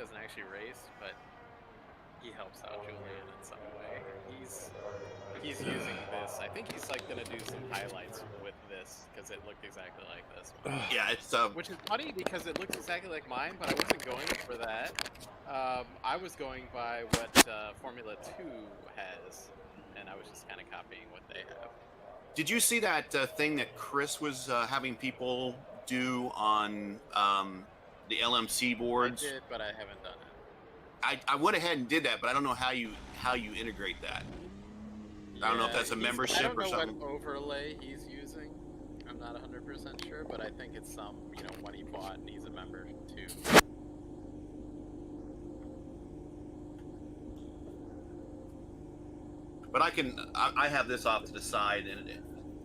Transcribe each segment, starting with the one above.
doesn't actually race, but he helps out Julian in some way. He's using this. I think he's like gonna do some highlights with this because it looked exactly like this one. Yeah, it's which is funny because it looks exactly like mine, but I wasn't going for that. I was going by what Formula 2 has, and I was just kind of copying what they have. Did you see that thing that Chris was having people do on the LMC boards? I did, but I haven't done it. I went ahead and did that, but I don't know how you integrate that. I don't know if that's a membership or something. I don't know what overlay he's using. I'm not 100% sure, but I think it's some, one he bought and he's a member too. But I have this off to the side, and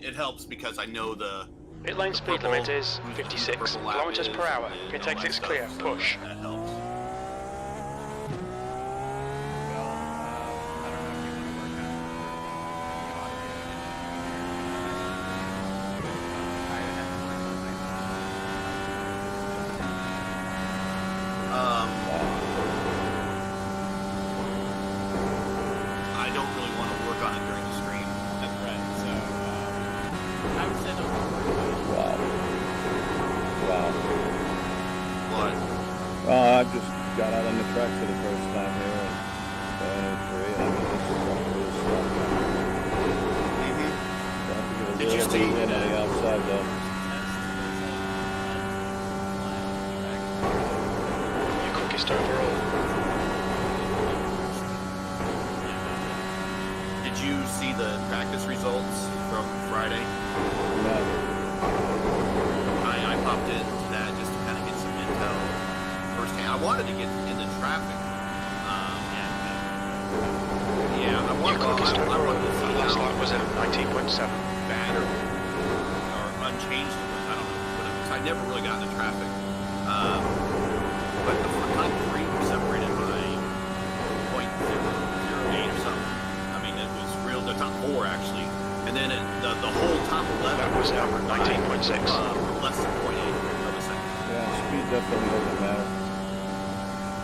it helps because I know the pit lane speed limit is 56 kilometers per hour. Pit exit's clear. Push. That helps. I don't really want to work on it during the stream. That's right. So I would say don't work on it. Wow. What? I just got out on the track for the first time here and I mean, this is really stuff. Did you see on the outside though? Your quickest overall. Did you see the practice results from Friday? No. I popped into that just to kind of get some intel firsthand. I wanted to get in the traffic. Yeah, I wanted to see last lap was at 19.7. bad or unchanged it was. I don't know what it was. I never really got in the traffic. But the top three were separated by 0.008 or something. I mean, it was real. The top four actually, and then the whole top 11 that was at 19.6. Less than 0.8 of a second. Yeah, speed definitely doesn't matter.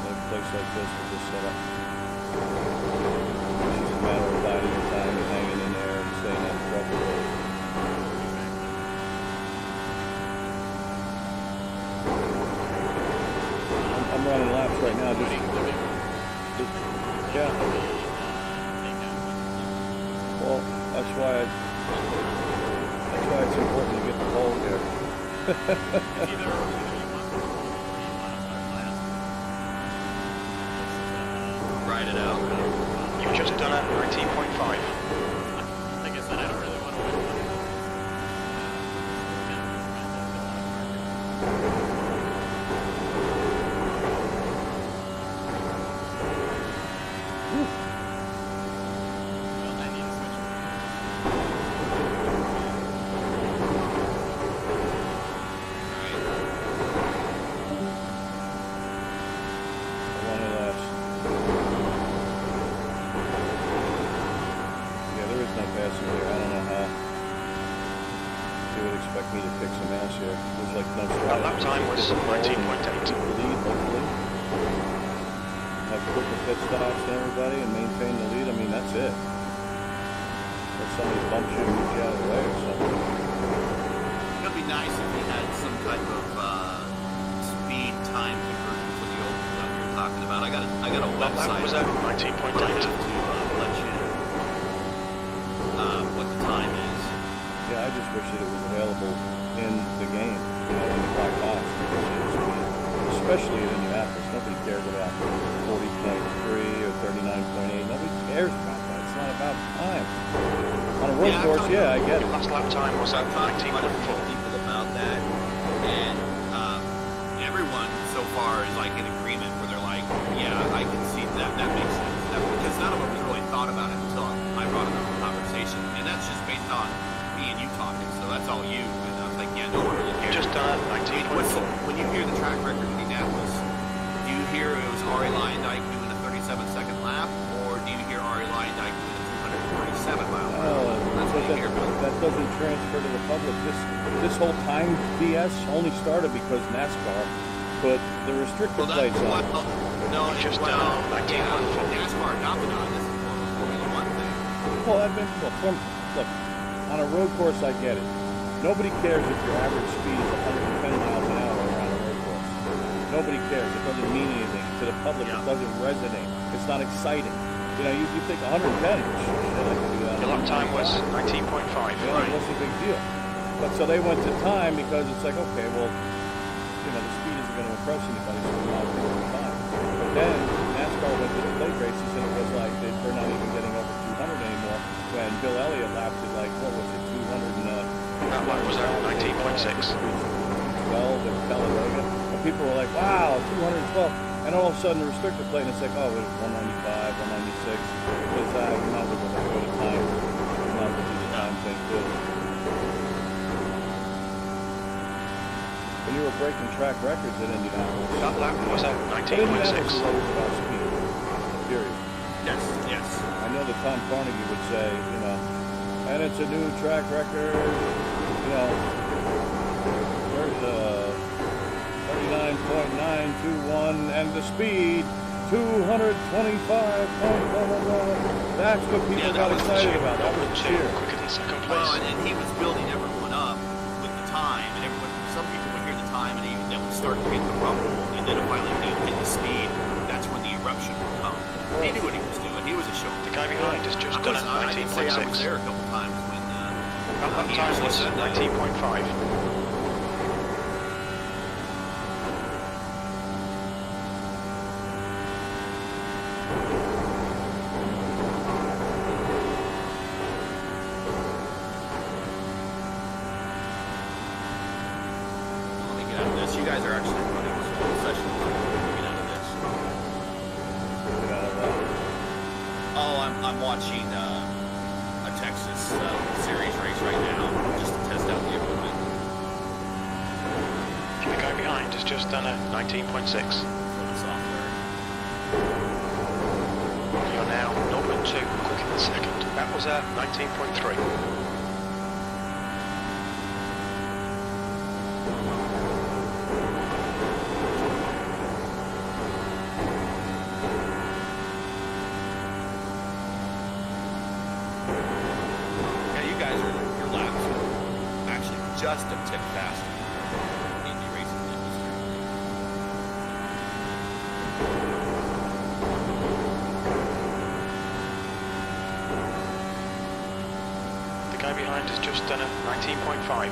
In a place like this with this setup. It's just a matter of biding your time and hanging in there and staying out of trouble. I'm running laps right now. Just yeah. Well, that's why it's important to get the pole here. Ride it out. You've just done at 19.5. Like I said, I don't really want to win. Well, I need to switch. One of those. Yeah, there is no passing here. I don't know how. They would expect me to kick some ass here. There's like no strategy. Lap time was 19.8. Lead, hopefully. Have quicker pit stops than everybody and maintain the lead. I mean, that's it. If somebody bumps you and moves you out of the way or something. It'd be nice if we had some type of speed time conversion for the old stuff you're talking about. I got a website. That was at 19.8. To let you what the time is. Yeah, I just wish that it was available in the game, in the black box. Especially in Indianapolis. Nobody cares about 40.3 or 39.8. Nobody cares about that. It's not about time. On a road course, yeah, I get it. Your last lap time was at 19.4. People about that, and everyone so far is like in agreement where they're like, yeah, I can see that makes sense. Because none of them has really thought about it until I brought it up in conversation, and that's just based on me and you talking. So that's all you. And I was like, yeah, no one really cares. Just done at 19.4. When you hear the track record in Indianapolis, do you hear it was Ari Leyendijk doing a 37-second lap, or do you hear Ari Leyendijk doing a 247 mile lap? That's what you hear. That doesn't transfer to the public. This whole time BS only started because NASCAR put the restricted plates on. No, Just well, yeah, 19.4. NASCAR adopted on this is more of a Formula One thing. Well, look, on a road course, I get it. Nobody cares if your average speed is 110 miles an hour around a road course. Nobody cares. It doesn't mean anything to the public. Yeah. It doesn't resonate. It's not exciting. You know, you think 110, shit, I can do that. Your lap time was 19.5. Yeah, it wasn't a big deal. But so they went to time because it's like, okay, well, you know, the speed isn't going to impress anybody, so we're not going to time. But then NASCAR went to the plate races, and it was like they're not even getting over 200 anymore. When Bill Elliott lapped it like, what was it, 200 That lap was at 19.6. 12 and Talladega. And people were like, wow, 212. And all of a sudden, the restrictor plate, and it's like, oh, it was 195, 196. Because we're not going to go to time. We're not going to do the time thing, too. When you were breaking track records at Indianapolis. That lap was at But Indianapolis 19.6. is always about speed. Period. Yes. I know that Tom Carnegie would say, you know, and it's a new track record, you know, there's a 39.921 and the speed 225. That's what people Yeah, that got was the excited cheer. about. That was the cheer. Quicker than second place. Well, and he was building everyone up with the time, and everyone. Some people would hear the time, and then would start to hit the rumble, and then finally when he would hit the speed, that's when the eruption would come. He knew what he was doing. He was a showman. The guy behind has just done a I can say I was 19.6. there a couple times when That lap he time actually was said that. 19.5. Let me get out of this. You guys are actually running this whole session. Let me get out of this. Get out of that. Oh, I'm watching a Texas series race right now just to test out the equipment. The guy behind has just done a 19.6. For the software. You're now 0.2 quicker than second. That was a 19.3. Yeah, you guys your laps are actually just a tick faster in the racing industry. The guy behind has just done a 19.5.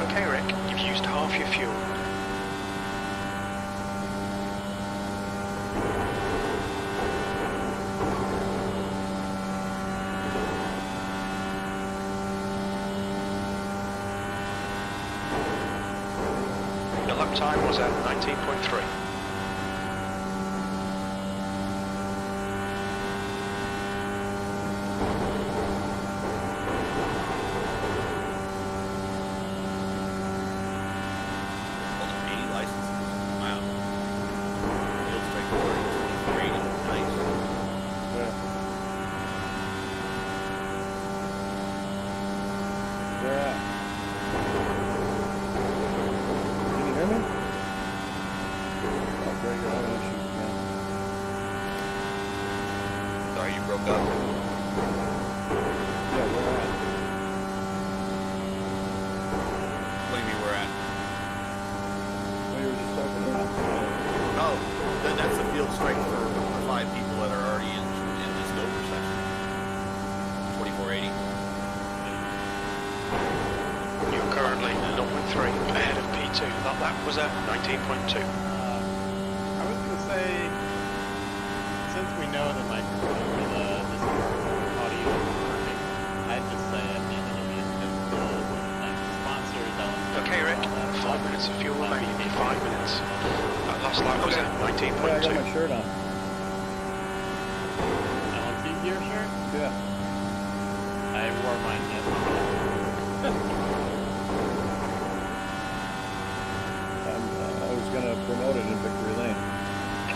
Okay, Rick, you've used half your fuel. Your lap time was at 19.3. Well, the 80 licenses. Wow. Field straight forward, 2480. Nice. Yeah. Where at? Can you hear me? Oh, great, you're having issues again. Sorry, you broke up. Yeah, where at? What do you mean we're at? What you were just talking about? Oh, that's the field strike for the 5 people that are already in this Dover section. 2480. You're currently 0.3 ahead of P2. That lap was at 19.2. I was gonna say, since we know the microphone or this audio is working, I'd just say at the end of the sponsor don't. Okay, Rick, 5 minutes of fuel remaining in 5 minutes. That last lap was at Yeah, I got my 19.2. shirt on. LMC gear shirt? Yeah. I wore mine yesterday. I was gonna promote it in Victory Lane.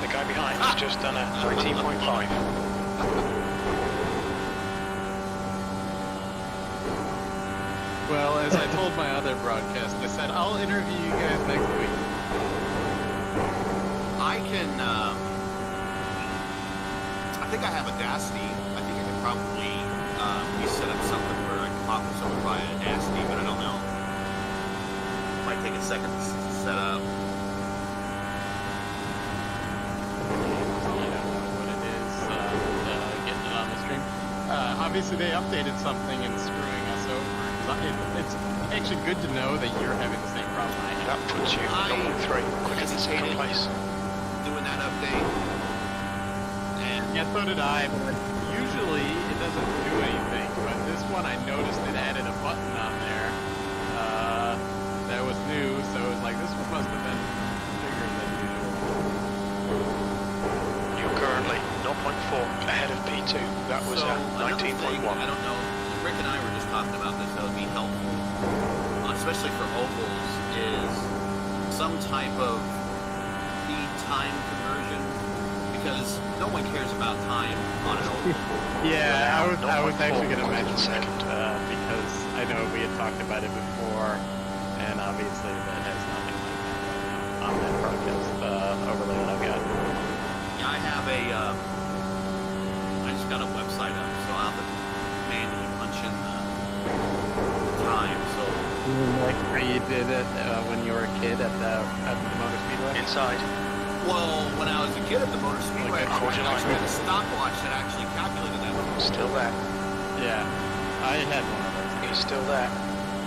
The guy behind has just done a 19.5. Well, as I told my other broadcast. I said I'll interview you guys next week. I can, I think I have Audacity. I think I can probably we set up something where I can pop this over via Audacity, but I don't know. Might take a second to set up. Obviously, they updated something and screwing us over. It's actually good to know that you're having the same problem I have. That puts you 0.3 quicker than second place. Doing that update. And Yeah, so did I, but usually it doesn't do anything. But this one, I noticed it added a button on there that was new, so it was like, this one must have been bigger than usual. You're currently 0.4 ahead of P2. That was so at another 19.1. thing, I don't know, Rick and I were just talking about this, that would be helpful, especially for ovals, is some type of time conversion, because no one cares about time on an oval. Yeah, I was actually going to 0.4 mention that second. because I know we had talked about it before, and obviously that has nothing like that on that broadcast overlay that I've got. Yeah, I have a, I just got a website up, so I'll have to manually punch in the time, so. Like how you did it when you were a kid at the Motor Speedway? Inside. Well, when I was a kid at the Motor Speedway, Like I actually had a stopwatch that actually calculated that. Still there. Yeah, I had one of those. He's still there.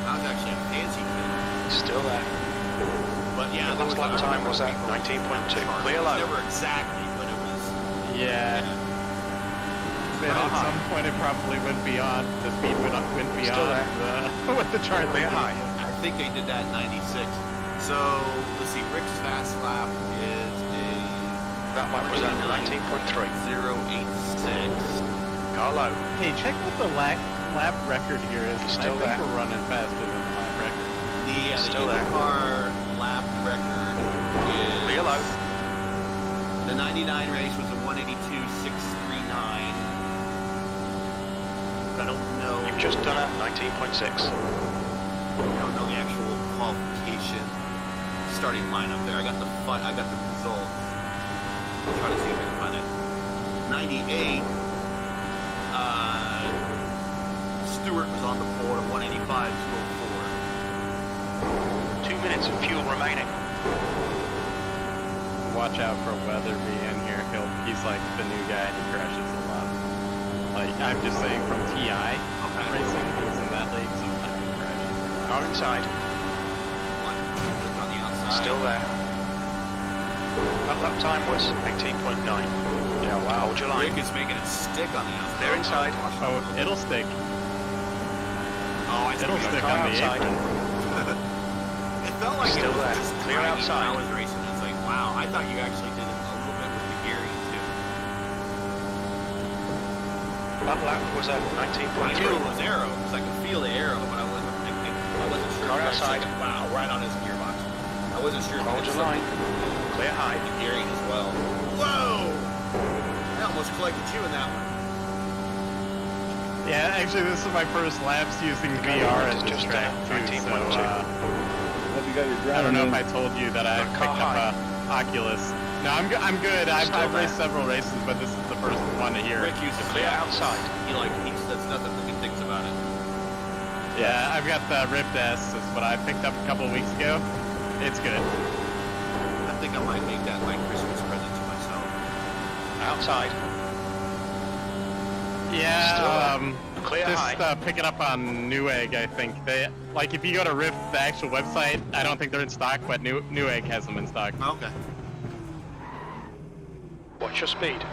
I was actually a fancy kid. He's still there. But yeah, The last lap time was at 19.2. Clear low. Never exactly, but it was. Yeah. Then at some point it probably went beyond, the speed went Still beyond what the chart Clear said. high. I think they did that in '96. So let's see, Rick's fast lap is That lap was at 19.3. 0.86. Car low. Hey, check what the lap record here is. Still I think there. we're running faster than the lap record. The Still there. IndyCar lap record is. Clear low. The '99 race was a 182.639. I don't know. You've just done at 19.6. I don't know the actual qualification starting lineup there. I got the results. I'll try to see if I can find it. 98. Stewart was on the board at 185.04. 2 minutes of fuel remaining. Watch out for Weatherby in here. He's like the new guy and he crashes a lot. Like, I'm just saying from TI racing, he's in that league, sometimes he crashes. Car inside. On the outside. Still there. That lap time was 18.9. Yeah, wow. Hold your line. Rick is making it stick on the outside. They're inside. Oh, it'll stick. Oh, I It'll see. stick car on the outside. apron. It felt like Still it was there. just Clear grinding outside. when I was racing. It's like, wow, I thought you actually did it a little bit with the gearing too. That lap was at I knew it 19.3. was arrow because I could feel the arrow, but I wasn't thinking. I wasn't sure. Car for a outside. second, wow, right on his gearbox. I wasn't sure. if Hold it your was line. Clear high. the gearing as well. Whoa! I almost collected you in that one. Yeah, actually, this is my first laps using VR at this Just track too, 19.2. so Have you got your I don't know if ground I told you that I Car picked up a Oculus. No, I'm good. I've Still raced there. several races, but this is the first one to hear. Rick used to Clear outside. He says nothing but good things about it. Yeah, I've got the Rift S, is what I picked up a couple of weeks ago. It's good. I think I might make that my Christmas present to myself. Outside. Yeah, Clear high. just pick it up on Newegg, I think. They, like, if you go to Rift, the actual website, I don't think they're in stock, but Newegg has them in stock. Okay. Watch your speed.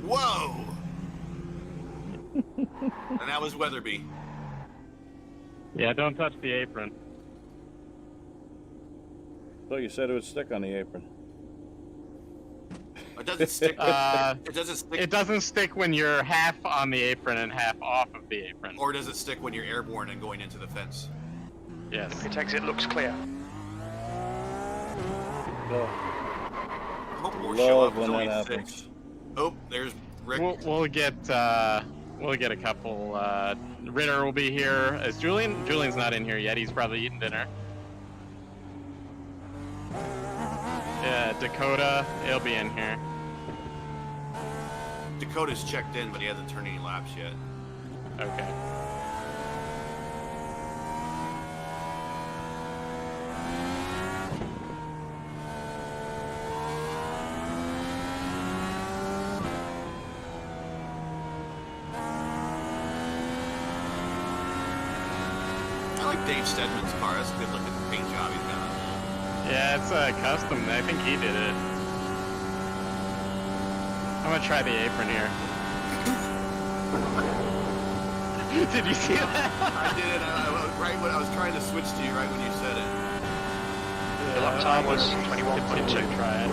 Whoa! And that was Weatherby. Yeah, don't touch the apron. thought you said it would stick on the apron. It doesn't stick. It doesn't stick. It doesn't stick when you're half on the apron and half off of the apron. Or does it stick when you're airborne and going into the fence? Yes. Pit exit looks clear. Oh, I hope more show love up. when There's only that happens. 6. Oh, there's Rick. We'll get a couple. Ritter will be here. Is Julian? Julian's not in here yet. He's probably eating dinner. Yeah, Dakota, he'll be in here. Dakota's checked in, but he hasn't turned any laps yet. Okay. I like Dave Stedman's car. That's a good looking paint job he's got. Yeah, it's a custom. I think he did it. I'm gonna try the apron here. Did you see that? I did. Right when I was trying to switch to you, right when you said it. The lap time was 21.2. Try it.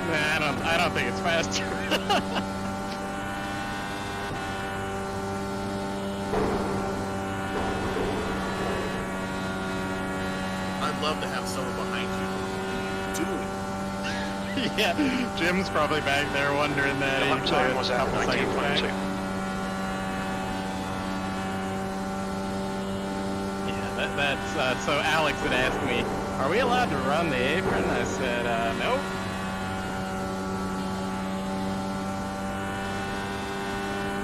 Nah, I don't think it's faster. I'd love to have someone behind you doing. Yeah, Jim's probably back there wondering that. The lap He's time a was at couple seconds back. 19.2. Yeah, that's so Alex had asked me, are we allowed to run the apron? I said, nope.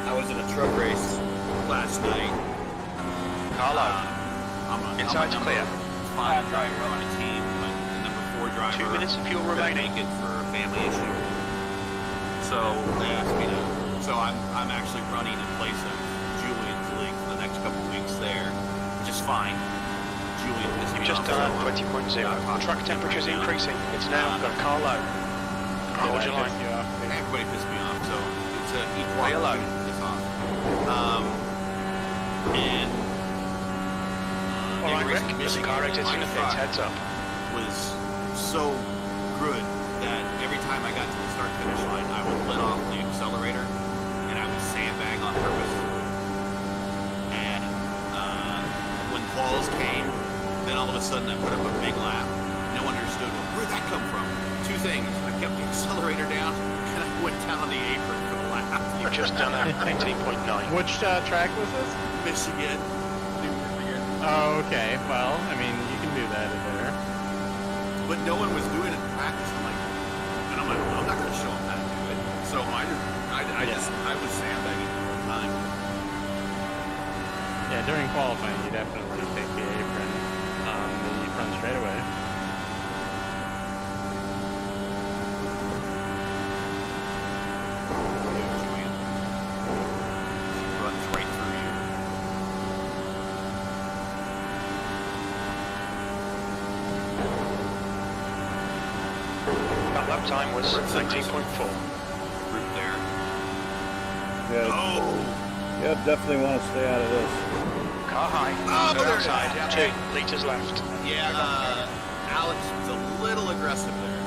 I was in a truck race last night. Carlo, inside's I'm a clear. 5 driver on a team, but the number 4 driver 2 minutes of fuel couldn't remaining. make it for a family issue. So they asked me to. So I'm actually running in place of Julian's league for the next couple weeks there, which is fine. Julian pissed me You've just off done so much. 20.0. Track temperature's increasing. It's now got car low. Hold your line. Everybody pissed me off, so it's an equal Way low. opportunity to piss off. And All right, Rick. iRacing There's a Michigan, car exiting the pits. Heads up. was so good that every time I got to the start finish line, I would let off the accelerator and I would sandbag on purpose. And when balls came, then all of a sudden I put up a big lap. No one understood where'd that come from. 2 things: I kept the accelerator down and I went down on the apron for the lap. You've just done a 18.9. Which track was this? Michigan. New Michigan. Oh, okay. Well, I mean, you can do that there. But no one was doing it in practice. I'm like, I'm not going to show them how to do it. So I was sandbagging the whole time. Yeah, during qualifying, you definitely take the apron on the front straightaway. Julian. Runs right through you. That lap time was 19.4. Root there. yeah, Oh! yeah, definitely want to stay out of this. Car high. Oh, Go there it is. outside. Yeah. 2 litres left. Yeah, Alex was a little aggressive there.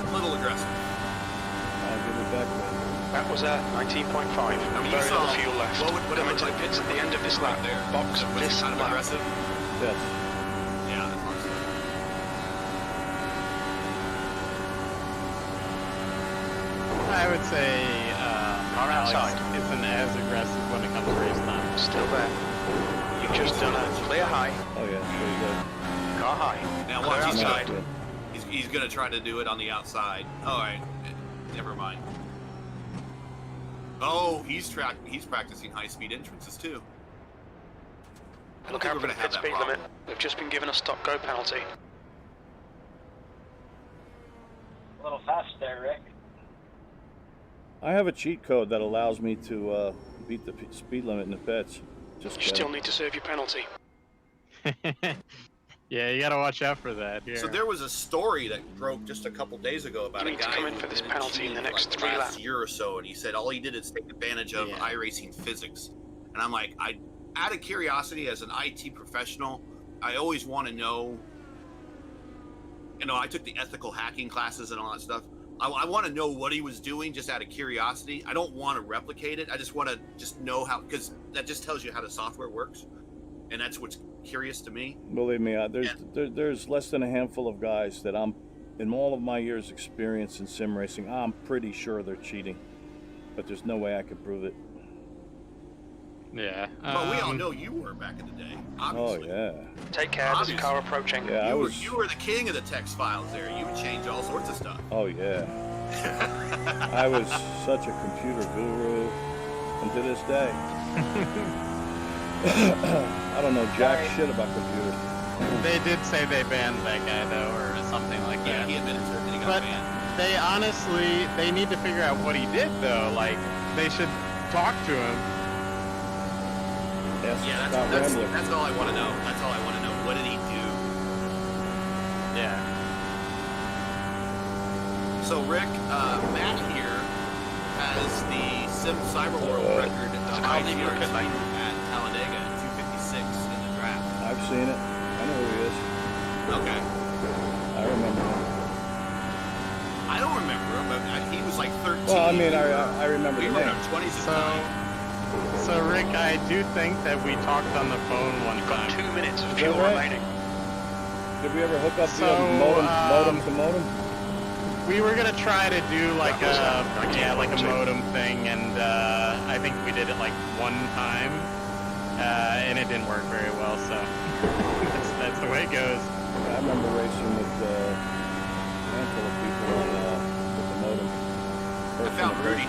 A little aggressive. I'll give it back to him. That was a 19.5. You Very saw little fuel left. what would Come it into look the like pits at the end of this lap. there? Box Was this it kind of lap. aggressive? Yes. Yeah, that's awesome. I would say Car Alex outside. isn't as aggressive when it comes to race time. Still there. You've just done a clear high. Oh yeah, pretty good. Car high. Now Clear watch, he's outside. gonna, he's gonna try to do it on the outside. All right, never mind. Oh, he's practicing high-speed entrances too. I don't Look think out we're for gonna the have pit that speed problem. limit. We've just been given a stop-go penalty. A little fast there, Rick. I have a cheat code that allows me to beat the speed limit in the pits. Just You still need to serve your penalty. Yeah, you gotta watch out for that here. So there was a story that broke just a couple days ago about You a need to guy come in who for this didn't penalty in cheat the next like 3 last laps. year or so, and he said all he did is take advantage of Yeah. iRacing physics. And I'm like, out of curiosity, as an IT professional, I always want to know. You know, I took the ethical hacking classes and all that stuff. I want to know what he was doing just out of curiosity. I don't want to replicate it. I just want to just know how, because that just tells you how the software works, and that's what's curious to me. Believe me, there's less than a handful of guys that in all of my years' experience in sim racing, I'm pretty sure they're cheating, but there's no way I could prove it. Yeah. But we all know you were back in the day, obviously. Oh yeah. Take care, there's a car approaching. Yeah, you were the king of the text files there. You would change all sorts of stuff. Oh yeah. I was such a computer guru, and to this day, I don't know jack shit about computers. They did say they banned that guy though, or something like Yeah, that. he admitted to it, and he got But banned. they honestly, they need to figure out what he did though. Like, they should talk to him. Yes, Yeah, Scott that's Rambler. all I want to know. That's all I want to know. What did he do? Yeah. So Rick, Matt here has the Sim Cyber World record That's a of car leaving your IGRT pit lane. at Talladega, 256 in the draft. I've seen it. I know who he is. Okay. I remember him. I don't remember him, but he was like 13. Well, I mean, I remember We the were in name. our 20s at the time. So Rick, I do think that we talked on the phone one You've got time. 2 minutes of Is that fuel right? remaining. Did we ever hook up So, the modem to modem? We were gonna try to do like That was a a 19.2. modem thing, and I think we did it like one time, and it didn't work very well. So that's the way it goes. I remember racing with a handful of people with the modem. I found Rudy.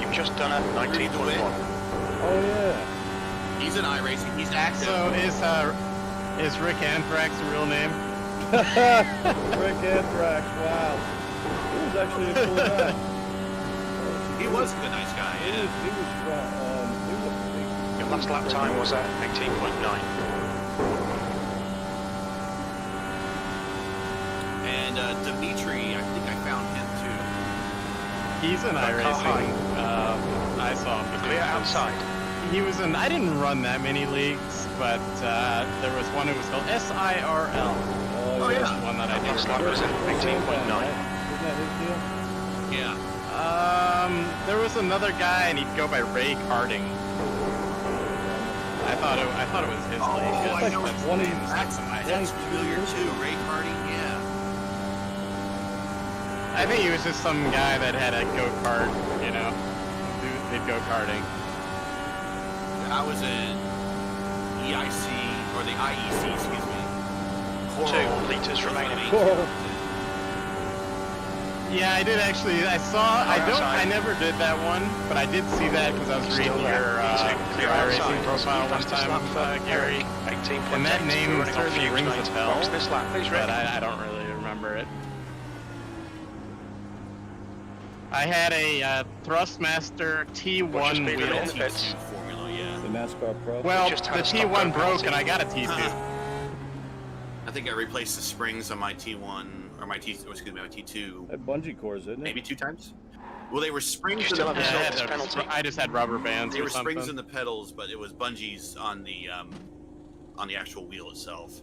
You've just done a 19.1. Oh yeah. He's in iRacing. He's active. So is Rick Anthrax a real name? Rick Anthrax, wow. He was actually a cool guy. He was a nice guy, He yeah. was a big... Your last lap time was at 18.9. And Dimitri, I think I found him too. He's in iRacing. I saw him. Clear outside. He was in. I didn't run that many leagues, but there was one. It was called SIRL. Oh, yeah. That's one that I Last did. lap was at 18.9. Isn't that his deal? Yeah. There was another guy, and he'd go by Ray Carding. I thought it was his Oh, league. I know like his 20 name. That's familiar too. Ray Harding, yeah. I think he was just some guy that had a go-kart, you know, did go-karting. I was in EIC, or the IEC, excuse me. 2 litres remaining. Coral. Yeah, I did actually. I never did that one, but I did see that because I was Still reading there. your iRacing profile one time, Gary. 18.8. And that name We're running on certainly fumes, rings mate. a bell, Box this lap, please, but Rick. I don't really remember it. I had a Thrustmaster T1 What's your speed wheel. limit? T2 formula, yeah. The NASCAR Pro. Well, just the had a stop T1 go broke penalty. and I got a T2. I think I replaced the springs on my T1, or my T2, That bungee cords, isn't it? maybe 2 times. Well, they were springs You in still the have a Yeah, self pedals. penalty. I just had rubber bands They or were springs in something. the pedals, but it was bungees on the actual wheel itself.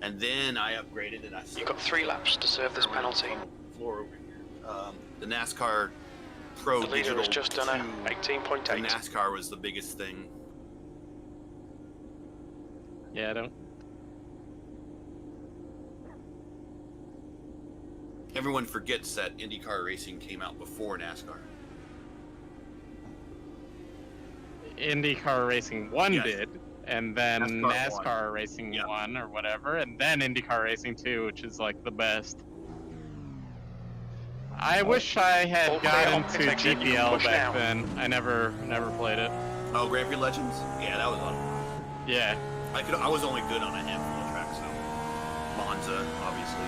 And then I upgraded and I You've got 3 laps to serve this penalty. floor over here. The NASCAR Pro The leader Digital has just done a 2, the 18.8. NASCAR was the biggest thing. Yeah, I don't. Everyone forgets that IndyCar racing came out before NASCAR. IndyCar Racing 1 Yes. did, and then NASCAR NASCAR Racing Yep. 1 or whatever, and then IndyCar Racing 2, which is like the best. I wish I had All got clear on into pit exit, you can GPL push back now. then. I never played it. Oh, Grand Prix Legends? Yeah, that was a lot of fun. Yeah. I was only good on a handful of tracks, though. Monza, obviously.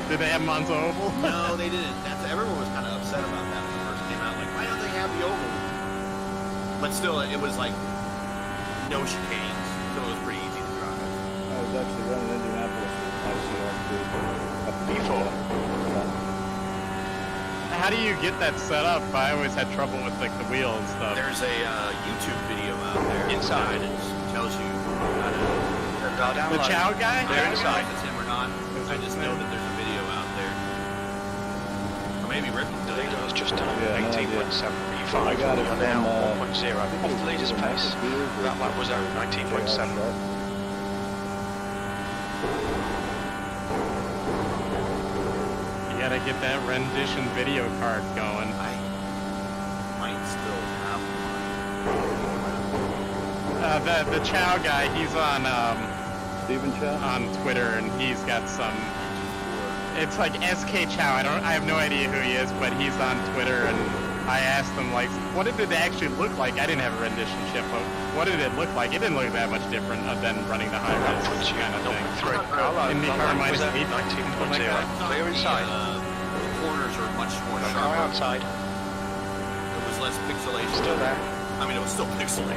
Did they have Monza Oval? No, they didn't. Everyone was kind of upset about that when it first came out. Like, why don't they have the oval? But still, it was like no chicanes, so it was pretty easy to drive. I was actually running Indianapolis with ICR2. Before. How do you get that set up? I always had trouble with like the wheel and stuff. There's a YouTube video out there Inside. that tells you how to. Go down The low. Chow guy? I don't know if it's him or not. I just know that there's a video out Maybe Rick can The tell you. leader has just done Yeah, no 18.735. I got it You're from, now 1.0 off the leader's from pace. Spears or That lap was out 19.7. You gotta get that rendition video card going. I might still have The Chow guy, he's on Stephen Chow? on Twitter, and he's got some. It's like SK Chow. I have no idea who he is, but he's on Twitter, and I asked him like, what did it actually look like? I didn't have a rendition chip, but what did it look like? It didn't look that much different than running the high res kind of thing. IndyCar minus 8, 19.0. Clear inside. The corners are much more Now sharp. outside. There was less pixelation. Still there. I mean, it was still pixelated.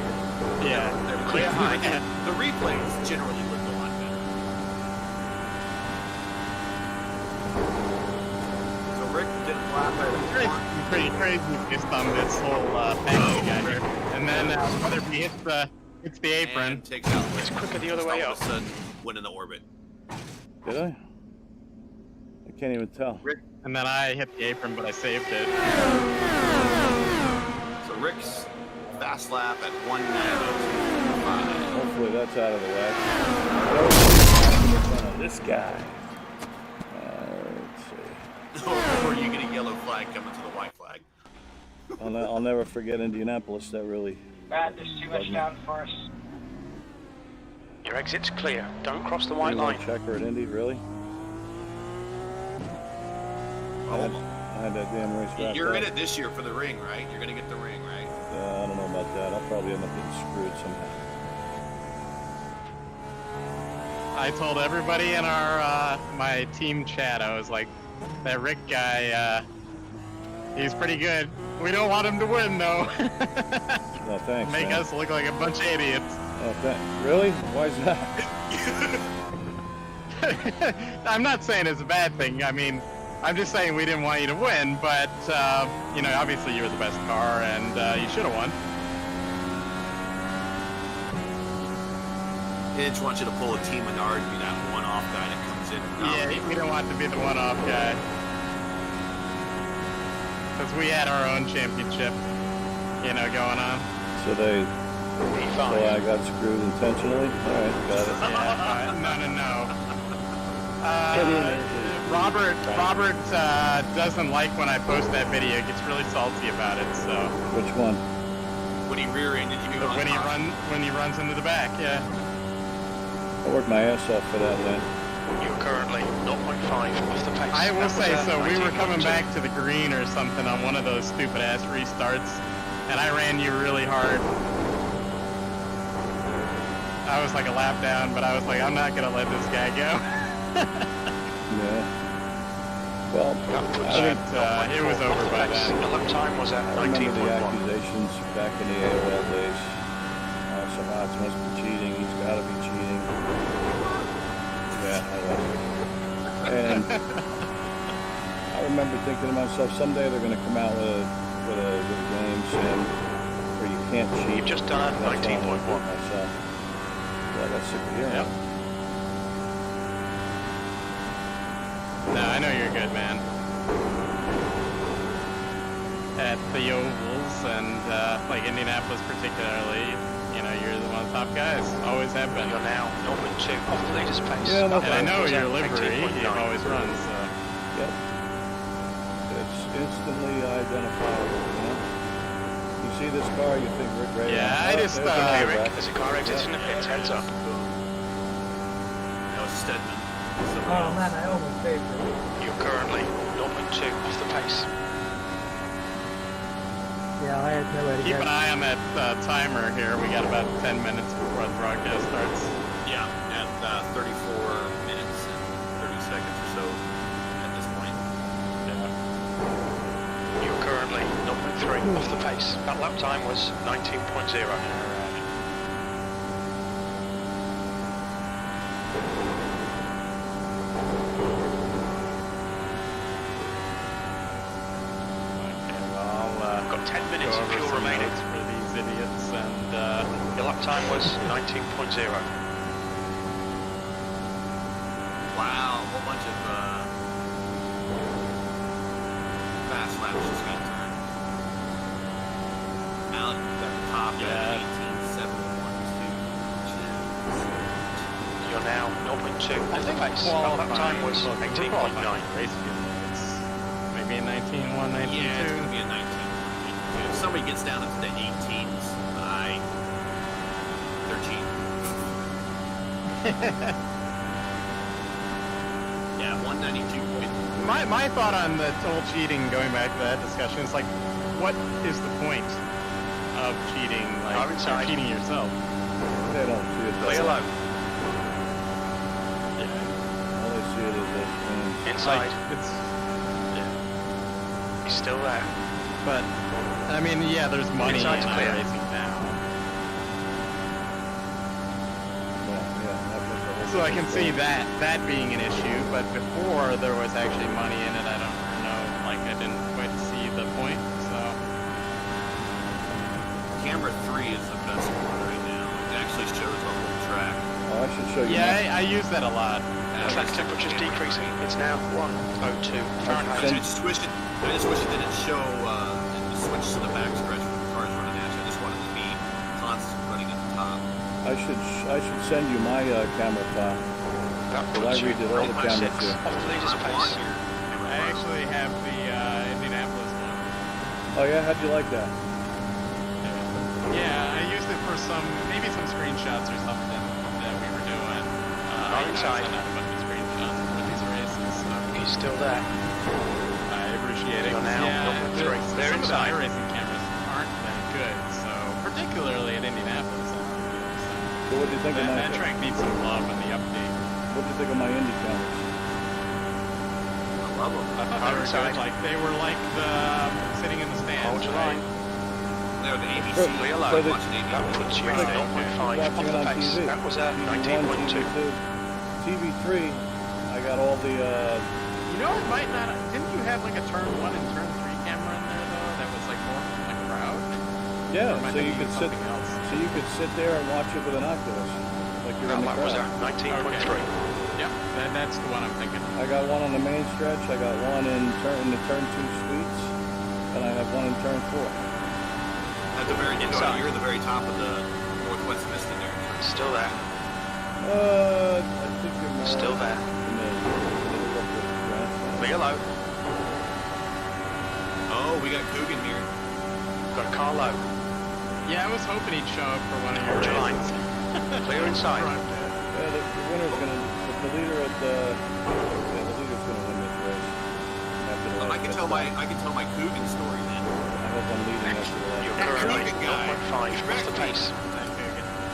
Yeah. Clear high. The replays generally looked a lot better. So Rick didn't lap at Pretty crazy based on this whole package guy here. And then whether he hits the apron. and takes out Rick. It's quicker the other Just way all up. of a sudden went in the orbit. Did I? I can't even tell. And then I hit the apron, but I saved it. So Rick's fast lap at 1:9.05. Hopefully that's out of the way. In front of this guy. Let's see. Or you get a yellow flag coming to the white flag. I'll never forget Indianapolis. That really. Brad, there's too much down for us. Your exit's clear. Don't cross the white line. Checker at Indy, really? I had that damn race wrapped You're up. in it this year for the ring, right? You're gonna get the ring, right? I don't know about that. I'll probably end up getting screwed somehow. I told everybody in our my team chat, I was like, that Rick guy, he's pretty good. We don't want him to win though. No, thanks. Make man. us look like a bunch of idiots. Oh, really? Why is that? I'm not saying it's a bad thing. I mean, I'm just saying we didn't want you to win, but you know, obviously you were the best car, and you should have won. They just want you to pull a Team Menard and be that one-off guy that comes in. Yeah, we don't want to be the one-off guy. Because we had our own championship, you know, going on. So I got screwed intentionally? Alright, got it. Yeah, no. Robert doesn't like when I post that video. He gets really salty about it. So Which one? When he rear-ended you on top. when he runs into the back, yeah. I worked my ass off for that win. You're currently 0.5 off the pace. I will That was say at so. We were coming 19.2. back to the green or something on one of those stupid ass restarts, and I ran you really hard. I was like a lap down, but I was like, I'm not gonna let this guy go. Yeah. Well, That puts I you But it was 0.4 over off the by pace. then. The lap time was at I remember the 19.1. accusations back in the AOL days. Some odds must be cheating. He's got to be cheating. Yeah, I know. And I remember thinking to myself, someday they're going to come out with a game sim where you can't cheat. You've just done That's why I 19.1. wanted to do it myself. Yeah, I got sick of hearing Yep. it. No, I know you're good, man. At the ovals and like Indianapolis particularly, you know, you're one of the top guys. Always have been. You're now 0.2 off the leader's pace. Yeah, no And I know Was your at livery, 18.9. you've always run, so. Yep. It's instantly identifiable, you know? You see this car, you think Rick Ray. Yeah, I just, Okay, Rick, there's a car exiting the pits. Heads up. That was Stedman. Oh man, I almost paid for it. You're currently 0.2 off the pace. Yeah, I had nowhere to Keep go. an eye on that timer here. We got about 10 minutes before the broadcast starts. Yeah, at 34 minutes and 30 seconds or so at this point. You're currently 0.3 off the pace. That lap time was 19.0. Okay, well, I'll Got 10 go minutes of over fuel some remaining. notes for these idiots, and Your lap time was 19.0. Wow, a whole bunch of laps just got turned. Alec at the top at 18.712, You're now 0.2 I off the think pace. qualifying, Lap time was look, we're 18.9. qualifying race field. It's maybe a 19.1, 19.2. Yeah, it's going to be a 19. If somebody gets down into the 18s, I 13. Yeah, 192. My thought on the total cheating, going back to that discussion, is like, what is the point of cheating? Like, Car inside. you're cheating yourself. They don't see it. Clear low. All they see it is this. Inside. Like, it's, He's still there. but I mean, yeah, there's money in Inside's clear. iRacing now, Yeah, so I can see that being an issue. But before there was actually money in it, I don't know. Like, I didn't quite see the point. So Camera 3 is the best one right now. It actually shows the whole track. Oh, I should show you. yeah, I use that a lot. Track temperature's decreasing. It's now 102 Fahrenheit. I just wish it didn't show the switch to the back stretch when the car's running at you. I just wanted to be constant running at the top. I should send you my camera file. That Well, I puts you redid all the 0.6 cameras here. off the leader's I'm on pace. here. I actually have the Indianapolis one. Oh yeah, how'd you like that? Yeah, I used it for maybe some screenshots or something that we were doing. Car inside. I sent out a bunch of screenshots for these races, so He's still there. I appreciate it. You're now Yeah, 0.3. They're some inside. of the iRacing cameras aren't that good, so particularly at Indianapolis. So what do you think of That my? track needs some love in the update. What do you think of my Indy cameras? I love them. I thought they were inside. good. Like, they were like the sitting in the stands. Hold your right? line. They're the ABC. Clear So low. the- Watching ABC. That puts you Okay. at 0.5 off Watching it the on pace. TV. That was a TV1, 19.2. TV3, I got all the. You know, it might not. Didn't you have like a turn 1 and turn 3 camera in there though? That was like more from the crowd. Yeah, Or am I so you thinking could of sit. something else? So you could sit there and watch it with an Oculus, like you're That in the lap was crowd. at 19.3. Yep, that's the one I'm thinking. I got one on the main stretch. I got one in the turn 2 suites, and I have one in turn 4. At the very Inside. you're at the very top of the Northwest Vista there. Still there. I think you're more Still there. in the middle of the grandstand. Clear low. Oh, we got Coogan here. Got a car low. Yeah, I was hoping he'd show up for one of your Hold your line. races. Clear inside. Yeah, the winner's gonna. The leader at the. Yeah, the leader's gonna win this race. After the I last can pit tell stop. I can tell my Coogan story then. I hope I'm leading after the last. You're Hey, currently Coogan guy. 0.5 off the pace.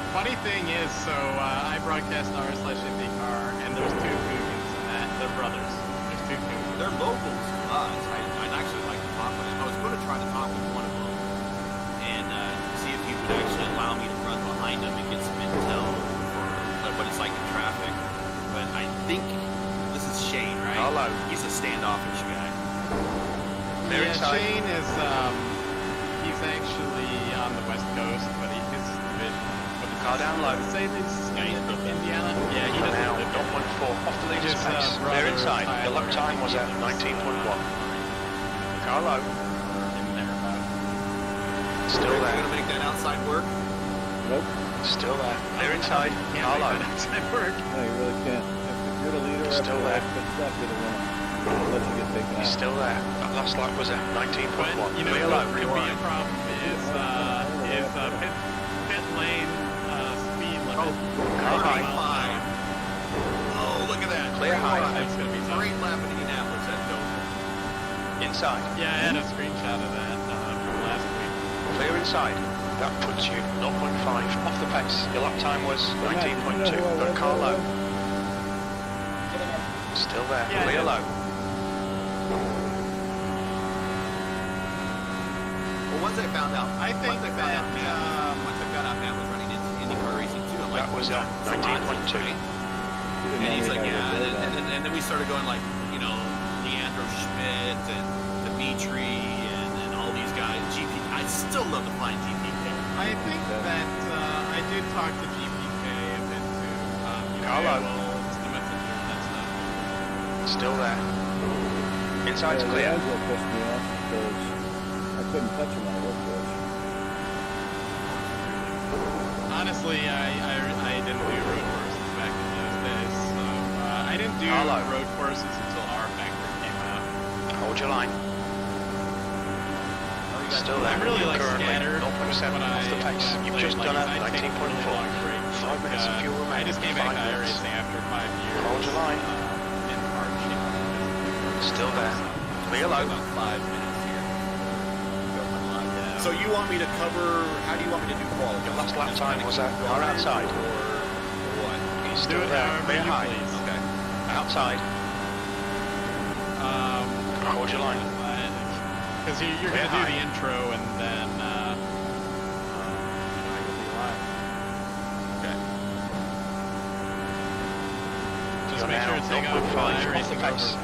Funny thing is, so I broadcast r/IndyCar, and there's two Cougans in that. They're brothers. There's two Cougans. They're locals to us. I'd actually like to talk with them. I was going to try to talk with one of them and see if he would actually allow me to run behind him and get some intel for what it's like in traffic. But I think this is Shane, right? Hello. He's a standoffish guy. They're Yeah, inside. Shane is, he's actually on the West Coast, but his division. Car down low. Say this is Indiana? Yeah, he You're doesn't now live here. 0.4 off the leader's His, pace. brother, They're inside. The lap Tyler, time was I at think he 19.1. lives Car low. in there about. Still We're there. going to make that outside work. Nope. Still there. They're inside. Can't Car make low. that outside work. No, you really can't. If you're the leader after Still the there. last pit stop, you're the winner. I'll let you get taken He's out. still there. That last lap was at 19.1. But, you know, Clear what low. could be a problem is pit lane speed limit. Car high. 35. Oh, look at that. Clear high. That's gonna be tough. Great lap in Indianapolis at Dover. Inside. Yeah, I had a screenshot of that from last week. Clear inside. That puts you 0.5 off the pace. Your lap time was 19.2. Got a car low. Still there. Yeah, Clear yeah. low. Well, once I found out, I think once I found out that, Matt, once I found out Matt was running into IndyCar racing too, I'm like, That was at some odds, 19.2. right? And he's like, yeah, and then we started going like, you know, Leandro Schmidt and Dimitri and all these guys. GP, I still love the flying GPK. I think that I did talk to GPK a bit too. Carlo. It's the messenger and that stuff. Still there. Inside's clear. Leandro pissed me off. couldn't touch him on a road course. Honestly, I didn't do road courses back in those days, so I didn't do Hello. road courses until our factory came out. Hold your line. Still there. I'm really like Currently scattered 0.7 when off the pace. You've play, just like, done a I take 19.4. really long breaks. 5 minutes of fuel I remaining. just came back 5 to minutes. iRacing after 5 years. Hold your line. In March. Still there. Clear low. About 5 minutes here. Go my line. Yeah. So you want me to cover? How do you want me to do quality? Your last lap Just time kinda was keep at going or outside. or what? He's Do still it there. however Clear you high. please. Okay. Outside. Hold your line. Because you're Clear going to do high. the intro and then I will be live. Okay. Just You're make sure now it's hang on 0.5 while off the iRacing pace. over.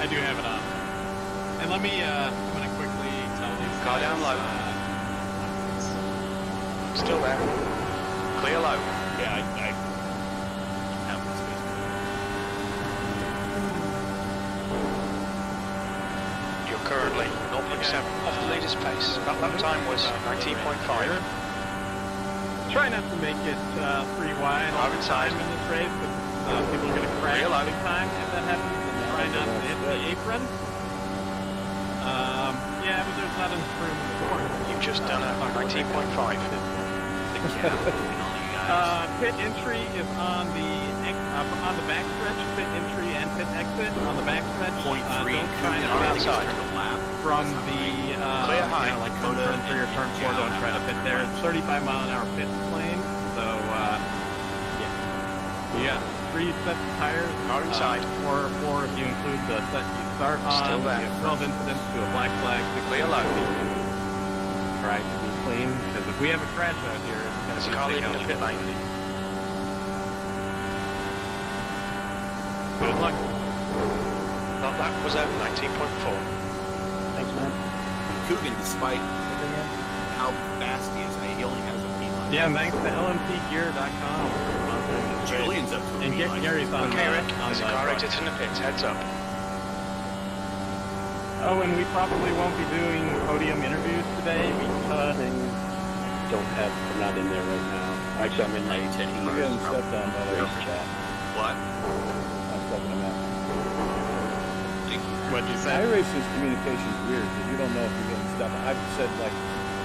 I do have it on. And let me, I'm going to quickly tell these Car guys. down low. Still there. Clear low. Yeah, I have the space. You're currently 0.7 off the leader's pace. That lap time was 19.5. Try not to make it 3 wide all the Outside. time in this race, because people are going to crash Real low. big time if that happens. And try not to hit the apron. Yeah, but there's not enough room in the corner. You've just done a 19.5. The gap between all you guys. Pit entry is on the backstretch. Pit entry and pit exit on the backstretch. 0.3. Don't try Coogan not on to outside. The lap. from the Clear high. like turn 3 or turn 4. Don't try to pit there. It's 35-mile-an-hour pit lane. So yeah, you got 3 sets of tires. Car inside. 4 if you include the set you start on. Still there. You have 12 incidents to a black flag. 6 Clear low. Try to be clean, because if we have a crash out here, it's There's a car going to leaving be the pit lane. Good luck. That lap was at 19.4. Thanks, man. Coogan, despite how fast he is, he only has a P-line. Yeah, and thanks to lmpgear.com. Julian's up to a And get P-line. Gary's on Okay, Rick. on There's a the car broadcast. exiting the pits. Heads up. Oh, and we probably won't be doing podium interviews today because I'm not in there right now. Actually, I'm in my You're getting stepped on by the race chat. What? I'm fucking him out. Thank you. what'd you say? iRacing's communication's weird because you don't know if you're getting stepped. I've said like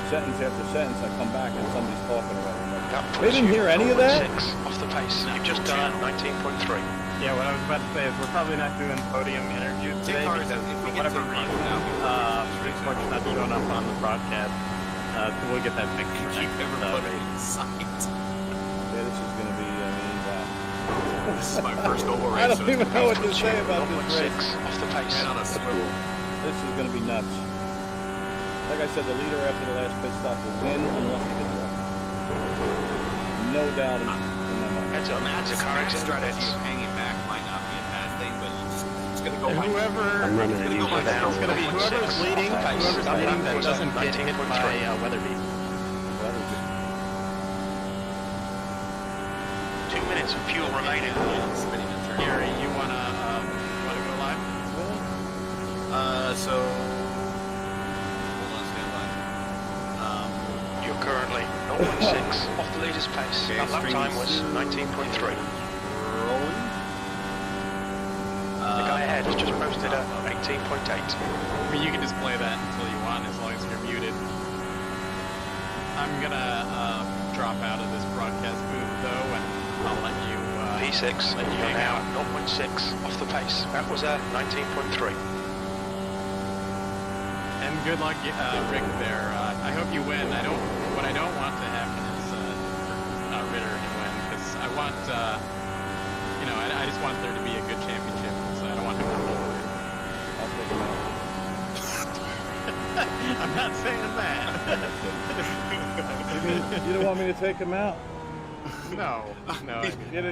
sentence after sentence. I come back and somebody's talking about it. I'm like, That They puts didn't you hear any of that? 0.6 off the pace. You've just done a 19.3. Yeah, what I was about to say is we're probably not doing podium interviews today cars, because if we for get whatever to reason, run Raceverse not showing up on the broadcast. So we'll get that fixed for Keep next everybody race. in sight. yeah, this is gonna be. I mean, wow. This is my first oval race. I don't so it's even know what to Puts you say about this 0.6 race. off the pace. head on a swivel. This is gonna be nuts. Like I said, the leader after the last pit stop will win unless he gets wrecked. No doubt in my mind. Heads up. Matt's There's a car exiting the strategy pits. of hanging back might not be a bad thing, but it's going to go And by. whoever running It's going to go by down. it's going to be whoever's leading that doesn't get hit by Weatherby. That was just 2 minutes of fuel remaining. Spinning and turning. Gary, you wanna go live? So hold on, stand by. You're currently 0.6 off the leader's pace. Okay, That lap stream time was soon. 19.3. Rolling. The guy ahead has just posted a 18.8. I mean, you can just play that until you want, as long as you're muted. I'm gonna drop out of this broadcast booth though, and I'll let you. P6, let you you're hang now out. 0.6 off the pace. That was a 19.3. And good luck, Rick. There. I hope you win. What I don't want to happen is for Ritter to win, because I want. I just want there to be a good championship. So I don't want him to hold it. I'll take him out. I'm not saying that. You don't want me to take him out? No.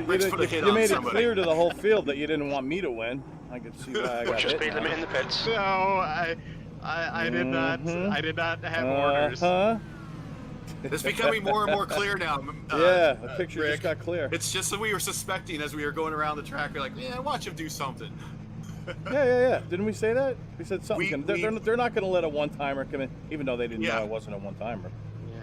Rick's put a hit You on made it somebody. clear to the whole field that you didn't want me to win. I could see why I got What's your hit speed now. limit in the pits? No, I did not. Mhm. I did not have orders. Uh-huh. It's becoming more and more clear now. Yeah, the picture Rick. just got clear. It's just that we were suspecting as we were going around the track. We're like, yeah, watch him do something. Yeah. Didn't we say that? We said something. We- They're not going to let a one-timer come in, even though they didn't Yeah. know I wasn't a one-timer. Yeah.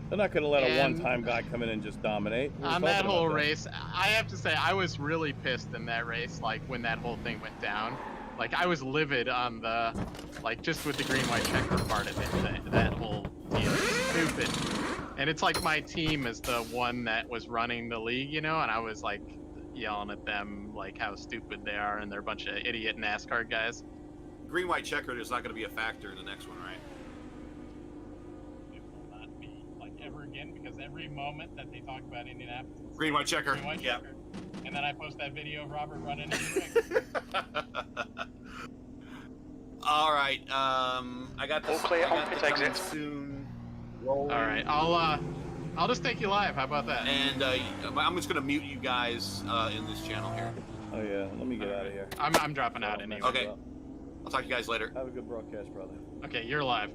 They're not going to let a And- one-time guy come in and just dominate. We were On talking that about whole race, I have to say I was really pissed in that race. Like when that whole thing went down, like I was livid on the, like just with the green white checker part of it. That whole deal is stupid. And it's like my team is the one that was running the league, you know, and I was like yelling at them like how stupid they are and they're a bunch of idiot NASCAR guys. Green white checker is not going to be a factor in the next one, right? It will not be like ever again because every moment that they talk about Indianapolis, it's Green white checker. green white Yeah. checker. And then I post that video of Robert running into the ring. All right. I got this. All clear I got on pit the coming exit. soon. All right, I'll just take you live. How about that? And I'm just going to mute you guys in this channel here. Oh yeah, let me get out of here. I'm dropping out anyway. Okay. I'll talk to you guys later. Have a good broadcast, brother. Okay, you're live.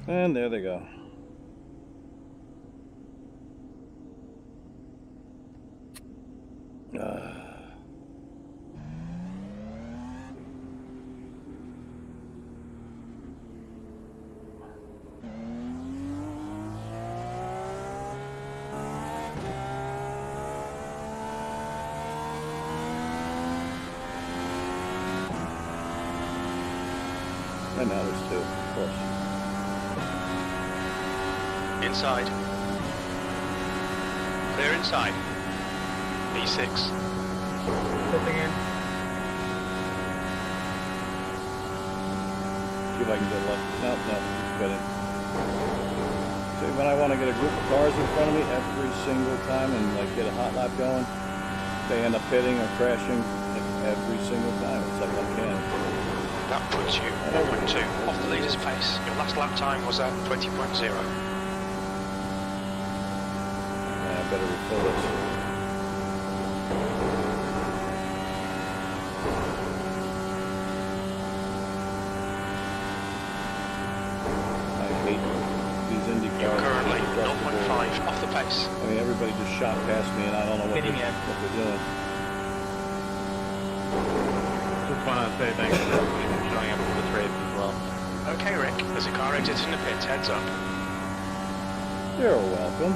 And there they go. And now there's two, of course. Inside. Clear inside. E6. Flipping in. See if I can get left. No, got it. See, when I want to get a group of cars in front of me every single time and like get a hot lap going, they end up hitting or crashing like, every single time. It's like uncanny. That puts you 1.2 off the leader's pace. Your last lap time was at 20.0. I better refill this. I hate these Indy You're cars. currently Adjustable. 0.5 off the pace. I mean, everybody just shot past me, and I don't know what Hitting they're, you. what they're doing. Just want to say thanks for showing up for this race as well. Okay, Rick, there's a car exiting the pit. Heads up. You're welcome.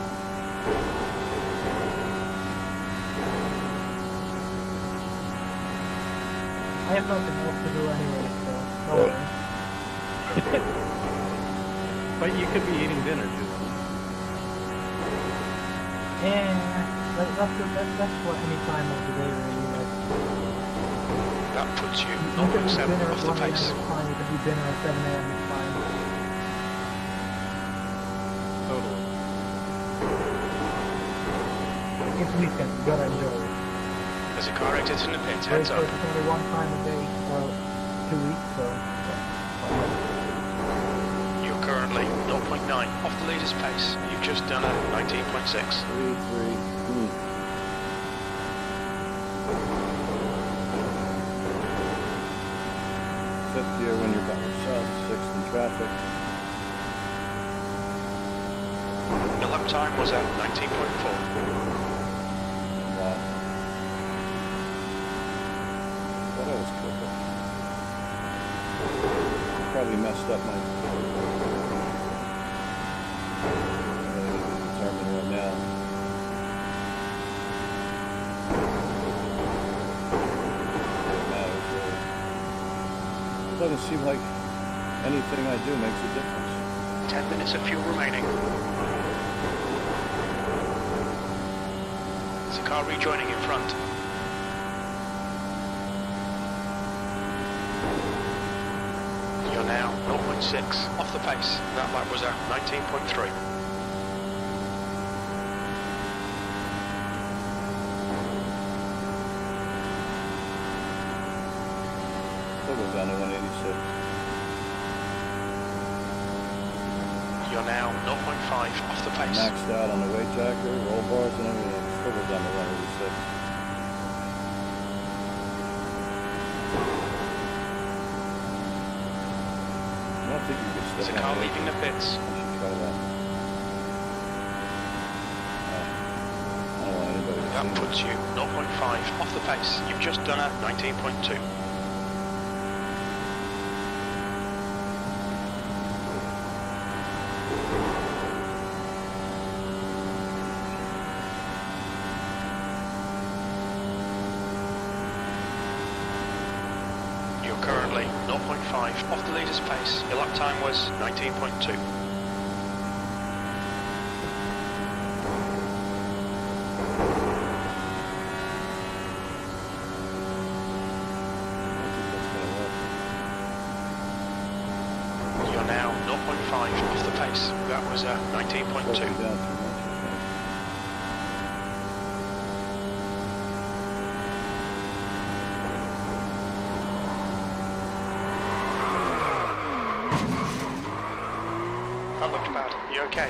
I have nothing else to do anyway, so no worries. But you could be eating dinner too. Yeah, that's what any time of the day really like. That puts you You can do 0.7 dinner off at the 1 a.m. pace. it's fine, you can do dinner at 7 a.m. it's fine. Totally. It's weekend, you gotta enjoy it. There's a car exiting the pit. Heads Raceverse up. is only one time a day, or 2 weeks, so yeah. You're currently 0.9 off the leader's pace. You've just done a 19.6. 3. Fifth gear when you're by yourself. Sixth in traffic. Your lap time was at 19.4. Wow. Thought I was quicker. Probably messed up my. I really need to determine right now. It matters, really. It doesn't seem like anything I do makes a difference. 10 minutes of fuel remaining. There's a car rejoining in front. You're now 0.6 off the pace. That lap was at 19.3. Still goes down to 186. You're now 0.5 off the pace. Maxed out on the weight jacker, roll bars and everything. Still goes down to 186. There's a car leaving the pits. I should try that. I don't want anybody to That see me. puts you 0.5 off the pace. You've just done a 19.2. You're currently 0.5 off the leader's pace. Your lap time was 19.2. You're now 0.5 off the pace. That was a 19.2. That looked bad. You okay?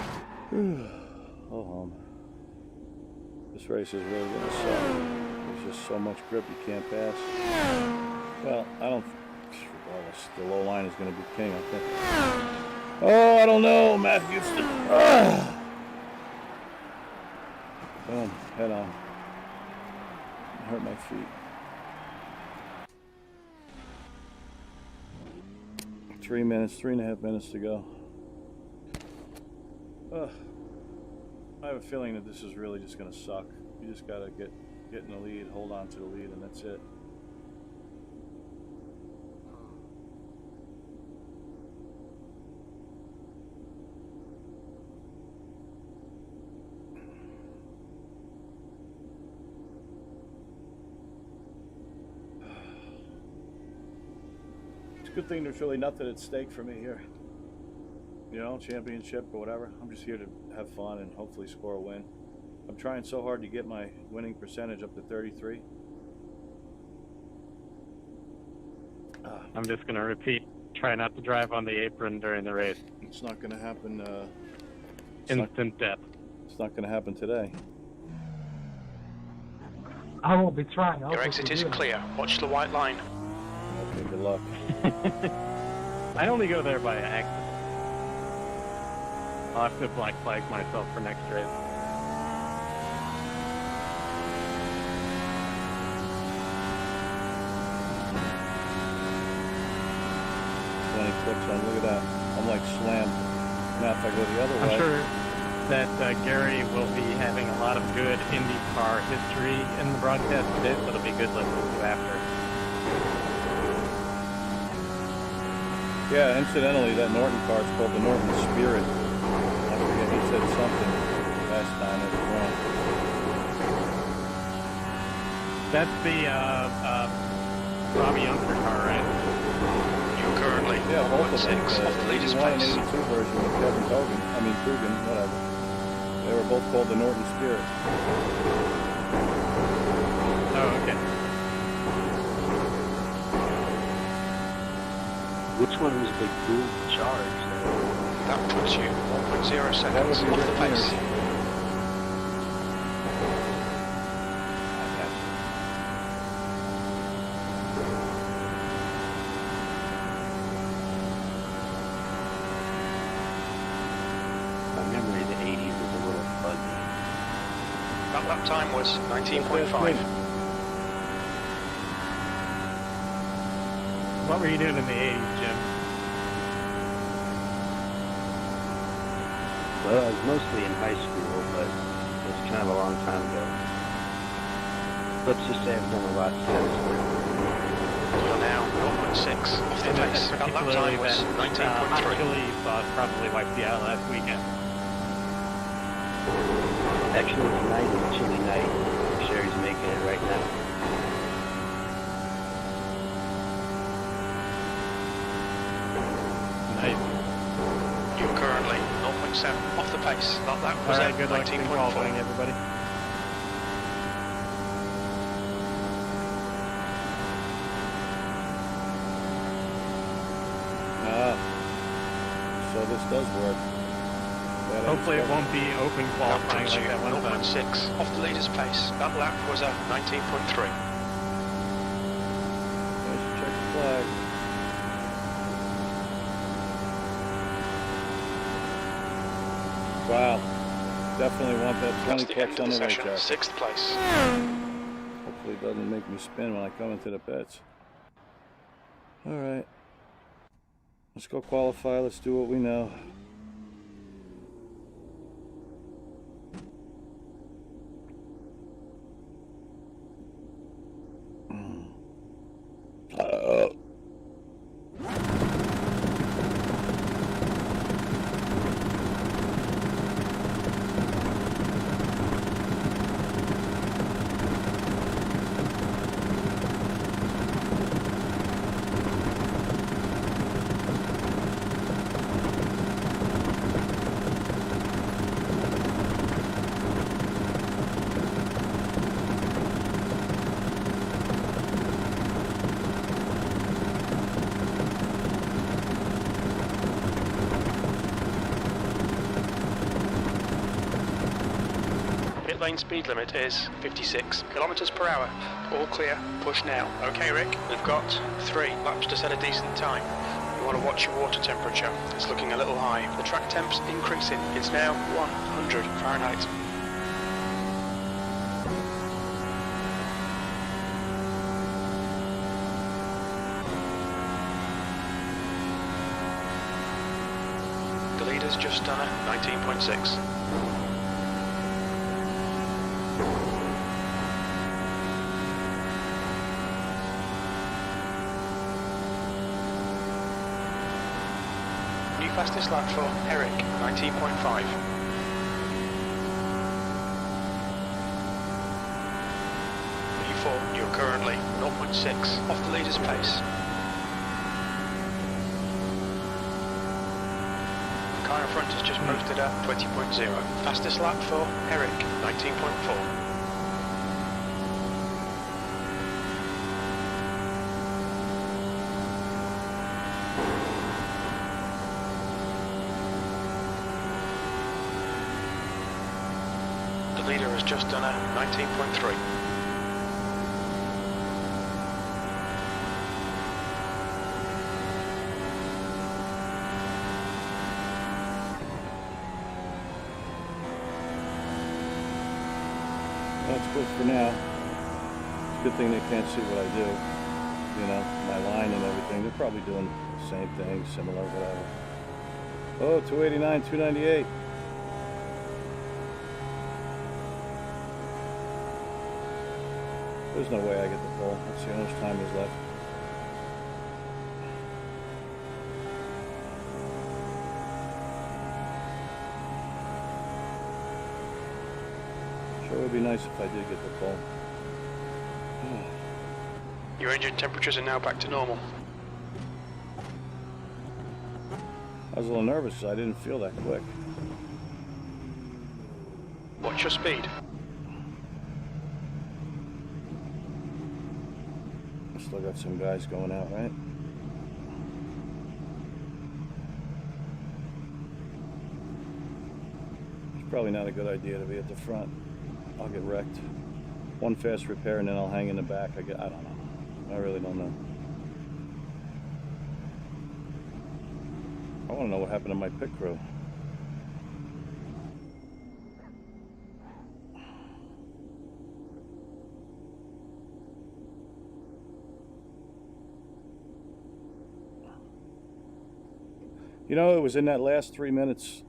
Oh, home. This race is really gonna suck. There's just so much grip you can't pass. Well, I don't. Regardless, the low line is gonna be king, I think. Oh, I don't know, Matt Houston. Boom, head on. It hurt my feet. 3 minutes, 3.5 minutes to go. I have a feeling that this is really just going to suck. You just got to get in the lead, hold on to the lead, and that's it. It's a good thing there's really nothing at stake for me here. You know, championship or whatever. I'm just here to have fun and hopefully score a win. I'm trying so hard to get my winning percentage up to 33. I'm just gonna repeat, try not to drive on the apron during the race. It's not going to happen. Instant death. It's not going to happen today. I won't be trying. I'll Your be exit is doing it. clear. Watch the white line. Okay, good luck. I only go there by accident. I'll have to black flag myself for next race. Clicks on. Look at that. I'm like slammed. Now if I go the other way. I'm sure that Gary will be having a lot of good IndyCar history in the broadcast today, so it'll be good listening to after. Yeah, incidentally, that Norton car is called the Norton Spirit. I forget, he said something last time that was wrong. That's the Robbie Youngster car, right? You're currently Yeah, both of 0.6 them. off the leader's He won an pace. 82 version with Kevin Coogan, whatever. They were both called the Norton Spirit. Oh, okay. Which one was the cool charge? That puts you 1.0 seconds be off the Rick pace. Mears. My memory of the 80s is a little fuzzy. That lap time was 19.5. What were you doing in the 80s, Jim? Well, I was mostly in high school, but it was kind of a long time ago. Let's just say I've done a lot since. You're now 0.6 off the And pace. That lap particularly time was that 19.3. Chili sauce probably wiped you out last weekend. Actually, tonight is chilly night. Sherry's making it right now. Nice. You're currently 0.7 off the pace. That lap All was right, at good luck in qualifying, 19.4. everybody. So this does work. Glad I Hopefully it discovered won't be open That qualifying puts you like that one time. 0.6 off the leader's pace. That lap was at 19.3. I should check the flag. Wow. Definitely want that 20 That's the end clutch of on the the way, session. Jack. 6th place. Hopefully it doesn't make me spin when I come into the pits. Alright. Let's go qualify. Let's do what we know. Pit lane speed limit is 56 kilometers per hour. All clear, push now. Okay, Rick, we've got 3 laps to set a decent time. You want to watch your water temperature. It's looking a little high. The track temp's increasing. It's now 100 Fahrenheit. The leader's just done a 19.6. New fastest lap for Eric, 19.5. You're currently 0.6 off the leader's pace. The car in front has just posted a 20.0. Fastest lap for Eric, 19.4. The leader has just done a 19.3. That's good for now. It's a good thing they can't see what I do. You know, my line and everything. They're probably doing the same thing, similar, whatever. Oh, 289, 298. There's no way I get the pole. Let's see how much time is left. Sure would be nice if I did get the pole. Your engine temperatures are now back to normal. I was a little nervous because I didn't feel that quick. What's your speed? Still got some guys going out, right? It's probably not a good idea to be at the front. I'll get wrecked. One fast repair and then I'll hang in the back. I don't know. I really don't know. I want to know what happened to my pit crew. You know, it was in that last 3 minutes,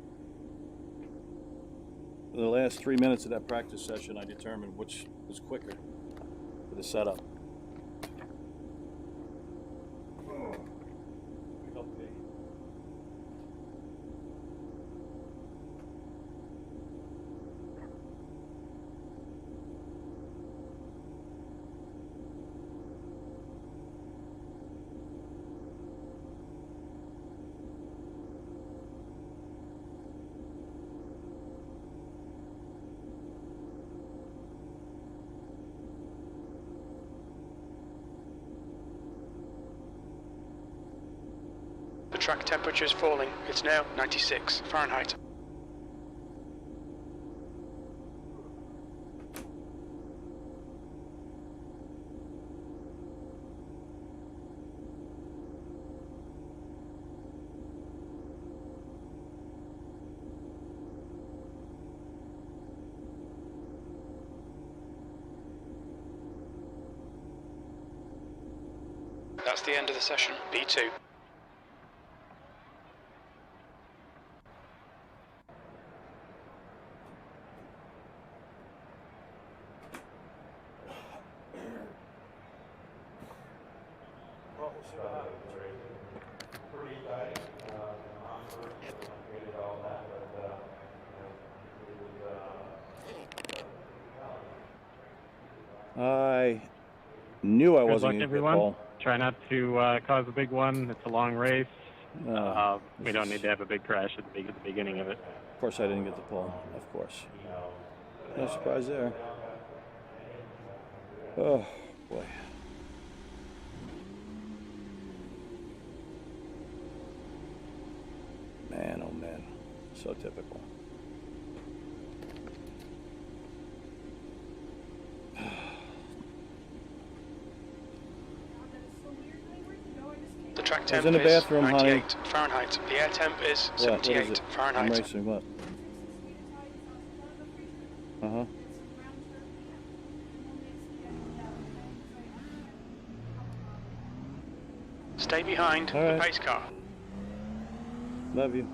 the last 3 minutes of that practice session, I determined which was quicker for the setup. The track temperature is falling. It's now 96 Fahrenheit. That's the end of the session. P2. I knew I Good wasn't luck, going to get everyone. Paul. Try not to cause a big one. It's a long race. We don't This need is- to have a big crash at the beginning of it. Of course, I didn't get the pole. Of course. No surprise there. Oh, boy. Man, oh man. So typical. The track I was temp in the is bathroom, honey. 98 Fahrenheit. The air temp is What 78 is it? I'm Fahrenheit. racing what? Uh-huh. Stay behind All the right. pace car. Love you.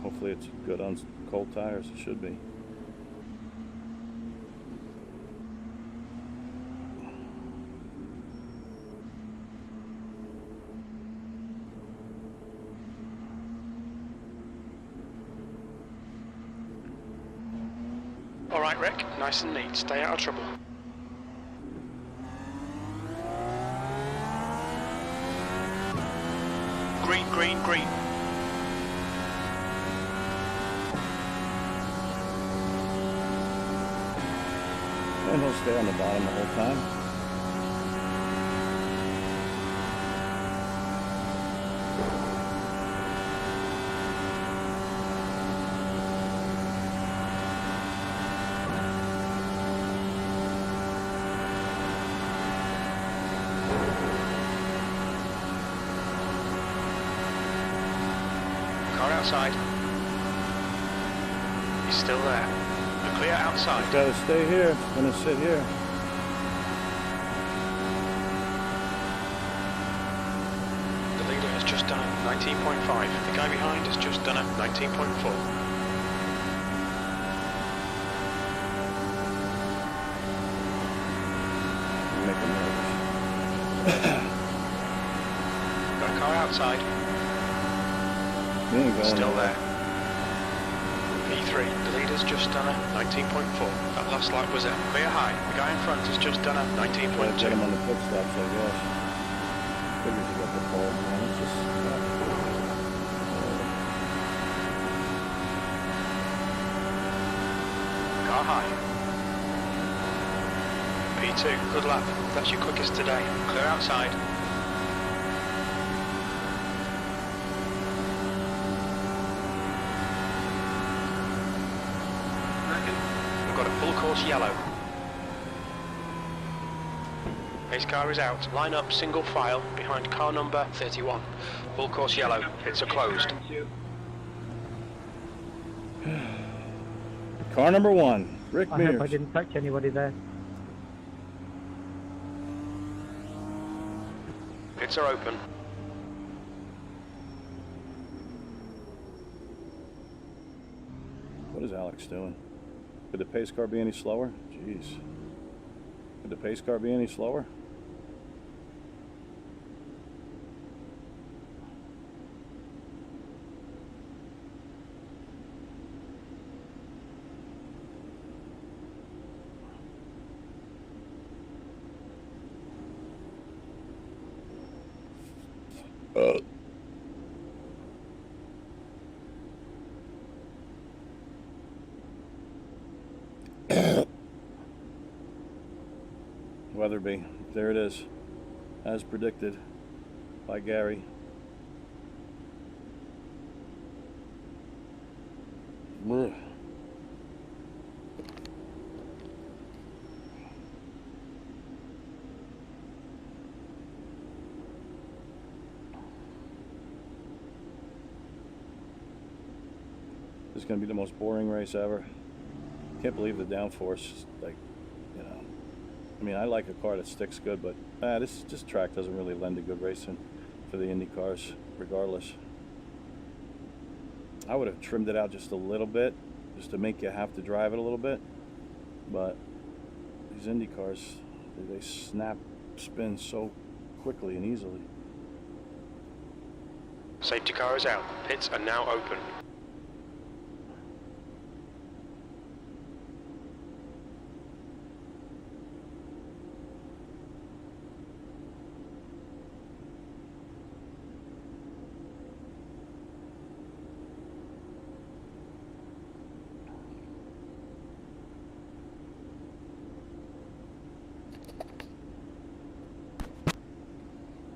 Hopefully it's good on cold tires. It should be. All right, Rick. Nice and neat. Stay out of trouble. Green, green, green. And he'll stay on the bottom the whole time. Car outside. He's still there. We're clear outside. He's got to stay here. He's going to sit here. The leader has just done a 19.5. The guy behind has just done a 19.4. Make him nervous. Got a car outside. He ain't going Still nowhere. there. P3, the leader's just done a 19.4. That last lap was a clear high. The guy in front has just done a Gotta get him 19.2. on the pit stops, I guess. Figures he got the pole, man. It's just... Car high. P2, good lap. That's your quickest today. Clear outside. We've got a full course yellow. Pace car is out. Line up single file behind car number 31. Full course yellow. Pits are closed. Car number one, Rick I hope I Mears. didn't touch anybody there. Pits are open. What is Alex doing? Could the pace car be any slower? Jeez. Could the pace car be any slower? Weatherby, there it is, as predicted. Bye, Gary. Ugh. This is going to be the most boring race ever. Can't believe the downforce. Like, you know, I mean, I like a car that sticks good, but this track doesn't really lend to good racing for the Indy cars, regardless. I would have trimmed it out just a little bit, just to make you have to drive it a little bit. But these Indy cars, they snap spin so quickly and easily. Safety car is out. Pits are now open.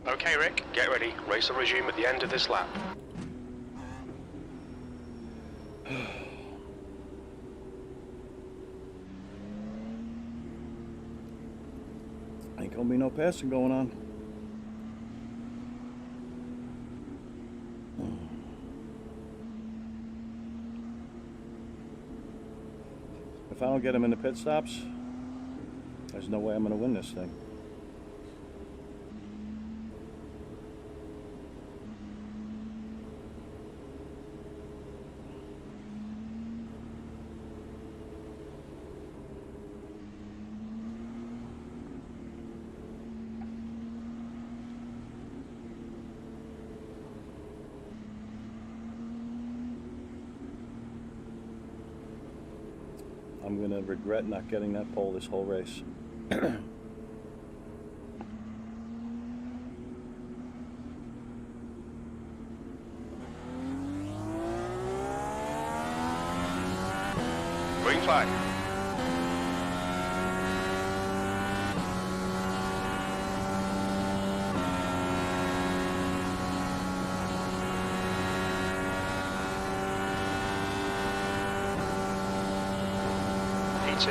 Okay, Rick, get ready. Race will resume at the end of this lap. Ain't gonna be no passing going on. If I don't get him in the pit stops, there's no way I'm gonna win this thing. I'm gonna regret not getting that pole this whole race. Green flag. P2.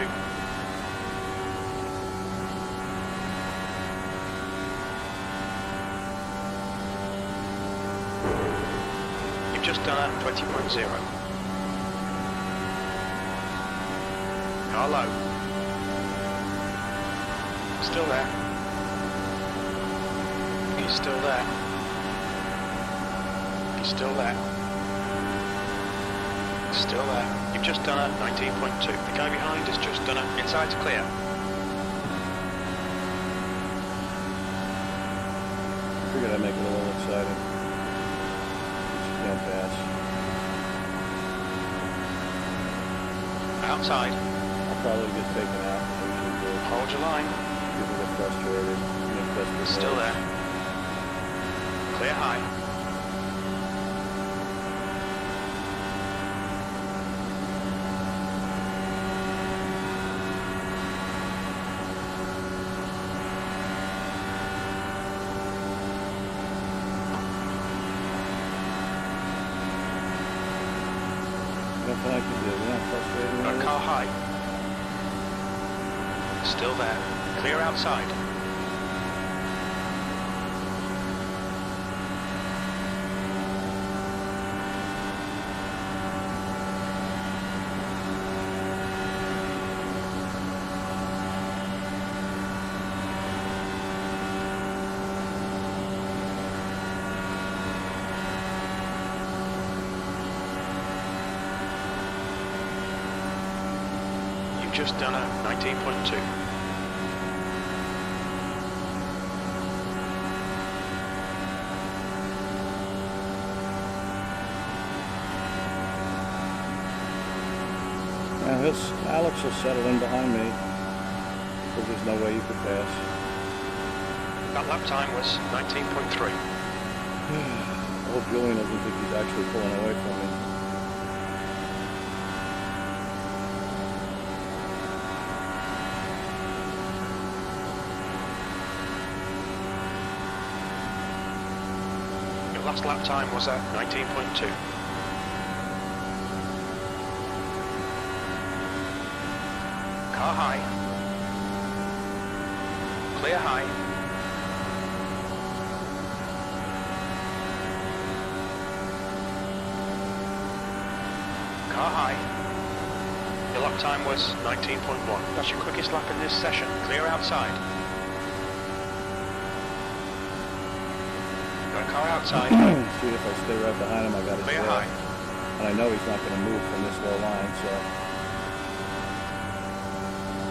You've just done a 20.0. Car low. Still there. He's still there. He's still there. Still there. You've just done a 19.2. The guy behind has just done a inside's clear. Figured I'd make it a little exciting. Just can't pass. Outside. I'll probably get taken out. I usually do. Hold your line. People get frustrated. Make desperate Still moves. there. Clear high. Nothing I can do. You're not frustrated with Got it? car high. Still there. Clear outside. You've just done a 19.2. Now Alex will settle in behind me, because there's no way you could pass. That lap time was 19.3. I hope Julian doesn't think he's actually pulling away from me. Last lap time was at 19.2. Car high. Clear high. Car high. Your lap time was 19.1. That's your quickest lap in this session. Clear outside. Got a car outside. See, if I stay right behind him, I got his Clear back. high. And I know he's not going to move from this low line, so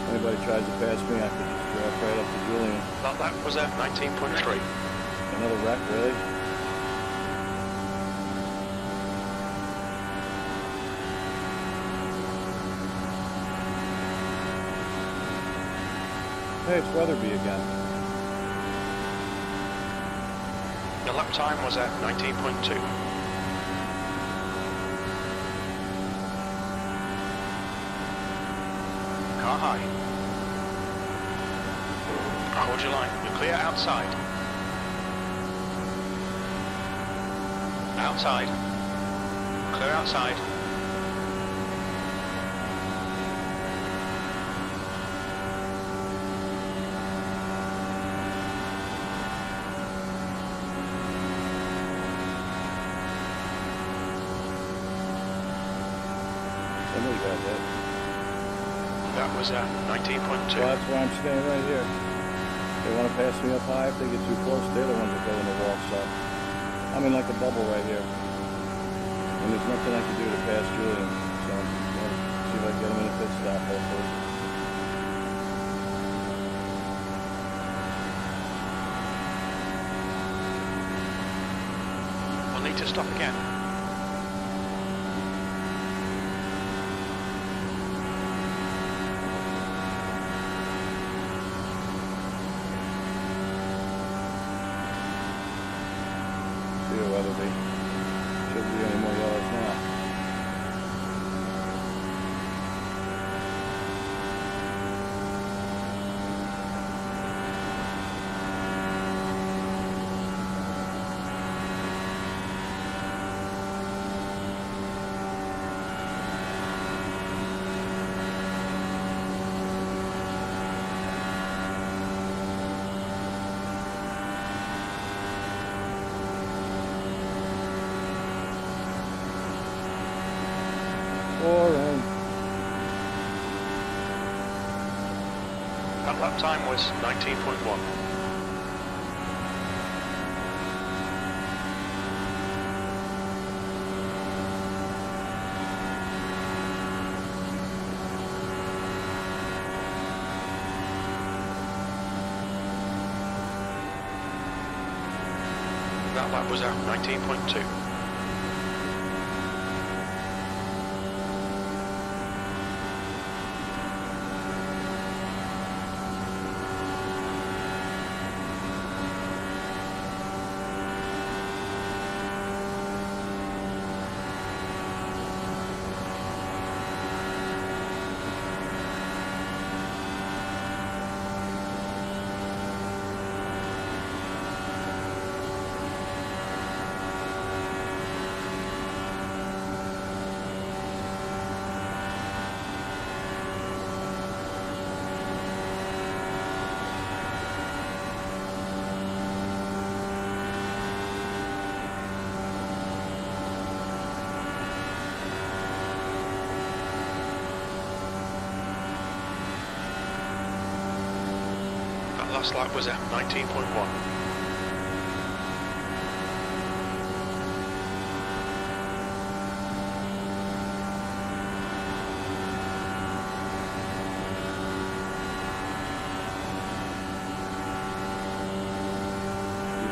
if anybody tries to pass me, I could just drop right up to Julian. That lap was at 19.3. Another wreck, really? Hey, it's Weatherby again. Your lap time was at 19.2. Car high. Hold your line. You're clear outside. Outside. Clear outside. Somebody got hit. That was at 19.2. Well, that's why I'm staying right here. They want to pass me up high. If they get too close, they're the ones that go in the wall. So I'm in like a bubble right here. And there's nothing I can do to pass Julian. So I'm going to see if I can get him in a pit stop, hopefully. We'll need to stop again. See you, Weatherby. Shouldn't be any more yellows now. Boring. That lap time was 19.1. That lap was at 19.2. Last lap was at 19.1.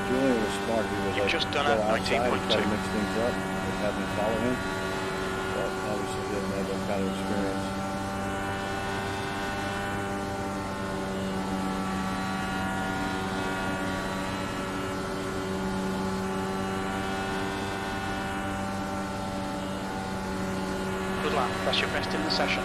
Julian was smart. He was You've like, just done go at outside and try to 19.2. mix things up and have me follow him. But obviously he didn't have that kind of experience. Good lap. That's your best in the session.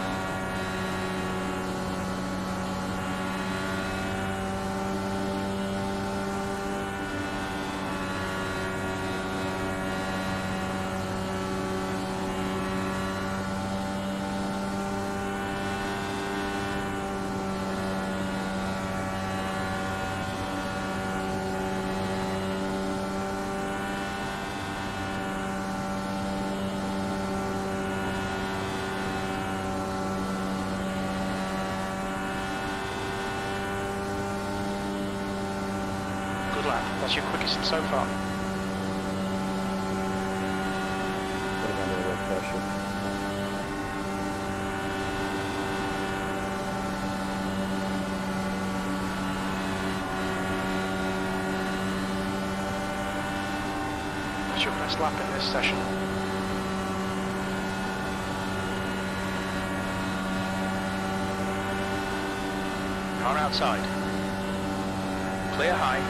Good lap. That's your quickest so far. Put him under a little pressure. That's your best lap in this session. Car outside. Clear high.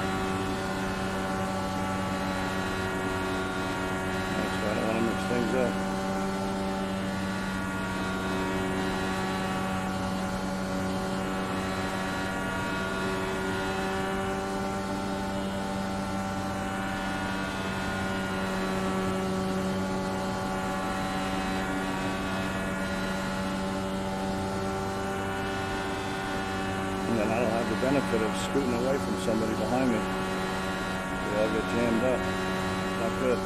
That's why I don't want to mix things up. And then I don't have the benefit of scooting away from somebody behind me. They all get jammed up. Not good.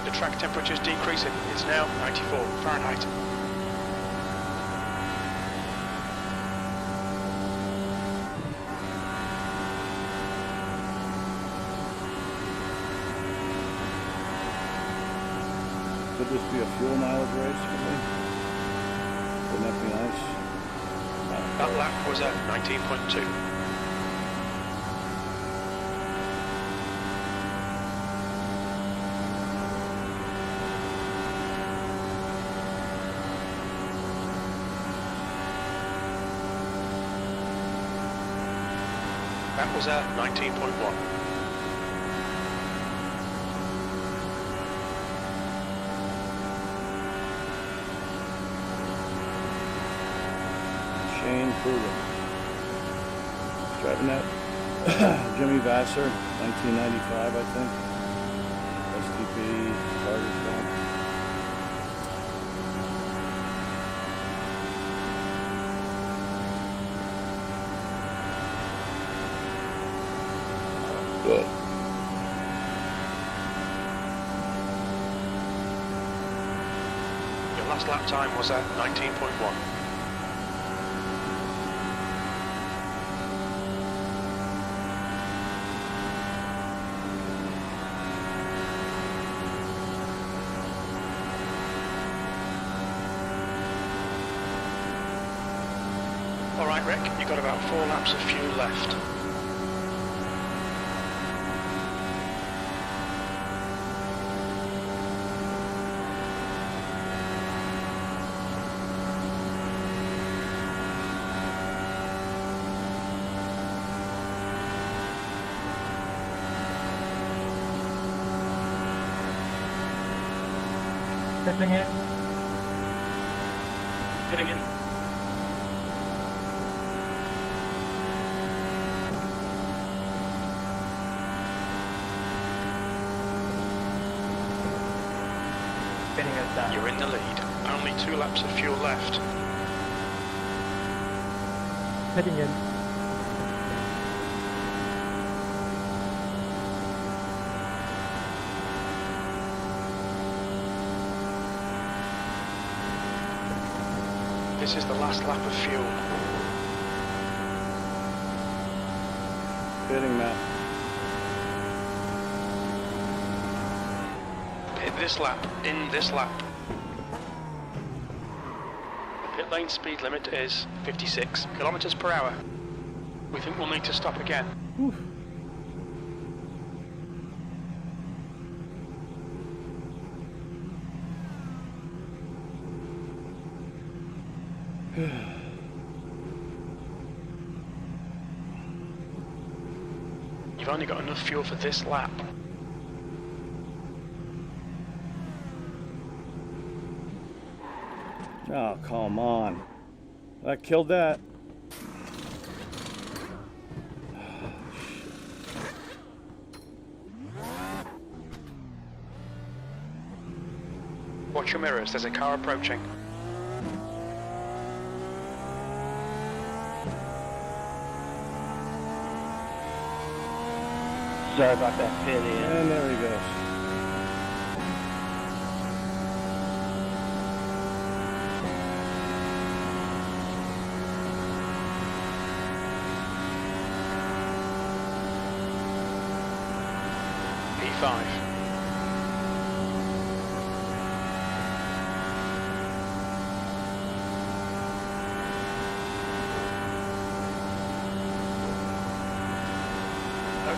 The track temperature is decreasing. It's now 94 Fahrenheit. Could this be a fuel mileage race for me? Wouldn't that be nice? That lap was at 19.2. That was at 19.1. Shane Kruger. Driving that Jimmy Vassar, 1995, I think. STP, Carter's car. Good. Your last lap time was at 19.1. Alright Rick, you've got about 4 laps of fuel left. Stepping in. Hitting in. Spinning us down. You're in the lead. Only 2 laps of fuel left. Heading in. This is the last lap of fuel. Pitting map. Hit this lap, in this lap. The pit lane speed limit is 56 kilometers per hour. We think we'll need to stop again. You've only got enough fuel for this lap. Oh, come on. I killed that. Watch your mirrors, there's a car approaching. Sorry about that pit in. And there he goes. P5.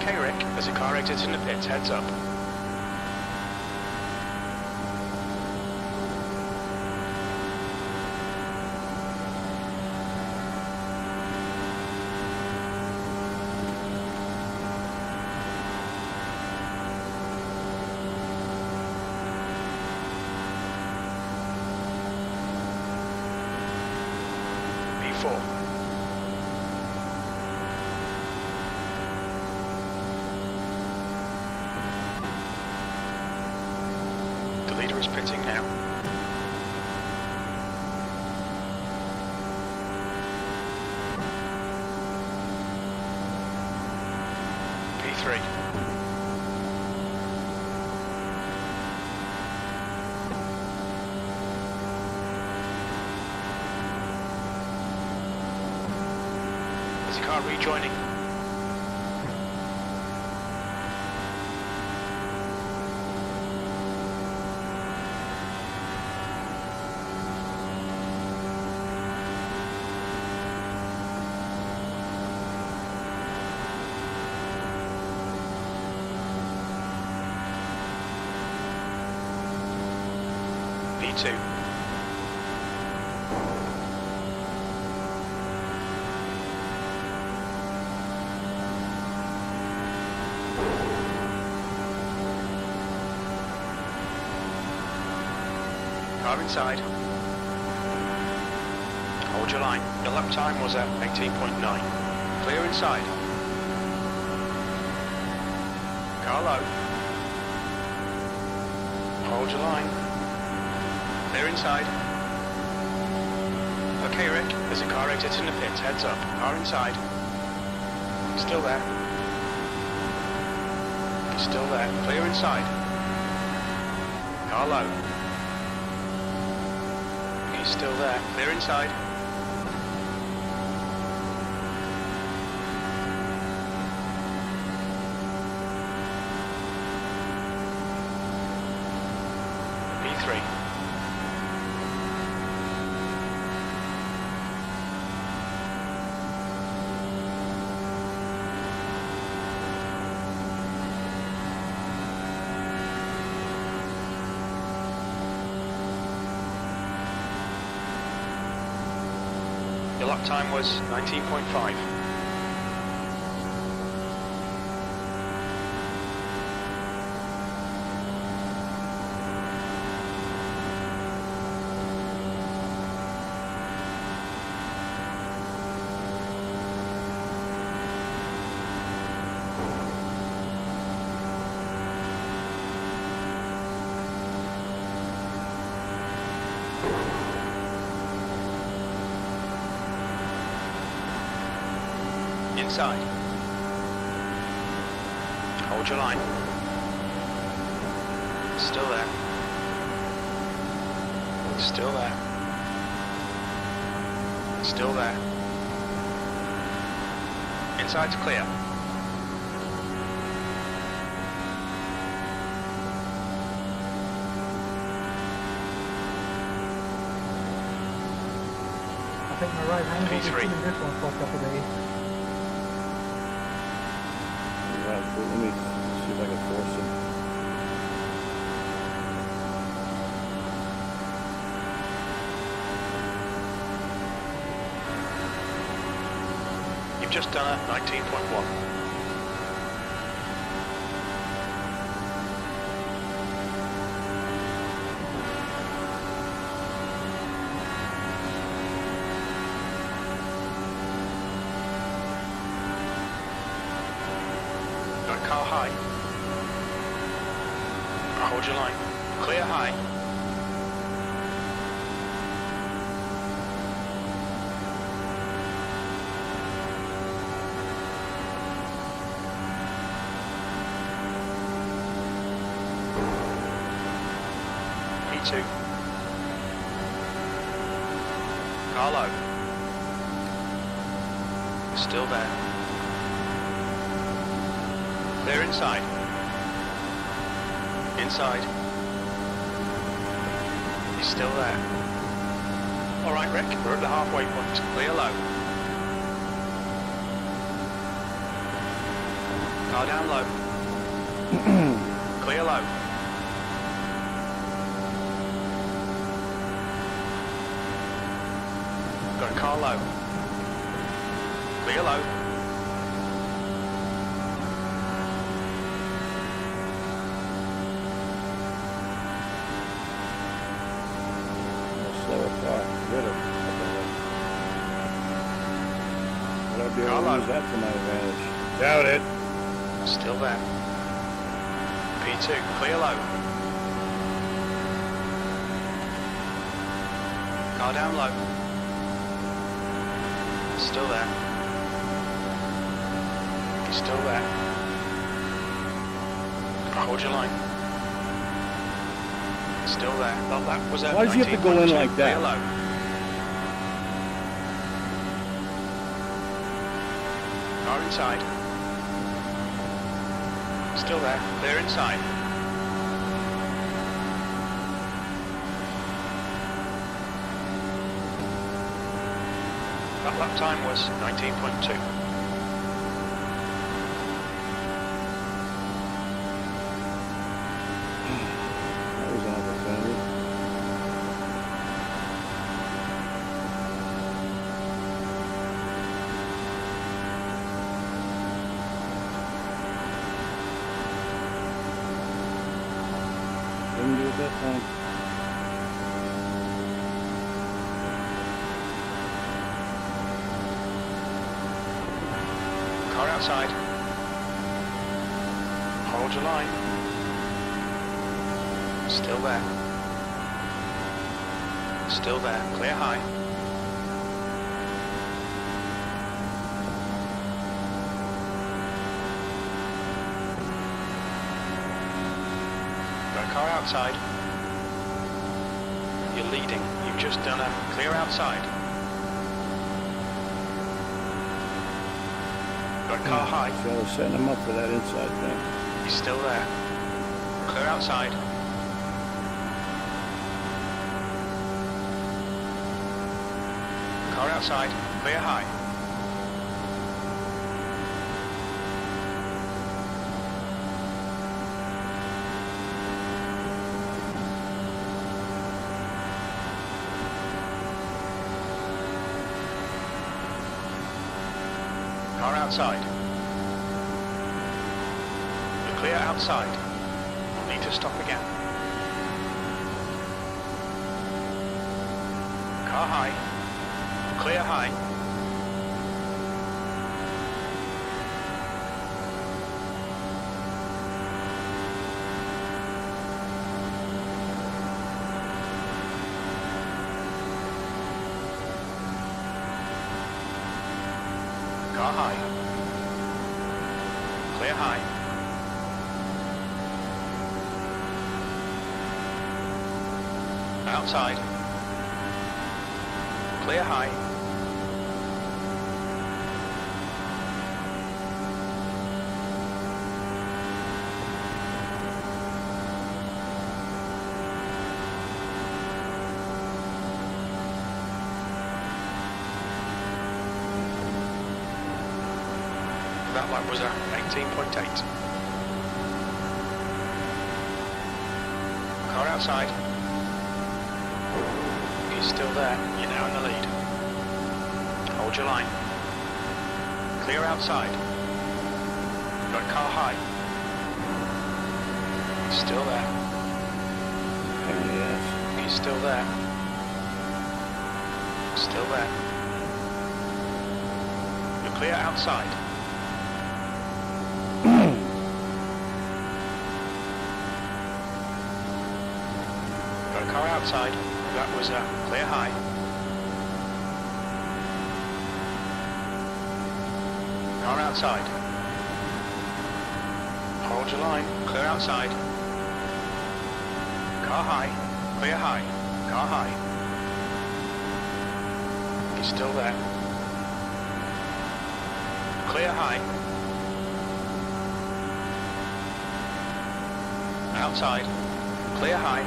Okay, Rick, as a car exits in the pits, heads up. P4. The leader is pitting now. P3. There's a car rejoining. P2. Car inside. Hold your line. Your lap time was at 18.9. Clear inside. Car low. Hold your line. Clear inside. Okay, Rick, there's a car exiting the pits. Heads up. Car inside. Still there. Still there. Clear inside. Car low. He's still there. Clear inside. P3. Your lap time was 19.5. Inside. Hold your line. Still there. Still there. Still there. Inside's clear. I think my right hand will be P3. feeling this one fucked up today. Right, so let me see if I can force him. You've just done a 19.1. Car high. Hold your line. Clear high. P2. Car low. Still there. Clear inside. Inside. He's still there. Alright, Rick, we're at the halfway point. Clear low. Car down low. Clear low. Got a car low. Clear low. Slower car. Rid of. But I'd be able to use that to my advantage. Doubt it. Still there. P2, clear low. Car down low. Still there. He's still there. Hold your line. Still there. Well, that was a Why does he have to go in 19.2, like that? clear low. Car inside. Still there. Clear inside. That lap time was 19.2. That was an opportunity. Didn't do it that time. Car outside. Hold your line. Still there. Still there. Clear high. Got a car outside. You're leading. You've just done a clear outside. Got a car high. So I was setting him up for that inside thing. He's still there. Clear outside. Car outside. Clear high. Car outside. You're clear outside. You'll need to stop again. Car high. Clear high. Car high. Clear high. Outside. Clear high. That lap was a 18.8. Car outside. He's still there. You're now in the lead. Hold your line. Clear outside. Got a car high. He's still there. Yes. He's still there. Still there. You're clear outside. Got a car outside. That was a clear high. Car outside. Hold your line. Clear outside. Car high. Clear high. Car high. He's still there. Clear high. Outside. Clear high.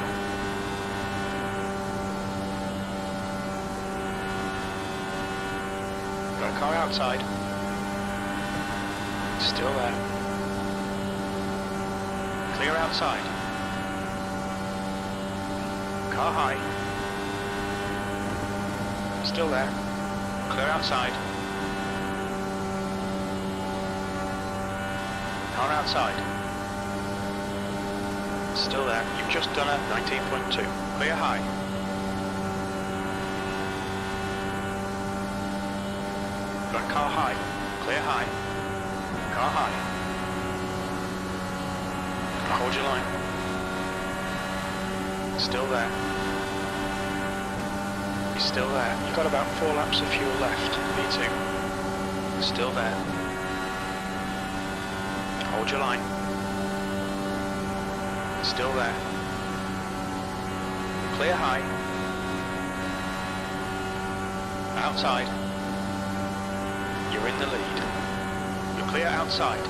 Got a car outside. Still there. Clear outside. Car high. Still there. Clear outside. Car outside. Still there. You've just done a 19.2. Clear high. Got car high. Clear high. Car high. Hold your line. Still there. He's still there. You've got about 4 laps of fuel left. V2. Still there. Hold your line. Still there. Clear high. Outside. You're in the lead. You're clear outside.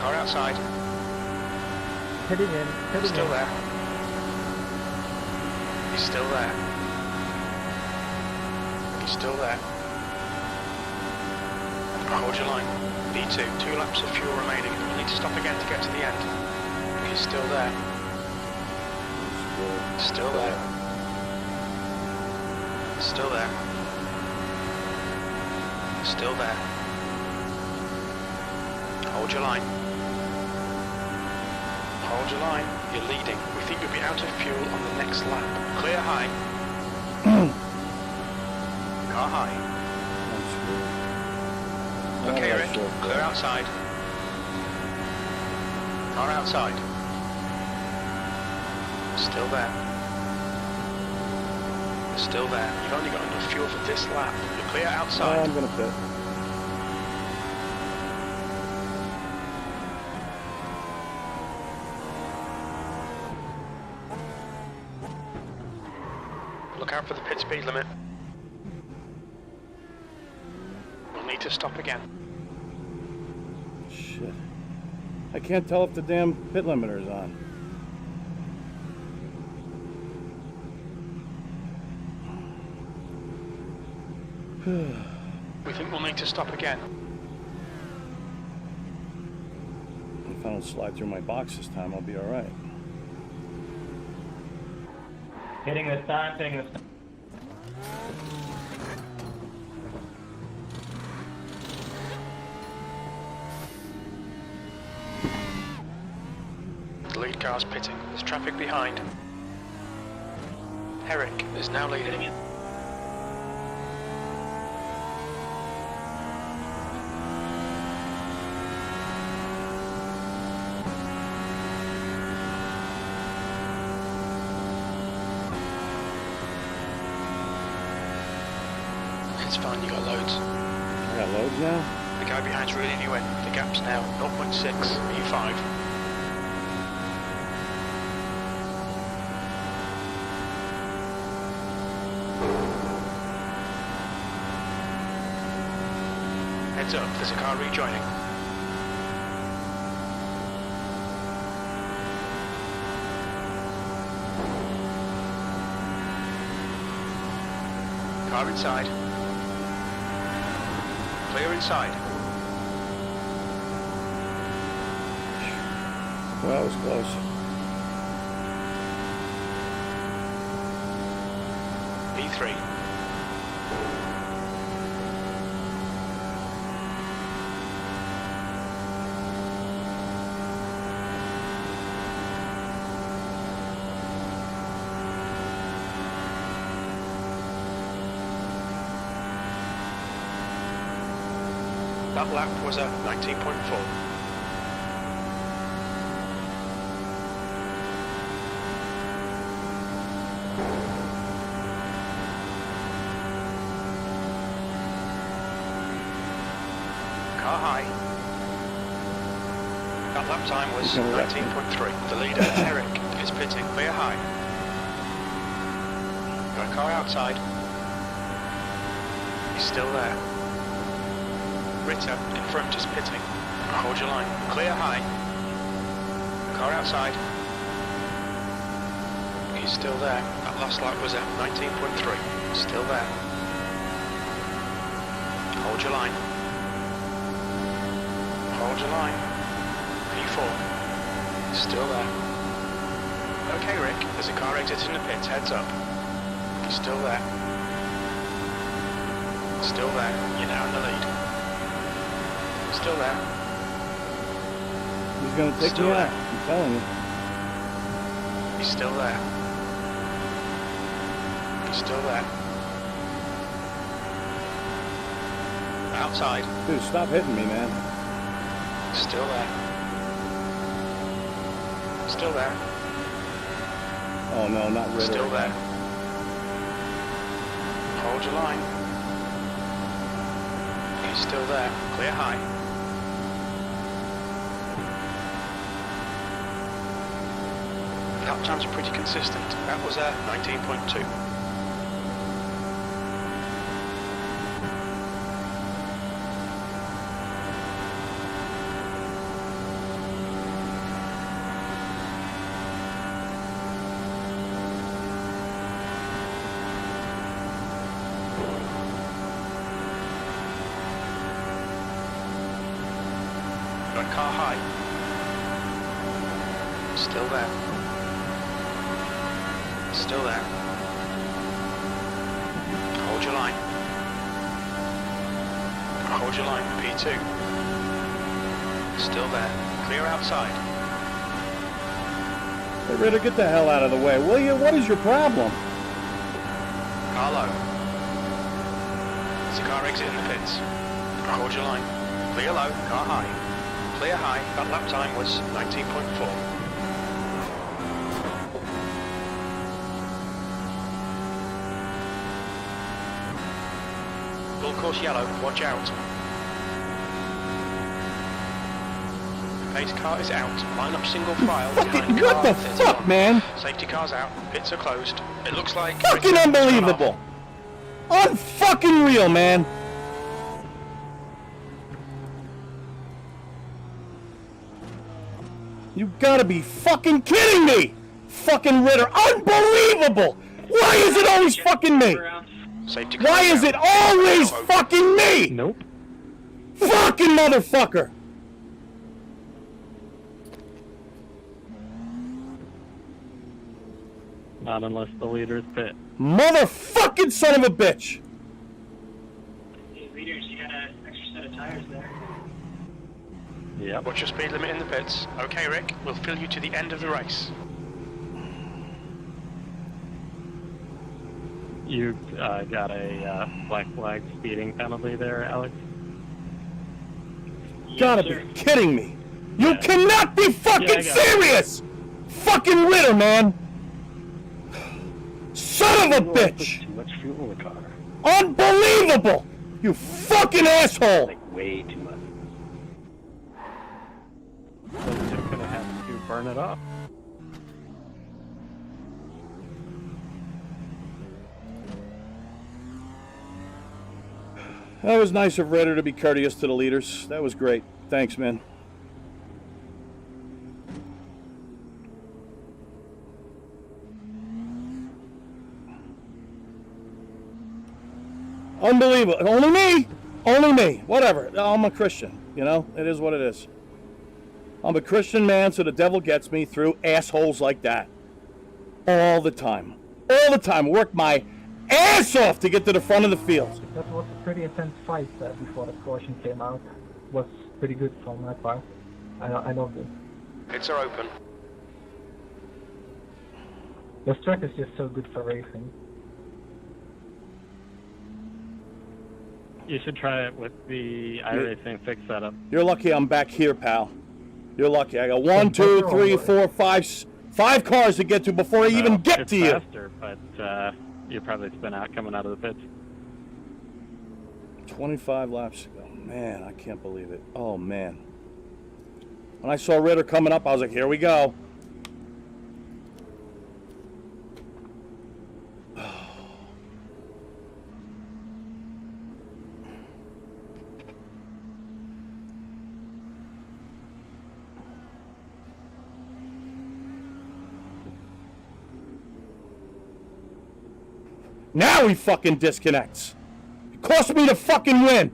Car outside. Heading in. Heading Still in. there. He's still there. He's still there. Hold your line. V2, 2 laps of fuel remaining. You need to stop again to get to the end. He's still there. Still there. Still there. Still there. Hold your line. Hold your line. You're leading. We think you'll be out of fuel on the next lap. Clear high. Car high. Okay, Rick. Clear outside. Car outside. Still there. Still there. You've only got enough fuel for this lap. You're clear outside. I'm gonna pit. Look out for the pit speed limit. We'll need to stop again. Shit. I can't tell if the damn pit limiter is on. We think we'll need to stop again. If I don't slide through my box this time, I'll be alright. Hitting this time, hitting this time. The lead car's pitting. There's traffic behind. Herrick is now leading. It's fine, you got loads. I got loads now? The guy behind's reeling you in. The gap's now 0.6, E5. Heads up, there's a car rejoining. Car inside. Clear inside. Well, that was close. E3. That lap was a 19.4. Car high. That lap time was 19.3. The leader, Eric, is pitting clear high. Got a car outside. He's still there. Ritter in front is pitting. Hold your line. Clear high. Car outside. He's still there. That last lap was at 19.3. Still there. Hold your line. Hold your line. P4. Still there. Okay, Rick. There's a car exiting the pits. Heads up. Still there. Still there. You're now in the lead. Still there. He's gonna take Still me there. out. I'm telling you. He's still there. He's still there. Outside. Dude, stop hitting me, man. Still there. Still there. Oh no, not Ritter. Still there. Hold your line. He's still there. Clear high. Lap times are pretty consistent. That was 19.2. Got car high. Still there. Still there. Hold your line. Hold your line. P2. Still there. Clear outside. Hey, Ritter, get the hell out of the way, will you? What is your problem? Car low. There's a car exiting the pits. Hold your line. Clear low. Car high. Clear high. That lap time was 19.4. Full course yellow, watch out. Pace car is out. Line up single file behind What car the 31. fuck, man? Safety car's out. Pits are closed. It looks like... Fucking unbelievable! Unfucking real, man! You gotta be fucking kidding me! Fucking Ritter, unbelievable! Why is it always fucking me? Safety car Why is it always fucking me? Nope. Fucking motherfucker! Not unless the leader's pit. Motherfucking son of a bitch! Hey, leaders, you got an extra set of tires there. Yep. Watch your speed limit in the pits. Okay, Rick, we'll fill you to the end of the race. You got a black flag speeding penalty there, Alex. Gotta be kidding me! You Yeah. cannot be fucking Yeah, I got it. serious! Fucking Ritter, man! Son of a bitch! Too much fuel in the car. Unbelievable! You fucking asshole! Like way too much. So you're just gonna have to burn it off. That was nice of Ritter to be courteous to the leaders. That was great. Thanks, man. Unbelievable. Only me. Only me. Whatever. I'm a Christian. You know, it is what it is. I'm a Christian man, so the devil gets me through assholes like that. All the time. All the time. Work my ass off to get to the front of the field. That was a pretty intense fight before the caution came out. Was pretty good for my part. I loved it. Pits are open. This track is just so good for racing. You should try it with the iRacing fixed setup. You're lucky I'm back here, pal. You're lucky. I got 1, 2, 3, 4, 5 cars to get to before I even get it's to you. faster, but you probably spin out coming out of the pits. 25 laps ago. Man, I can't believe it. Oh, man. When I saw Ritter coming up, I was like, here we go. Now he fucking disconnects. It cost me the fucking win.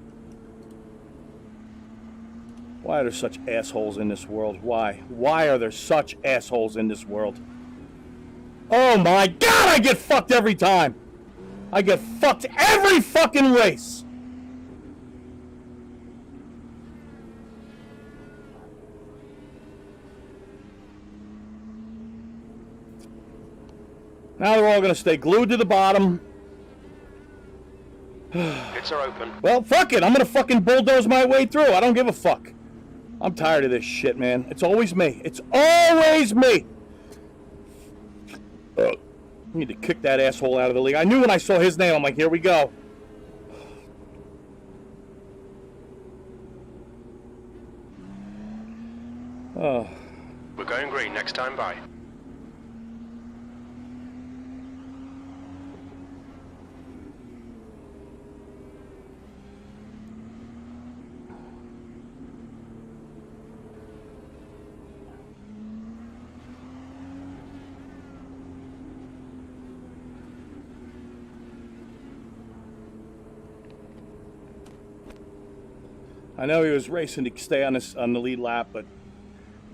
Why are there such assholes in this world? Why? Why are there such assholes in this world? Oh my God, I get fucked every time. I get fucked every fucking race. Now they're all gonna stay glued to the bottom. Pits are open. Well, fuck it. I'm gonna fucking bulldoze my way through. I don't give a fuck. I'm tired of this shit, man. It's always me. It's always me. I need to kick that asshole out of the league. I knew when I saw his name, I'm like, here we go. Oh. We're going green next time by. I know he was racing to stay on the lead lap, but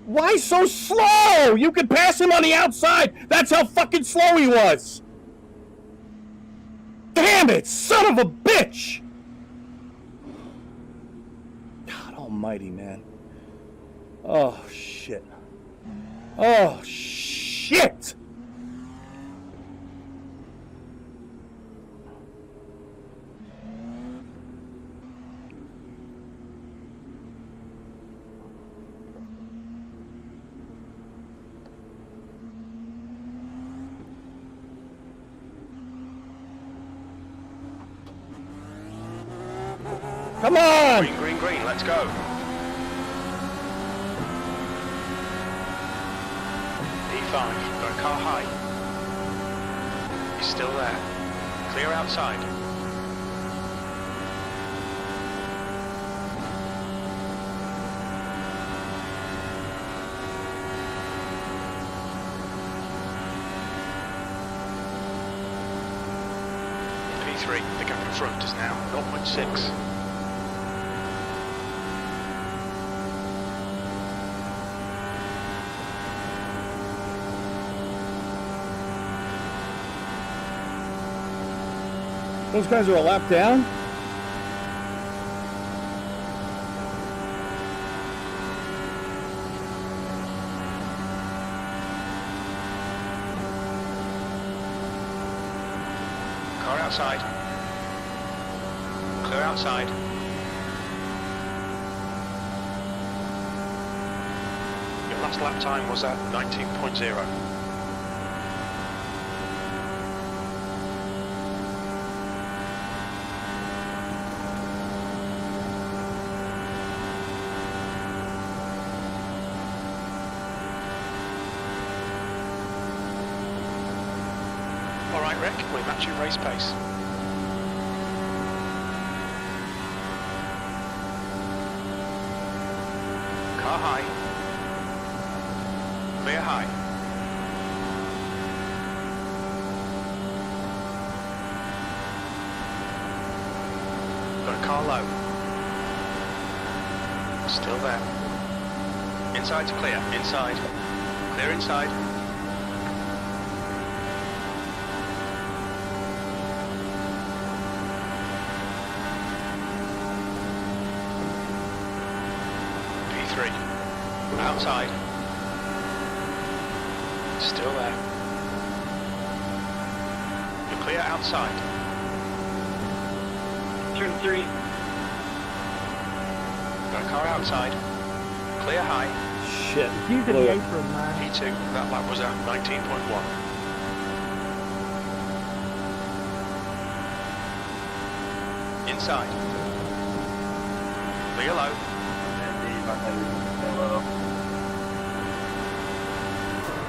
why so slow? You could pass him on the outside. That's how fucking slow he was. Damn it, son of a bitch! God almighty, man. Oh, shit. Oh, shit! Come on! Green, green, green, let's go. P5, got a car high. He's still there. Clear outside. P3, the gap in front is now 0.6. Those guys are a lap down. Car outside. Clear outside. Your last lap time was at 19.0. Alright Rick, we're matching race pace. Car high. Clear high. Got a car low. Still there. Inside's clear. Inside. Clear inside. Outside. Still there. You're clear outside. Turn 3. Got a car outside. Clear high. Shit. Use the Blew it. apron, man. P2, that lap was at 19.1. Inside. Clear low.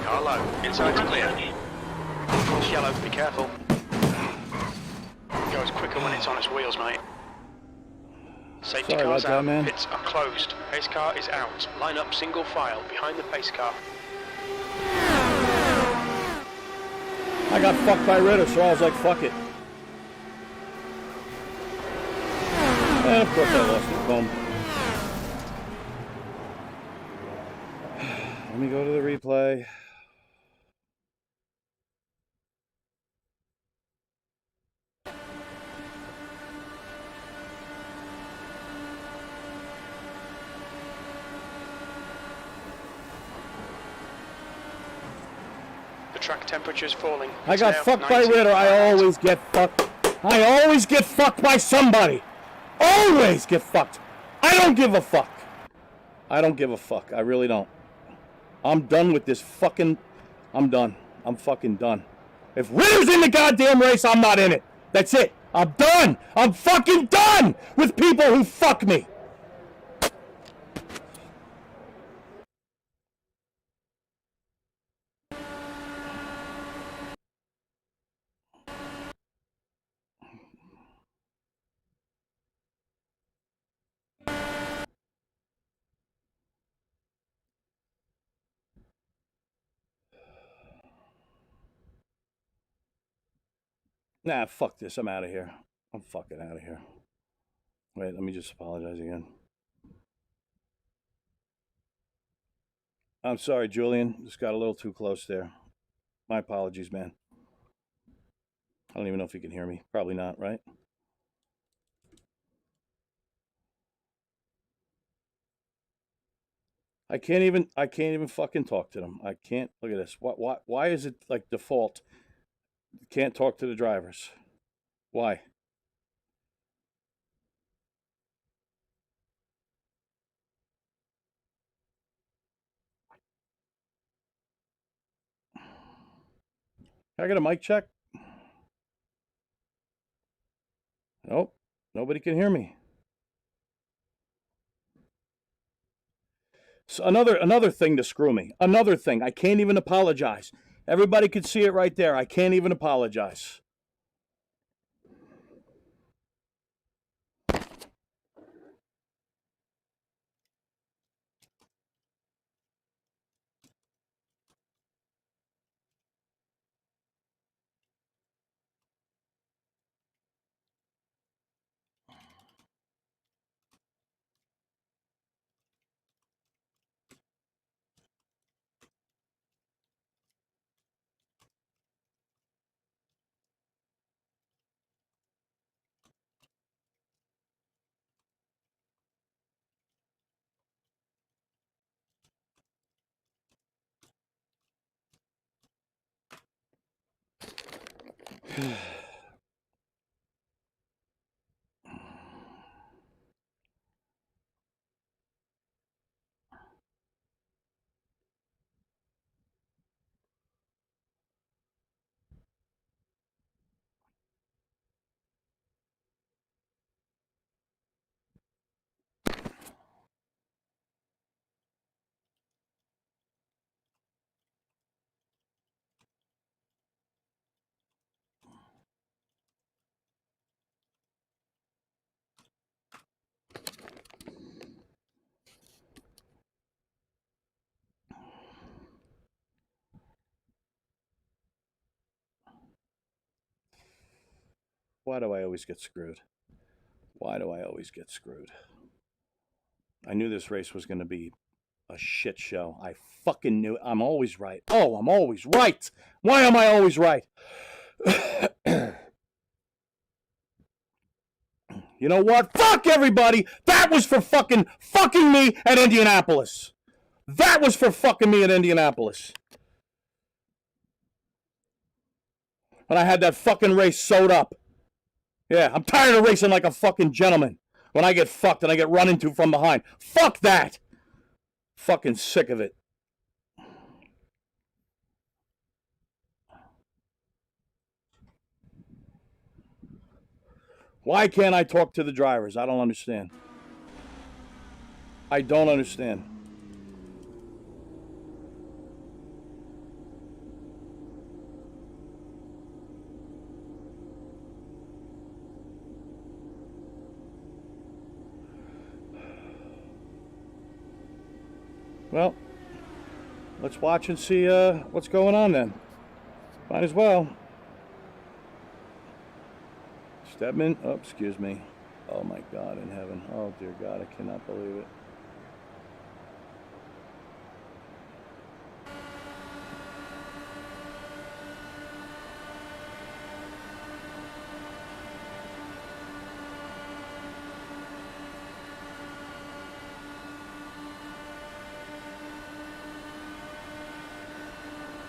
Car low. Inside's clear. It's yellow, be careful. It goes quicker when it's on its wheels, mate. Safety Sorry car's about that, out, man. pits are closed. Pace car is out. Line up single file behind the pace car. I got fucked by Ritter, so I was like, fuck it. And of course I lost it. Boom. Let me go to the replay. The track temperature's falling. I It's got now fucked by 19 Ritter. I Fahrenheit. always get fucked. I always get fucked by somebody. Always get fucked. I don't give a fuck. I don't give a fuck. I really don't. I'm done with this fucking... I'm done. I'm fucking done. If Ritter's in the goddamn race, I'm not in it. That's it. I'm done. I'm fucking done with people who fuck me. Nah, fuck this. I'm out of here. I'm fucking out of here. Wait, let me just apologize again. I'm sorry, Julian. Just got a little too close there. My apologies, man. I don't even know if you can hear me. Probably not, right? I can't even fucking talk to them. I can't. Look at this. Why is it like default? Can't talk to the drivers. Why? Can I get a mic check? Nope. Nobody can hear me. So another thing to screw me. Another thing. I can't even apologize. Everybody could see it right there. I can't even apologize. Why do I always get screwed? Why do I always get screwed? I knew this race was going to be a shit show. I fucking knew it. I'm always right. Oh, I'm always right. Why am I always right? You know what? Fuck everybody. That was for fucking me at Indianapolis. That was for fucking me at Indianapolis. When I had that fucking race sewed up. Yeah, I'm tired of racing like a fucking gentleman. When I get fucked and I get run into from behind. Fuck that. Fucking sick of it. Why can't I talk to the drivers? I don't understand. I don't understand. Well, let's watch and see what's going on then. Might as well. Stedman, oh, excuse me. Oh my God in heaven. Oh dear God, I cannot believe it.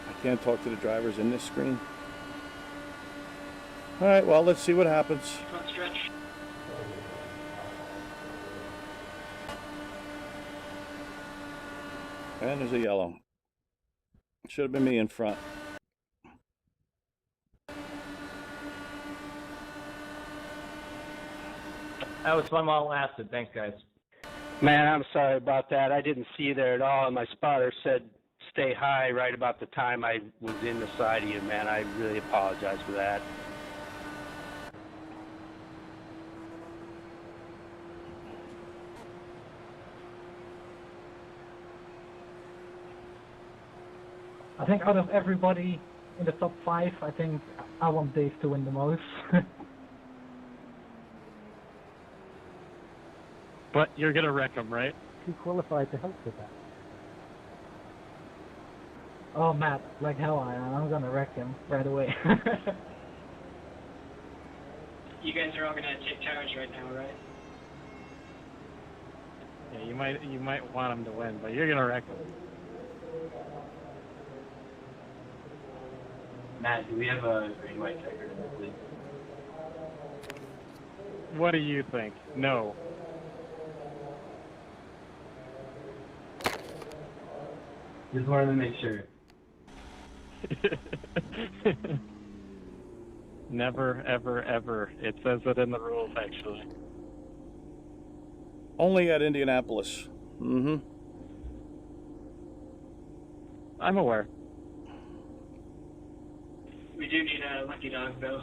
I can't talk to the drivers in this screen. All right, well, let's see what happens. Front stretch. And there's a yellow. Should have been me in front. That was fun while it lasted. Thanks, guys. Man, I'm sorry about that. I didn't see you there at all, and my spotter said stay high right about the time I was in the side of you, man. I really apologize for that. I think out of everybody in the top 5, I think I want Dave to win the most. But you're gonna wreck him, right? He qualified to help with that. Oh, Matt, like hell I am. I'm gonna wreck him right away. You guys are all gonna take charge right now, right? Yeah, you might want him to win, but you're gonna wreck him. Matt, do we have a green white checker in this league? What do you think? No. Just wanted to make sure. Never, ever, ever. It says it in the rules, actually. Only at Indianapolis. Mm-hmm. I'm aware. We do need a lucky dog, though.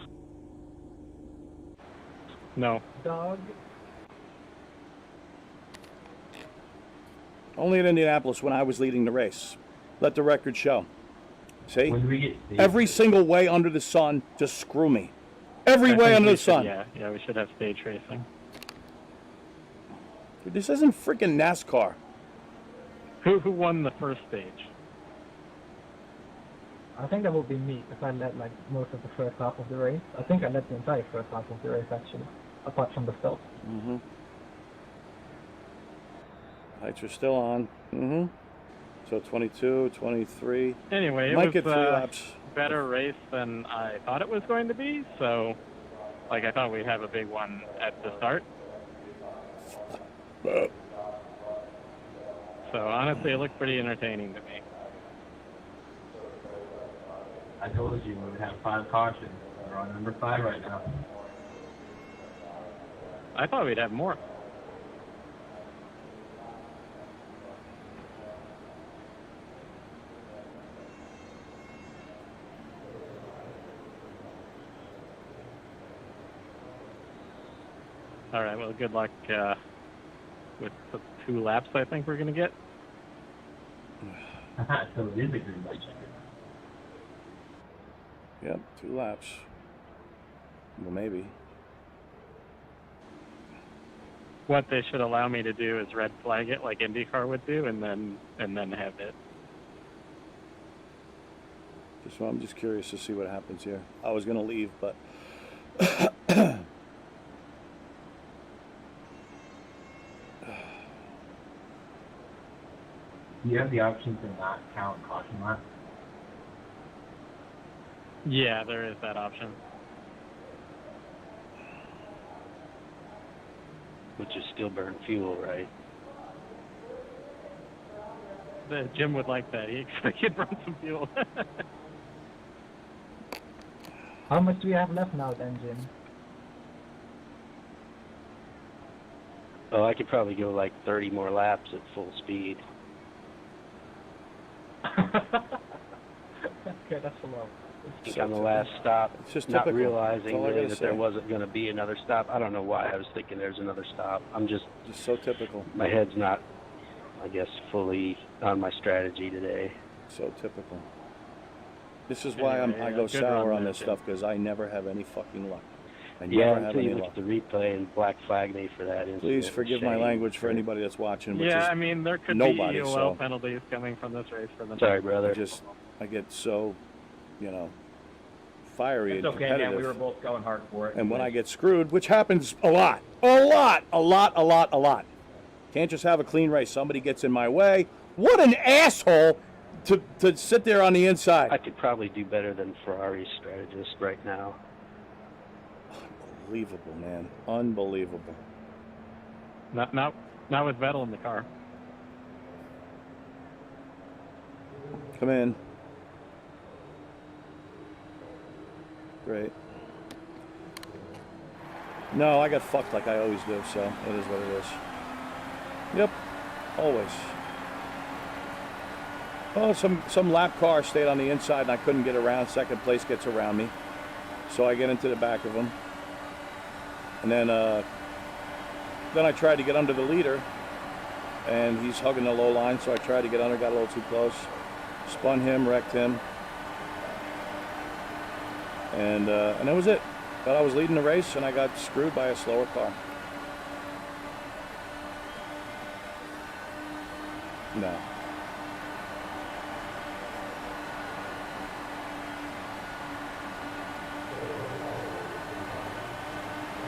No. Dog. Only at Indianapolis when I was leading the race. Let the record show. See? When do we get Every single way under the sun to screw me. Every I way think under we the should- sun. Yeah, we should have stage racing. Dude, this isn't freaking NASCAR. Who won the first stage? I think that would be me, if I led like most of the first half of the race. I think I led the entire first half of the race actually, apart from the stop. Mm-hmm. Lights are still on. Mm-hmm. So 22, 23. Anyway, it Might was get 3 laps. better race than I thought it was going to be, so like I thought we'd have a big one at the start. So honestly, it looked pretty entertaining to me. I told you we would have 5 cautions. We're on number 5 right now. I thought we'd have more. All right, well, good luck with the 2 laps I think we're going to get. So it is a green light checker. Yep, 2 laps. Well, maybe. What they should allow me to do is red flag it like IndyCar would do, and then have it. I'm just curious to see what happens here. I was going to leave, but... Do you have the option to not count caution laps? Yeah, there is that option. Which is still burn fuel, right? Jim would like that. He could burn some fuel. How much do we have left now then, Jim? Oh, I could probably go like 30 more laps at full speed. Okay, that's a lot. I think on the last stop, It's just not typical. realizing That's all I really gotta that there say. wasn't going to be another stop. I don't know why I was thinking there's another stop. I'm just, Just so typical. my head's not, I guess, fully on my strategy today. So typical. This is why Anyway, I go good sour run on there, this Jim. stuff, because I never have any fucking luck. and Yeah, never have until any you luck. look at the replay and black flag me for that incident. Please forgive my Shame. language for anybody that's watching, which Yeah, is I mean, there could nobody, be EOL so penalties coming from this race for them. Sorry, brother. I get so, fiery It's and okay, competitive. man. We were both going hard for it. And when I get screwed, which happens a lot. Can't just have a clean race. Somebody gets in my way. What an asshole to sit there on the inside. I could probably do better than Ferrari's strategist right now. Unbelievable, man. Unbelievable. Not with Vettel in the car. Come in. Great. No, I got fucked like I always do, so it is what it is. Yep, always. Oh, some lap car stayed on the inside and I couldn't get around. Second place gets around me. So I get into the back of him. And then I tried to get under the leader and he's hugging the low line, so I tried to get under, got a little too close. Spun him, wrecked him. And that was it. Thought I was leading the race and I got screwed by a slower car. No.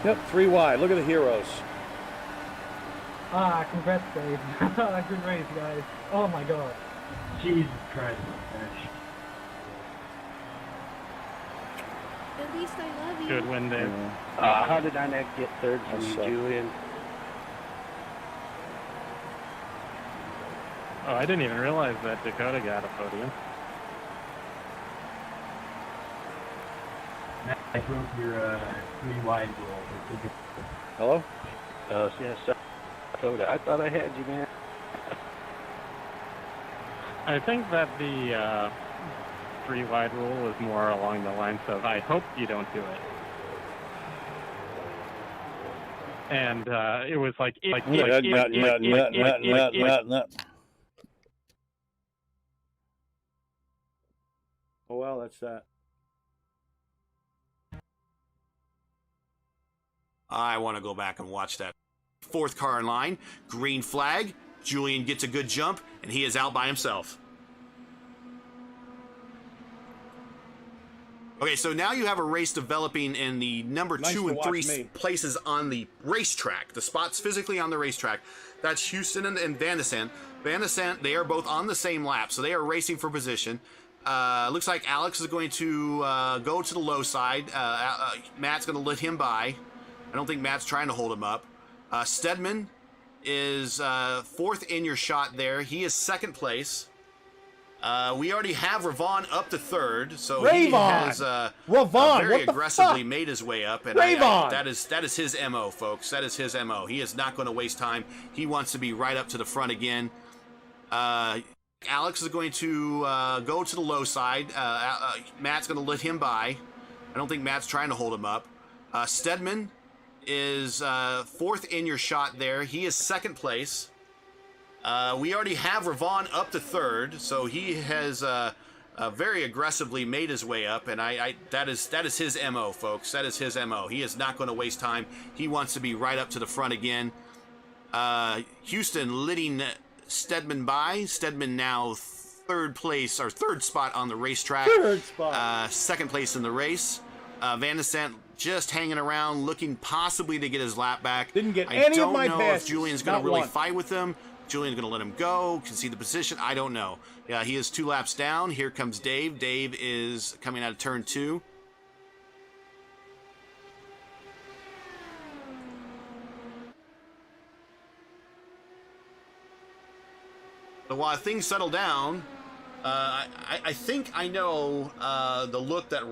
Yep, 3 wide. Look at the heroes. Congrats, Dave. Good race, guys. Oh my god. Jesus Christ, finish. At least I love you. Good win, Dave. How did I not get third from you, suck. Julian? Oh, I didn't even realize that Dakota got a podium. I broke your 3 wide rule. Hello? Yes, Dakota. I thought I had you, man. I think that the 3 wide rule is more along the lines of I hope you don't do it. And it was like Oh well, that's that. I want to go back and watch that. 4th car in line, green flag. Julian gets a good jump, and he is out by himself. Okay, so now you have a race developing in the number Nice 2 to and watch 3 me. places on the racetrack. The spots physically on the racetrack. That's Houston and Van de Sant. Van de Sant, they are both on the same lap, so they are racing for position. Looks like Alex is going to go to the low side. Matt's going to let him by. I don't think Matt's trying to hold him up. Stedman is 4th in your shot there. He is 2nd place. We already have Ravon up to 3rd, so he has very aggressively made his way up, and that is his MO, folks. That is his MO. He is not going to waste time. He wants to be right up to the front again. Alex is going to go to the low side. Matt's going to let him by. I don't think Matt's trying to hold him up. Stedman is 4th in your shot there. He is 2nd place. We already have Ravon up to 3rd, so he has very aggressively made his way up, and that is his MO, folks. That is his MO. He is not going to waste time. He wants to be right up to the front again. Houston letting Stedman by. Stedman now 3rd place, or 3rd spot on the racetrack. 3rd spot. 2nd place in the race. Van de Sant just hanging around, looking possibly to get his lap back. Didn't get any of my I don't know passes. if Julian's going Not to really one. fight with him. Julian's going to let him go, concede the position. I don't know. Yeah, he is 2 laps down. Here comes Dave. Dave is coming out of turn 2. But while things settle down, I think I know the look that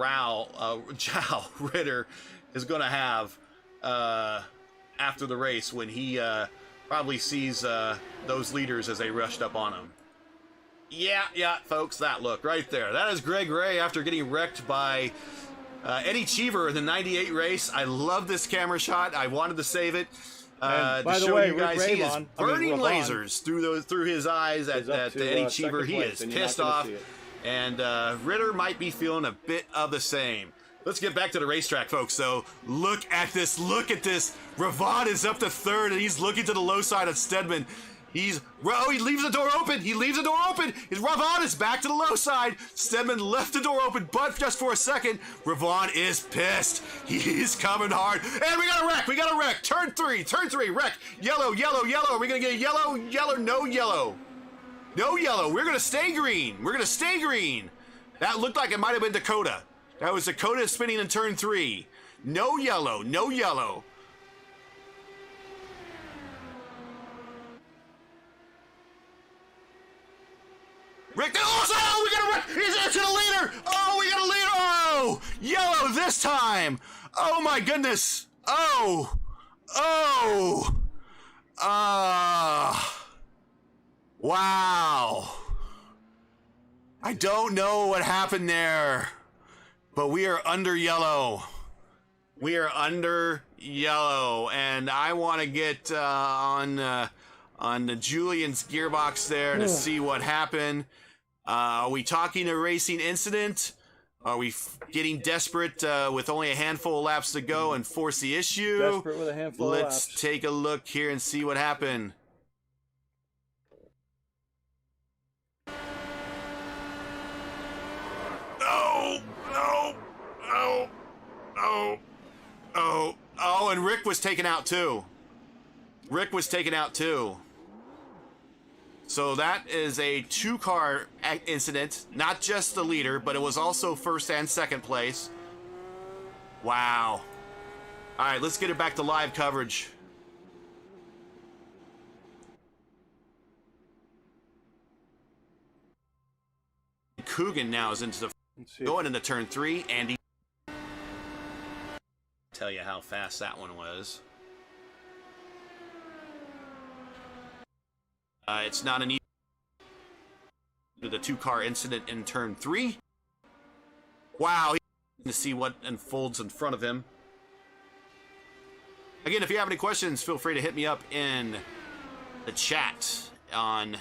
Jao Ritter is going to have after the race when he probably sees those leaders as they rushed up on him. Yeah, folks, that look right there. That is Greg Ray after getting wrecked by Eddie Cheever in the 98 race. I love this camera shot. I wanted to save it. And by to the show way, you guys, he is Ravon, burning Ravon lasers through his eyes at Eddie Cheever. He is pissed off, and Ritter might be feeling a bit of the same. Let's get back to the racetrack, folks. So look at this. Look at this. Ravon is up to third, and he's looking to the low side of Stedman. He leaves the door open. He leaves the door open. Ravon is back to the low side. Stedman left the door open, but just for a second. Ravon is pissed. He's coming hard. And we got a wreck. We got a wreck. Turn three, wreck. Yellow, yellow, yellow. Are we going to get a yellow? Yellow, no yellow. No yellow. We're going to stay green. We're going to stay green. That looked like it might have been Dakota. That was Dakota spinning in turn 3. No yellow, no yellow. Rick, oh, we got a wreck! He's into the leader! Oh, we got a leader! Oh, yellow this time! Oh my goodness! Oh! Wow! I don't know what happened there, but we are under yellow. We are under yellow, and I want to get on the Julian's gearbox there to see what happened. Are we talking a racing incident? Are we getting desperate with only a handful of laps to go and force the issue? Desperate with a handful of laps. Let's take a look here and see what happened. Oh, and Rick was taken out too. Rick was taken out too. So that is a 2-car incident, not just the leader, but it was also first and second place. Wow. All right, let's get it back to live coverage. Coogan now is into the going into turn 3, and he tell you how fast that one was. It's not an easy to the 2-car incident in turn 3. Wow, to see what unfolds in front of him. Again, if you have any questions, feel free to hit me up in the chat on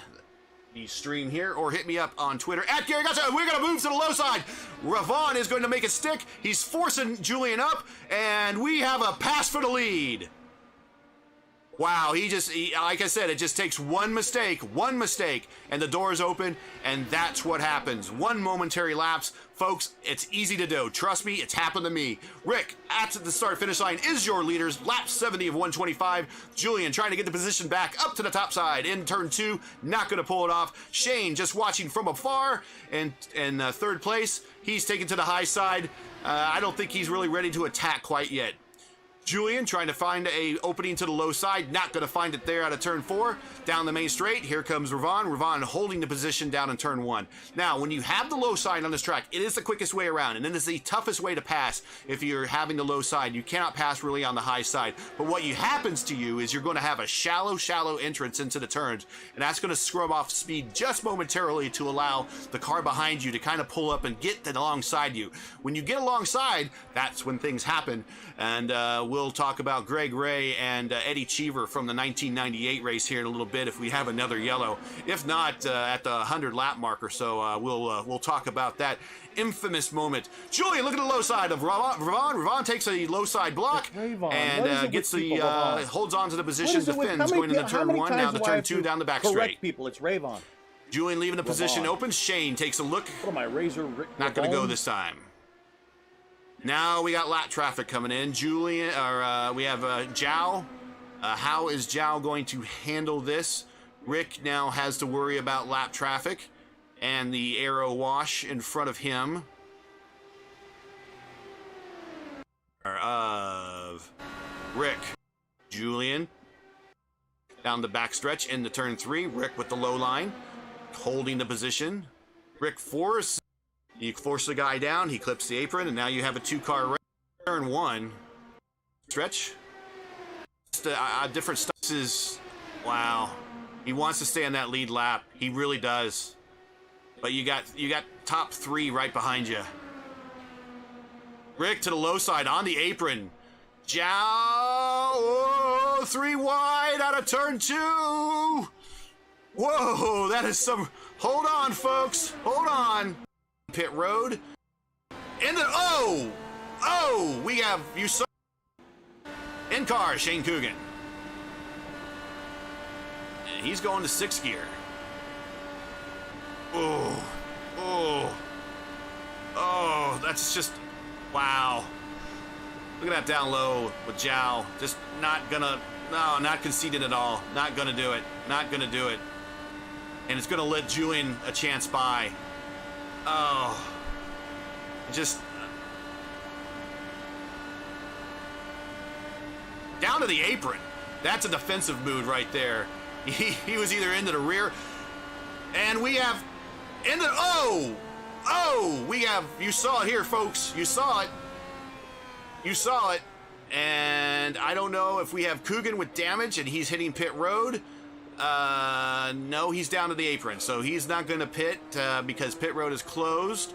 the stream here, or hit me up on Twitter at Gary Gotcha. We're going to move to the low side. Ravon is going to make it stick. He's forcing Julian up, and we have a pass for the lead. Wow, like I said, it just takes one mistake, and the doors open, and that's what happens. One momentary lapse. Folks, it's easy to do. Trust me, it's happened to me. Rick, at the start-finish line, is your leaders. Lap 70 of 125. Julian trying to get the position back up to the top side in turn 2. Not going to pull it off. Shane just watching from afar in third place. He's taken to the high side. I don't think he's really ready to attack quite yet. Julian trying to find a opening to the low side, not going to find it there out of turn 4. Down the main straight, here comes Ravon. Ravon holding the position down in turn 1. Now, when you have the low side on this track, it is the quickest way around, and it is the toughest way to pass if you're having the low side. You cannot pass really on the high side. But what happens to you is you're going to have a shallow entrance into the turns, and that's going to scrub off speed just momentarily to allow the car behind you to kind of pull up and get alongside you. When you get alongside, that's when things happen, and we'll talk about Greg Ray and Eddie Cheever from the 1998 race here in a little bit if we have another yellow. If not, at the 100 lap mark or so, we'll talk about that infamous moment. Julian, look at the low side of Ravon. Ravon takes a low side block and gets holds on to the position, defends going into turn 1, now to turn 2 down the back straight. People, it's Ravon. Julian leaving the position open. Shane takes a look. What am I, Razor? Not going to go this time. Now we got lap traffic coming in. Julian, we have Zhao. How is Zhao going to handle this? Rick now has to worry about lap traffic and the aero wash in front of him. Of Rick. Julian. Down the backstretch into turn 3. Rick with the low line. Holding the position. Rick force. You force the guy down, he clips the apron, and now you have a 2-car race. Turn 1. Stretch. Different stuff is... Wow. He wants to stay on that lead lap. He really does. But you got top 3 right behind you. Rick to the low side on the apron. Zhao! Oh, 3 wide out of turn 2! Whoa, that is some... Hold on, folks. Hold on. Pit road. And then, oh! Oh, we have you saw in car Shane Coogan. And he's going to 6th gear. Oh, that's just, wow. Look at that down low with Zhao. Just not conceding at all. Not gonna do it. Not gonna do it. And it's gonna let Julian a chance by. Oh, just down to the apron. That's a defensive mood right there. He was either into the rear, and we have into we have, you saw it here, folks. You saw it. And I don't know if we have Coogan with damage and he's hitting pit road. No, he's down to the apron, so he's not going to pit because pit road is closed.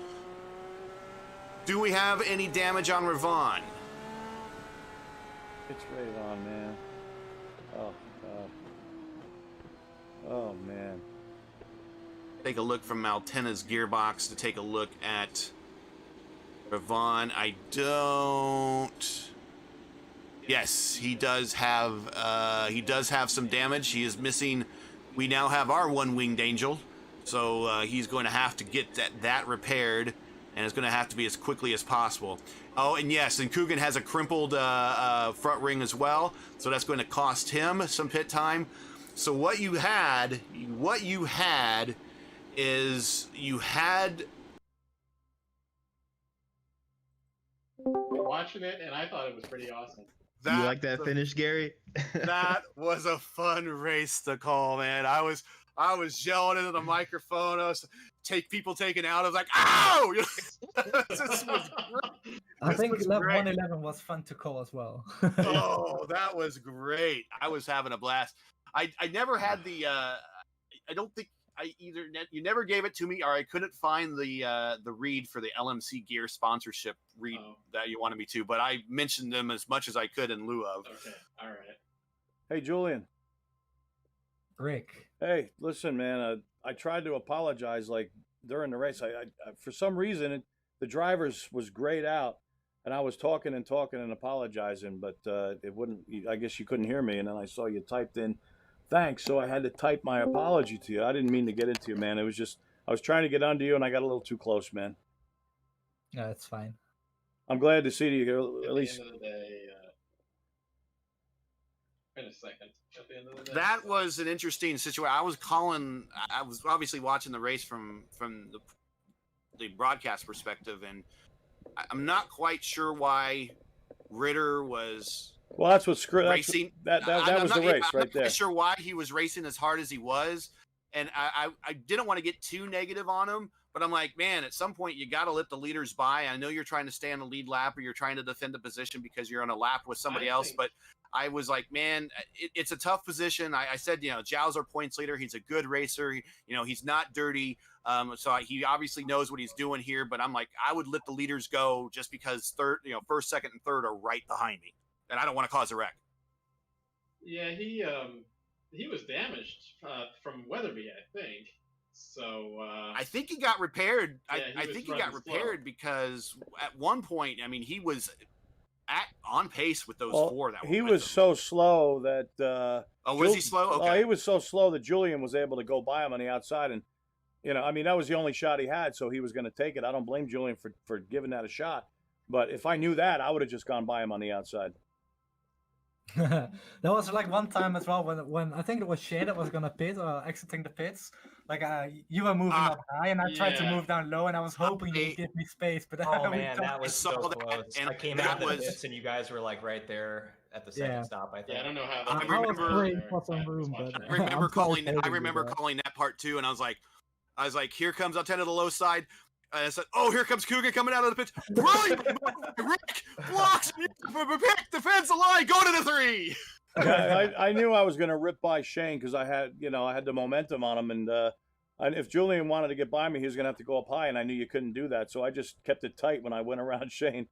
Do we have any damage on Ravon? It's right on, man. Oh, God. Oh, man. Take a look from Maltena's gearbox to take a look at Ravon. I don't. Yes, he does have some damage. He is missing. We now have our one-winged angel, so he's going to have to get that repaired, and it's going to have to be as quickly as possible. Oh, and yes, and Coogan has a crumpled front ring as well, so that's going to cost him some pit time. So what you had is you had. Watching it, and I thought it was pretty awesome. You like that finish, Gary? That was a fun race to call, man. I was yelling into the microphone. I was people taking out. I was like, "Ow!" This was great. I think lap 111 was fun to call as well. Oh, that was great. I was having a blast. I never had the. I don't think you never gave it to me, or I couldn't find the read for the LMC Gear sponsorship read that you wanted me to, but I mentioned them as much as I could in lieu of. Okay, all right. Hey, Julian. Rick. Hey, listen, man. I tried to apologize like during the race. I for some reason the drivers was grayed out, and I was talking and apologizing, but it wouldn't. I guess you couldn't hear me, and then I saw you typed in thanks, so I had to type my apology to you. I didn't mean to get into you, man. It was just I was trying to get onto you, and I got a little too close, man. Yeah, that's fine. I'm glad to see you at least. At the end of the day, in a second. At the end of the day, That was an interesting situation. I was obviously watching the race from the broadcast perspective, and I'm not quite sure why Ritter was. Well, that's what's racing. That was the race right there. I'm not sure why he was racing as hard as he was, and I didn't want to get too negative on him, but I'm like, man, at some point you got to let the leaders by. I know you're trying to stay on the lead lap, or you're trying to defend the position because you're on a lap with somebody else, but I was like, man, it's a tough position. I said, Zhao's our points leader. He's a good racer. He's not dirty. So he obviously knows what he's doing here, but I'm like, I would let the leaders go just because first, second, and third are right behind me, and I don't want to cause a wreck. Yeah, he was damaged from Weatherby, I think. So I think he got repaired. Yeah, I think he got repaired because at one point, I mean, he was on pace with those four. That he was so slow that. Was he slow? Okay. He was so slow that Julian was able to go by him on the outside, and I mean that was the only shot he had, so he was going to take it. I don't blame Julian for giving that a shot, but if I knew that, I would have just gone by him on the outside. There was like one time as well when I think it was Shea that was gonna pit or exiting the pits. Like you were moving up high, and I tried to move down low, and I was hoping you'd give me space. But man, that was so close. I came out of the pits, and you guys were like right there at the second stop. I think. Yeah, I don't know how. I remember calling that part too, and I was like, here comes up 10 to the low side. I said, "Oh, here comes Coogan coming out of the pits. Brilliant! Rick blocks, defends the line. Go to the 3." I knew I was going to rip by Shane because I had the momentum on him, and if Julian wanted to get by me, he was going to have to go up high, and I knew you couldn't do that, so I just kept it tight when I went around Shane.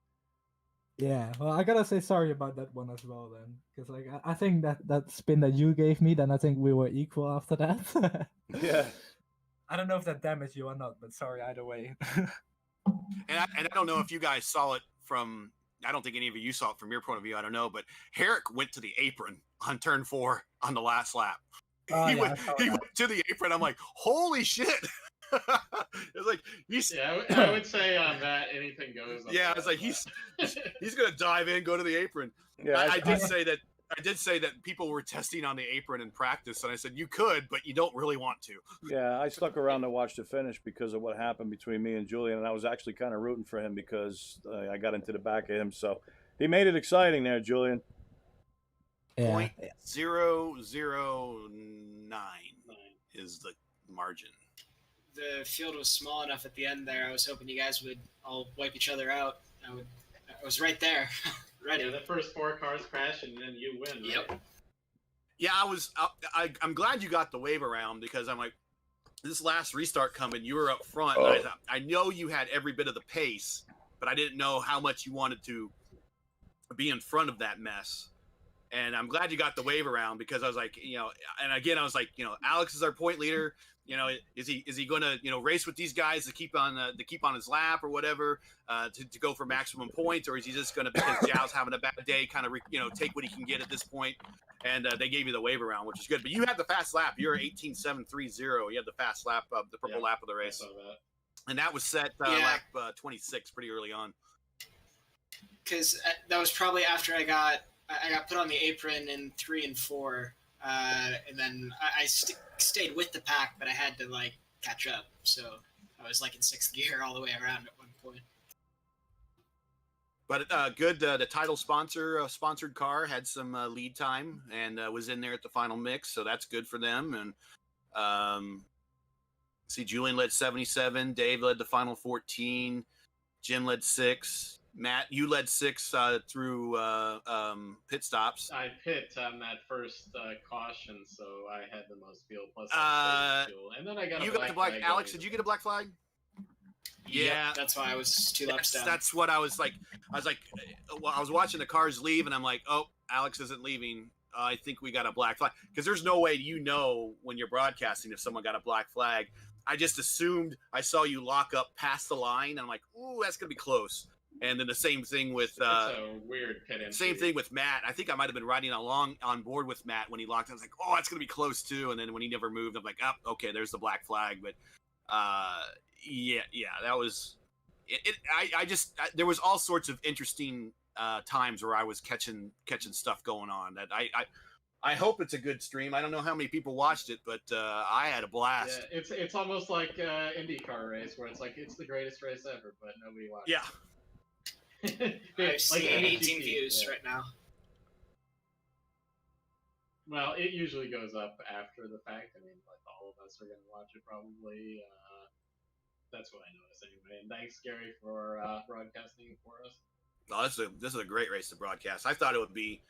Yeah, well, I gotta say sorry about that one as well, then, because like I think that spin that you gave me, then I think we were equal after that. Yeah. I don't know if that damaged you or not, but sorry either way. And I don't know if you guys saw it from I don't think any of you saw it from your point of view. I don't know, but Herrick went to the apron on turn 4 on the last lap. He went to the apron. I'm like, holy shit. It's like I would say on that anything goes. Yeah, it's like he's gonna dive in, go to the apron. Yeah, I did say that people were testing on the apron in practice, and I said you could, but you don't really want to. Yeah, I stuck around to watch the finish because of what happened between me and Julian, and I was actually kind of rooting for him because I got into the back of him. So he made it exciting there, Julian. Yeah. 0.009 is the margin. The field was small enough at the end there. I was hoping you guys would all wipe each other out. I was right there, ready. Yeah, the first 4 cars crash and then you win. Right? Yep. Yeah, I'm glad you got the wave around because I'm like, this last restart coming, you were up front. And I know you had every bit of the pace, but I didn't know how much you wanted to be in front of that mess. And I'm glad you got the wave around because I was like, and again, I was like, Alex is our point leader. Is he going to, race with these guys to keep on his lap or whatever, to go for maximum points, or is he just going to, because Zhao's having a bad day, kind of take what he can get at this point? And they gave you the wave around, which is good. But you had the fast lap. You're 18.730. You had the fast lap, the purple lap of the race, and that was set lap 26 pretty early on. Because that was probably after I got put on the apron in 3 and 4. And then I stayed with the pack, but I had to catch up. So I was in 6th gear all the way around at one point. But good. The title sponsored car had some lead time and was in there at the final mix, so that's good for them. And see, Julian led 77, Dave led the final 14, Jim led 6. Matt, you led 6 through pit stops. I pit on that first caution, so I had the most fuel. Plus, fuel. And then I got the black flag. Alex, did you get a black flag? Yeah, yep, that's why I was 2 laps down. That's what I was like. I was watching the cars leave, and I'm like, oh, Alex isn't leaving. I think we got a black flag, because there's no way when you're broadcasting if someone got a black flag. I just assumed I saw you lock up past the line, and I'm like, ooh, that's gonna be close. And then the same thing with it's a weird pit entry. Same thing with Matt. I think I might have been riding along on board with Matt when he locked. I was like, oh, that's gonna be close too. And then when he never moved, I'm like, oh, okay, there's the black flag. But yeah, that was it. There was all sorts of interesting times where I was catching stuff going on. That I hope it's a good stream. I don't know how many people watched it, but I had a blast. Yeah, it's almost like IndyCar race where it's like it's the greatest race ever, but nobody watched. Yeah. I've seen 18 views right now. Well, it usually goes up after the fact. I mean, all of us are going to watch it probably. That's what I noticed anyway. And thanks, Gary, for broadcasting it for us. Well, this is a great race to broadcast. I thought it would be,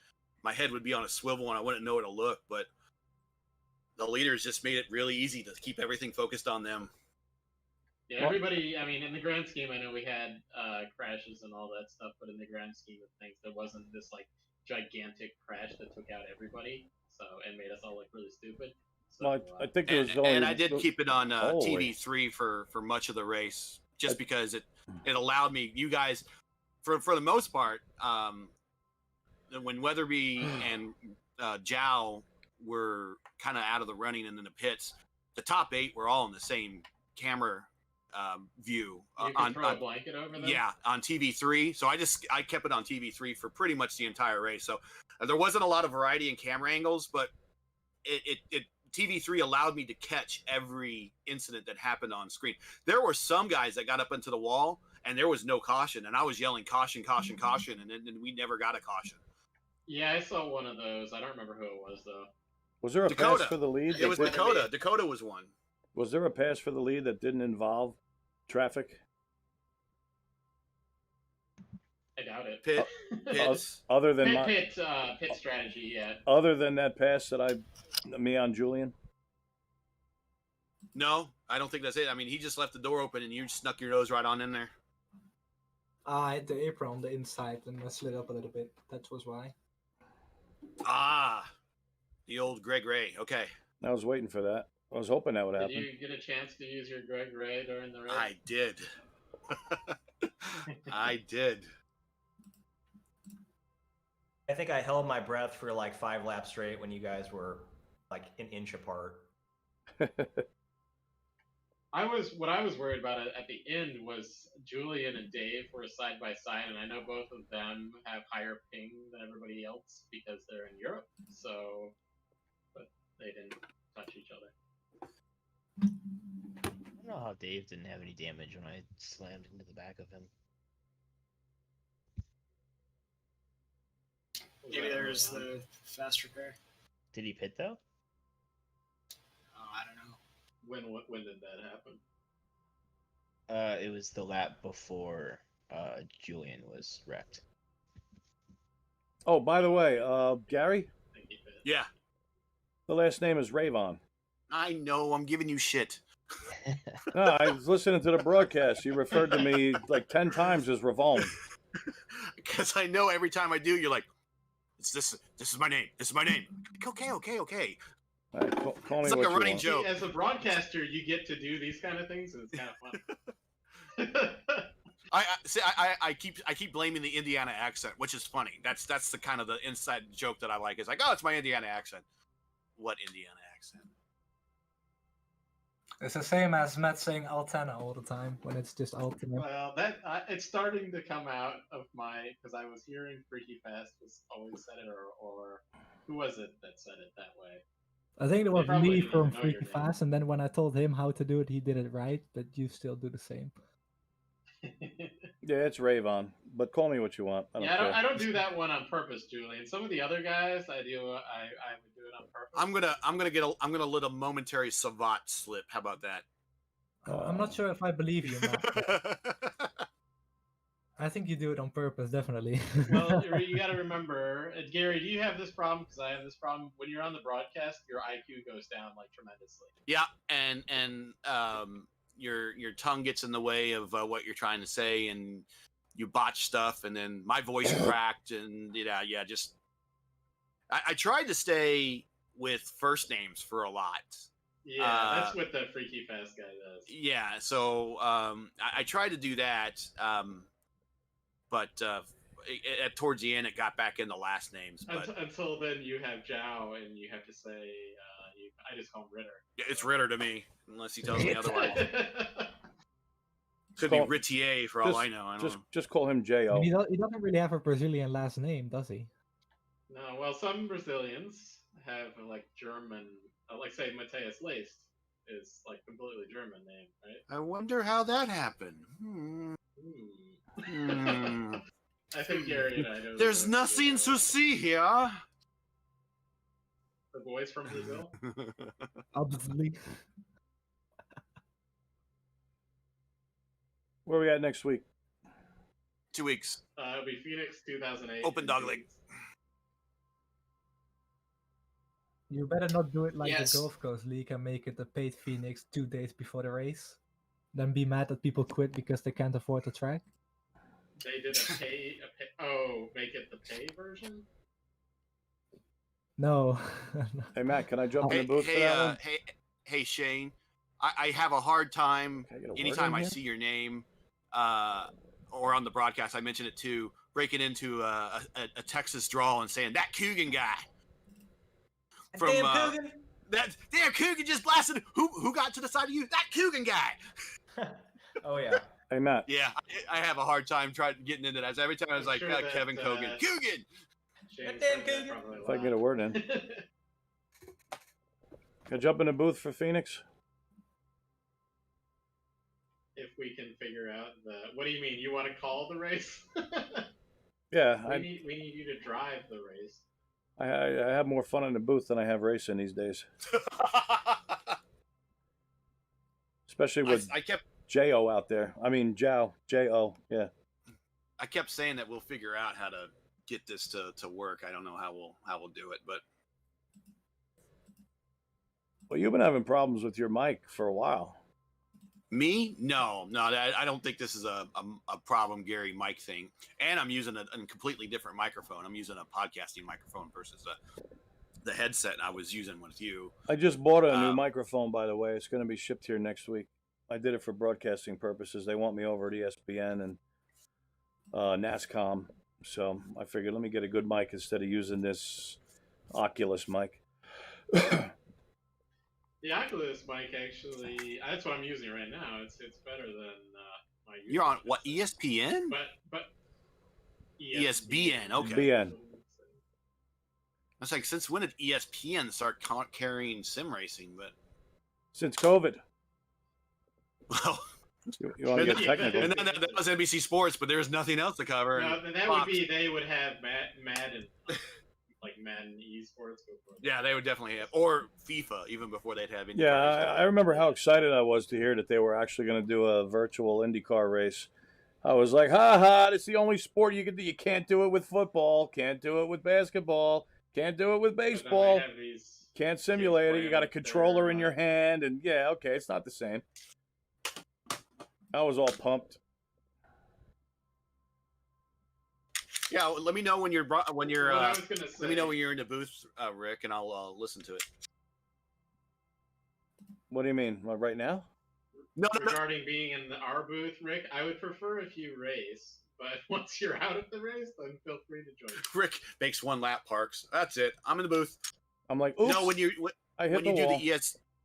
my head would be on a swivel and I wouldn't know where to look, but the leaders just made it really easy to keep everything focused on them. Yeah, everybody, I mean, in the grand scheme, I know we had crashes and all that stuff, but in the grand scheme of things, there wasn't this, gigantic crash that took out everybody, and made us all look really stupid. So, well, I think it was only... And I did keep it on TV3 for much of the race, just because it allowed me, you guys, for the most part, when Weatherby and Zhao were kind of out of the running and in the pits, the top 8 were all in the same camera view you can throw a blanket over them? Yeah, on TV3. So I kept it on TV3 for pretty much the entire race. So there wasn't a lot of variety in camera angles, but it TV3 allowed me to catch every incident that happened on screen. There were some guys that got up into the wall and there was no caution, and I was yelling caution, caution, caution, and then we never got a caution. Yeah, I saw one of those. I don't remember who it was though. Was there a pass for the lead? It was Dakota. Dakota was one. Was there a pass for the lead that didn't involve traffic? I doubt it. Pits. Other than pit strategy, yeah. Other than that pass that me on Julian? No, I don't think that's it. I mean, he just left the door open and you snuck your nose right on in there. I had the apron on the inside and I slid up a little bit. That was why. The old Greg Ray. Okay. I was waiting for that. I was hoping that would happen. Did you get a chance to use your Greg Ray during the race? I did. I did. I think I held my breath for like 5 laps straight when you guys were like an inch apart. What I was worried about at the end was Julian and Dave were side by side, and I know both of them have higher ping than everybody else because they're in Europe. So, but they didn't touch each other. I don't know how Dave didn't have any damage when I slammed into the back of him. Maybe there's the fast repair. Did he pit though? Oh, I don't know. When did that happen? It was the lap before Julian was wrecked. Oh, by the way, Gary? Yeah. The last name is Ravon. I know. I'm giving you shit. No, I was listening to the broadcast. You referred to me like 10 times as Ravon. Because I know every time I do, you're like, this is my name. This is my name. Like, okay. All right, call me It's like what a you running want. joke. As a broadcaster, you get to do these kind of things, and it's kind of fun. I keep blaming the Indiana accent, which is funny. That's the kind of the inside joke that I like. It's like, oh, it's my Indiana accent. What Indiana accent? It's the same as Matt saying Altana all the time when it's just Altana. Well, it's starting to come out of because I was hearing Freaky Fast was always said it, or who was it that said it that way? I think it was probably me didn't from know your Freaky name. Fast, and then when I told him how to do it, he did it right, but you still do the same. Yeah, it's Ravon, but call me what you want. I don't care. I don't do that one on purpose, Julian. Some of the other guys, I would do it on purpose. I'm gonna let a momentary savate slip. How about that? I'm not sure if I believe you, Matt. I think you do it on purpose, definitely. Well, you got to remember, Gary, do you have this problem? Because I have this problem. When you're on the broadcast, your IQ goes down like tremendously. Yeah, and your tongue gets in the way of what you're trying to say, and you botch stuff, and then my voice cracked, and just I tried to stay with first names for a lot. Yeah, that's what the Freaky Fast guy does. Yeah, so I tried to do that, but towards the end, it got back into last names. But until then, you have Zhao, and you have to say, I just call him Ritter. It's Ritter to me, unless he tells me otherwise. Could be Ritier for all I know. I don't know. Just call him J.O. He doesn't really have a Brazilian last name, does he? No, well, some Brazilians have like German, like say Mateus Laced is like completely German name, right? I wonder how that happened. I think Gary and I know. There's nothing to see here. The boys from Brazil. Obviously. Where are we at next week? 2 weeks. It'll be Phoenix 2008. Open dog league. You better not do it like Yes. the Gulf Coast League and make it a paid Phoenix 2 days before the race. Then be mad that people quit because they can't afford the track. They did make it the pay version? No. Hey, Matt, can I jump in the booth for that one? Hey, Shane. I have a hard time Can I get a word anytime in I here? see your name or on the broadcast. I mentioned it too. Breaking into a Texas drawl and saying that Coogan guy. From Damn Coogan! That damn Coogan just blasted. Who got to the side of you? That Coogan guy. Oh yeah. Hey, Matt. Yeah, I have a hard time getting into that. So every time I was like, sure that, Kevin Coogan. Coogan! James Damn said that Coogan. probably If I can get a loud. word in. Can I jump in the booth for Phoenix? If we can figure out what do you mean? You want to call the race? Yeah, we need you to drive the race. I have more fun in the booth than I have racing these days. Especially with I kept J.O. out there. I mean, Zhao. J.O. Yeah. I kept saying that we'll figure out how to get this to work. I don't know how we'll do it, but Well, you've been having problems with your mic for a while. me, no, I don't think this is a problem, Gary mic thing. And I'm using a completely different microphone. I'm using a podcasting microphone versus the headset I was using with you. I just bought a new microphone, by the way. It's going to be shipped here next week. I did it for broadcasting purposes. They want me over at ESPN and NASCOM. So I figured, let me get a good mic instead of using this Oculus mic. The Oculus mic actually, that's what I'm using right now. It's better than my. You're on what, ESPN? But ESPN. Okay. BN. I was like, since when did ESPN start carrying sim racing? But since COVID. Well, you want to get technical? And then that was NBC Sports, but there's nothing else to cover. No, that would be, they would have Madden, like Madden esports. Yeah, they would definitely have, or FIFA even before they'd have. Yeah, I remember how excited I was to hear that they were actually going to do a virtual IndyCar race. I was like, ha ha, it's the only sport you can do. You can't do it with football, can't do it with basketball, can't do it with baseball, can't simulate it. You got a controller in your hand, and yeah, okay, it's not the same. I was all pumped. Yeah, let me know when you're let me know when you're in the booth, Rick, and I'll listen to it. What do you mean? Right now? No. Regarding being in our booth, Rick, I would prefer if you race, but once you're out of the race, then feel free to join. Rick makes one lap parks. That's it. I'm in the booth. I'm like, oops. No, when you do wall.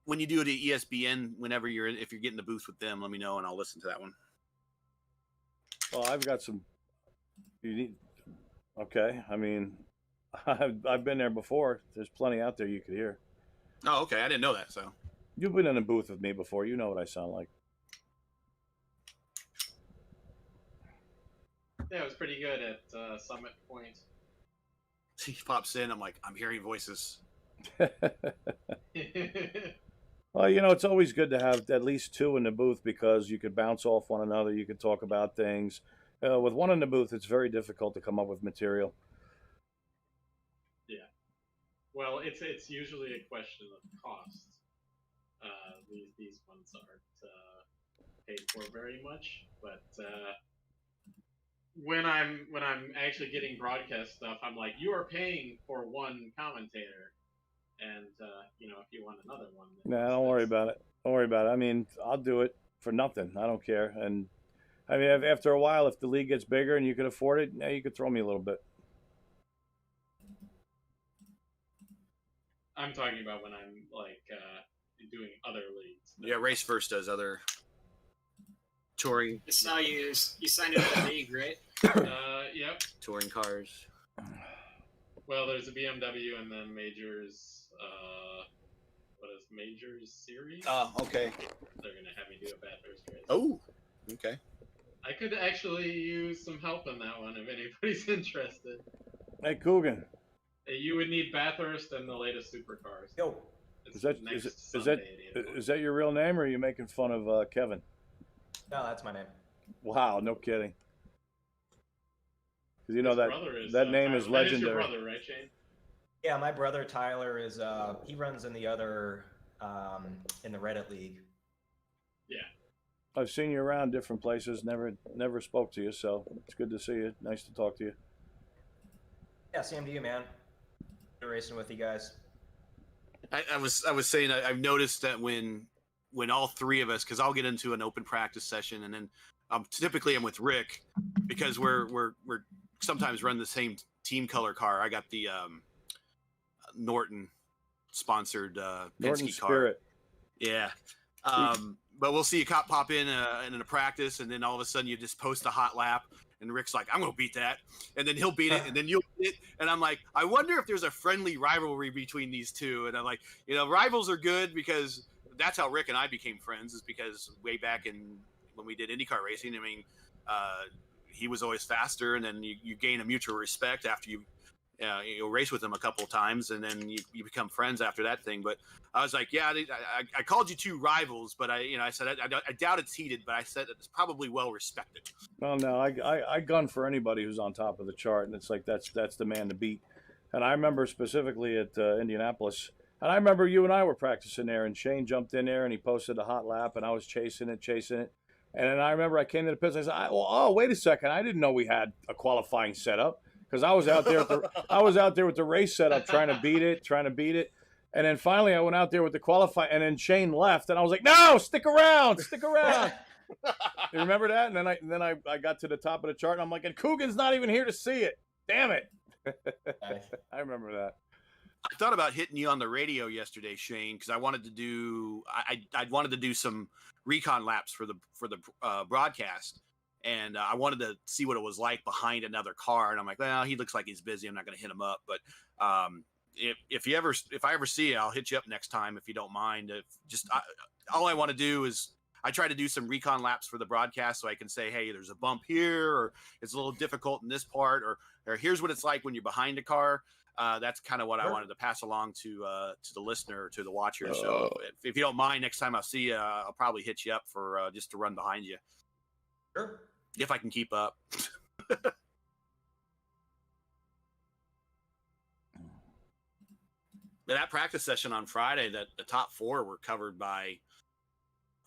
when you do the ESPN, whenever if you're getting the booth with them, let me know and I'll listen to that one. Well, I've got some. Okay, I mean, I've been there before. There's plenty out there you could hear. Oh, okay. I didn't know that. So you've been in a booth with me before. You know what I sound like. Yeah, it was pretty good at Summit Point. He pops in. I'm like, I'm hearing voices. Well, you know, it's always good to have at least two in the booth because you could bounce off one another. You could talk about things. With one in the booth, it's very difficult to come up with material. Yeah. Well, it's usually a question of cost. These ones aren't paid for very much, but when I'm actually getting broadcast stuff, I'm like, you are paying for one commentator, and you know, if you want another one. Nah, don't worry about it. Don't worry about it. I mean, I'll do it for nothing. I don't care. And I mean, after a while, if the league gets bigger and you can afford it, yeah, you could throw me a little bit. I'm talking about when I'm like doing other leagues. Yeah, Raceverse does other touring. It's now you signed into the league, right? Yep. Touring cars. Well, there's a BMW and then Majors. What is Majors Series? Oh, okay. They're gonna have me do a Bathurst race. Oh, okay. I could actually use some help in that one if anybody's interested. Hey, Coogan. You would need Bathurst and the latest supercars. Yo. Is that your real name, or are you making fun of Kevin? No, that's my name. Wow, no kidding. Because you know His that name Tyler. is legendary. That is your brother, right, Shane? Yeah, my brother Tyler is he runs in the other in the Reddit league. Yeah. I've seen you around different places. Never spoke to you, so it's good to see you. Nice to talk to you. Yeah, same to you, man. Good racing with you guys. I was saying I've noticed that when all three of us, because I'll get into an open practice session, and then typically I'm with Rick because we're sometimes run the same team color car. I got the Norton sponsored Norton Penske car. Spirit. Yeah. But we'll see you pop in a practice, and then all of a sudden you just post a hot lap, and Rick's like, I'm going to beat that. And then he'll beat it, and then you'll beat it. And I'm like, I wonder if there's a friendly rivalry between these two. And I'm like, you know, rivals are good because that's how Rick and I became friends, is because way back when we did IndyCar racing, I mean, he was always faster, and then you gain a mutual respect after you race with him a couple of times, and then you become friends after that thing. But I was like, yeah, I called you two rivals, but I said I doubt it's heated, but I said it's probably well respected. Well, no, I gun for anybody who's on top of the chart, and it's like that's the man to beat. And I remember specifically at Indianapolis, and I remember you and I were practicing there, and Shane jumped in there and he posted a hot lap, and I was chasing it. And then I remember I came to the pits. And I said, wait a second, I didn't know we had a qualifying setup. Because I was out there with the race setup, trying to beat it, and then finally I went out there with the qualify, and then Shane left, and I was like, "No, stick around." You remember that? And then I got to the top of the chart, and I'm like, and Coogan's not even here to see it. Damn it! I remember that. I thought about hitting you on the radio yesterday, Shane, because I wanted to do I wanted to do some recon laps for the broadcast, and I wanted to see what it was like behind another car. And I'm like, well, he looks like he's busy. I'm not going to hit him up. But if I ever see you, I'll hit you up next time if you don't mind. All I want to do is I try to do some recon laps for the broadcast so I can say, hey, there's a bump here, or it's a little difficult in this part, or here's what it's like when you're behind a car. That's kind of what I wanted to pass along to the listener, to the watcher. So if you don't mind, next time I'll see you, I'll probably hit you up for just to run behind you. Sure. If I can keep up. But that practice session on Friday, that the top 4 were covered by,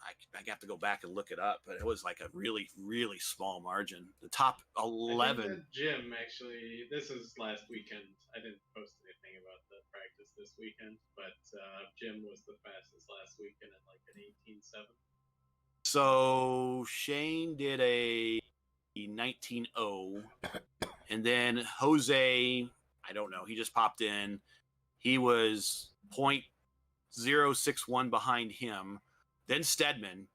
I have to go back and look it up, but it was like a really, really small margin. The top 11. Jim, actually, this is last weekend. I didn't post anything about the practice this weekend, but Jim was the fastest last weekend at like an 18.7. So Shane did a 19.0, and then Jose, I don't know, he just popped in. He was 0.061 behind him. Then Stedman,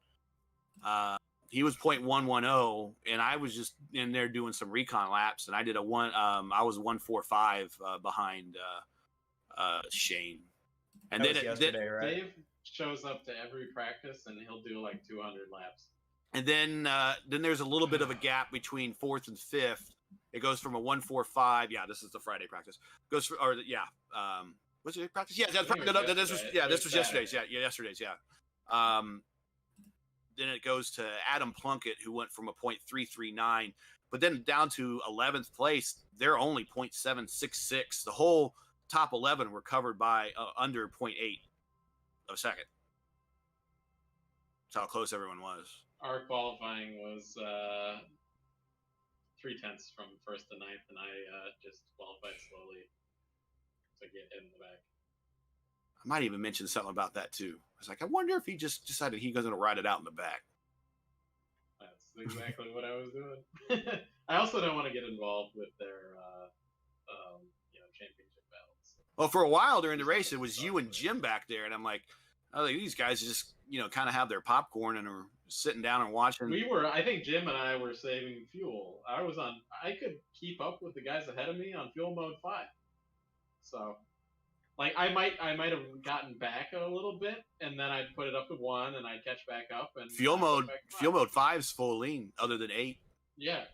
he was 0.110, and I was just in there doing some recon laps, and I did I was 1.45 behind Shane. And then yesterday, right? Dave shows up to every practice, and he'll do like 200 laps. And then there's a little bit of a gap between 4th and 5th. It goes from a 1.45. Yeah, this is the Friday practice. Was it practice? Yeah, this was yesterday's. Yeah, yesterday's. Yeah. Then it goes to Adam Plunkett, who went from a 0.339, but then down to 11th place, they're only 0.766. The whole top 11 were covered by under 0.8 of a second. That's how close everyone was. Our qualifying was 0.3 from 1st to 9th, and I just qualified slowly to get in the back. I might even mention something about that too. I was like, I wonder if he just decided he was going to ride it out in the back. That's exactly what I was doing. I also don't want to get involved with their, championship battles. Well, for a while during the race, it was you and Jim back there, and I'm like, these guys just, kind of have their popcorn and are sitting down and watching. I think Jim and I were saving fuel. I could keep up with the guys ahead of me on fuel mode 5. So. Like I might have gotten back a little bit, and then I'd put it up to 1, and I'd catch back up. And fuel mode 5's full lean, other than 8. Yeah,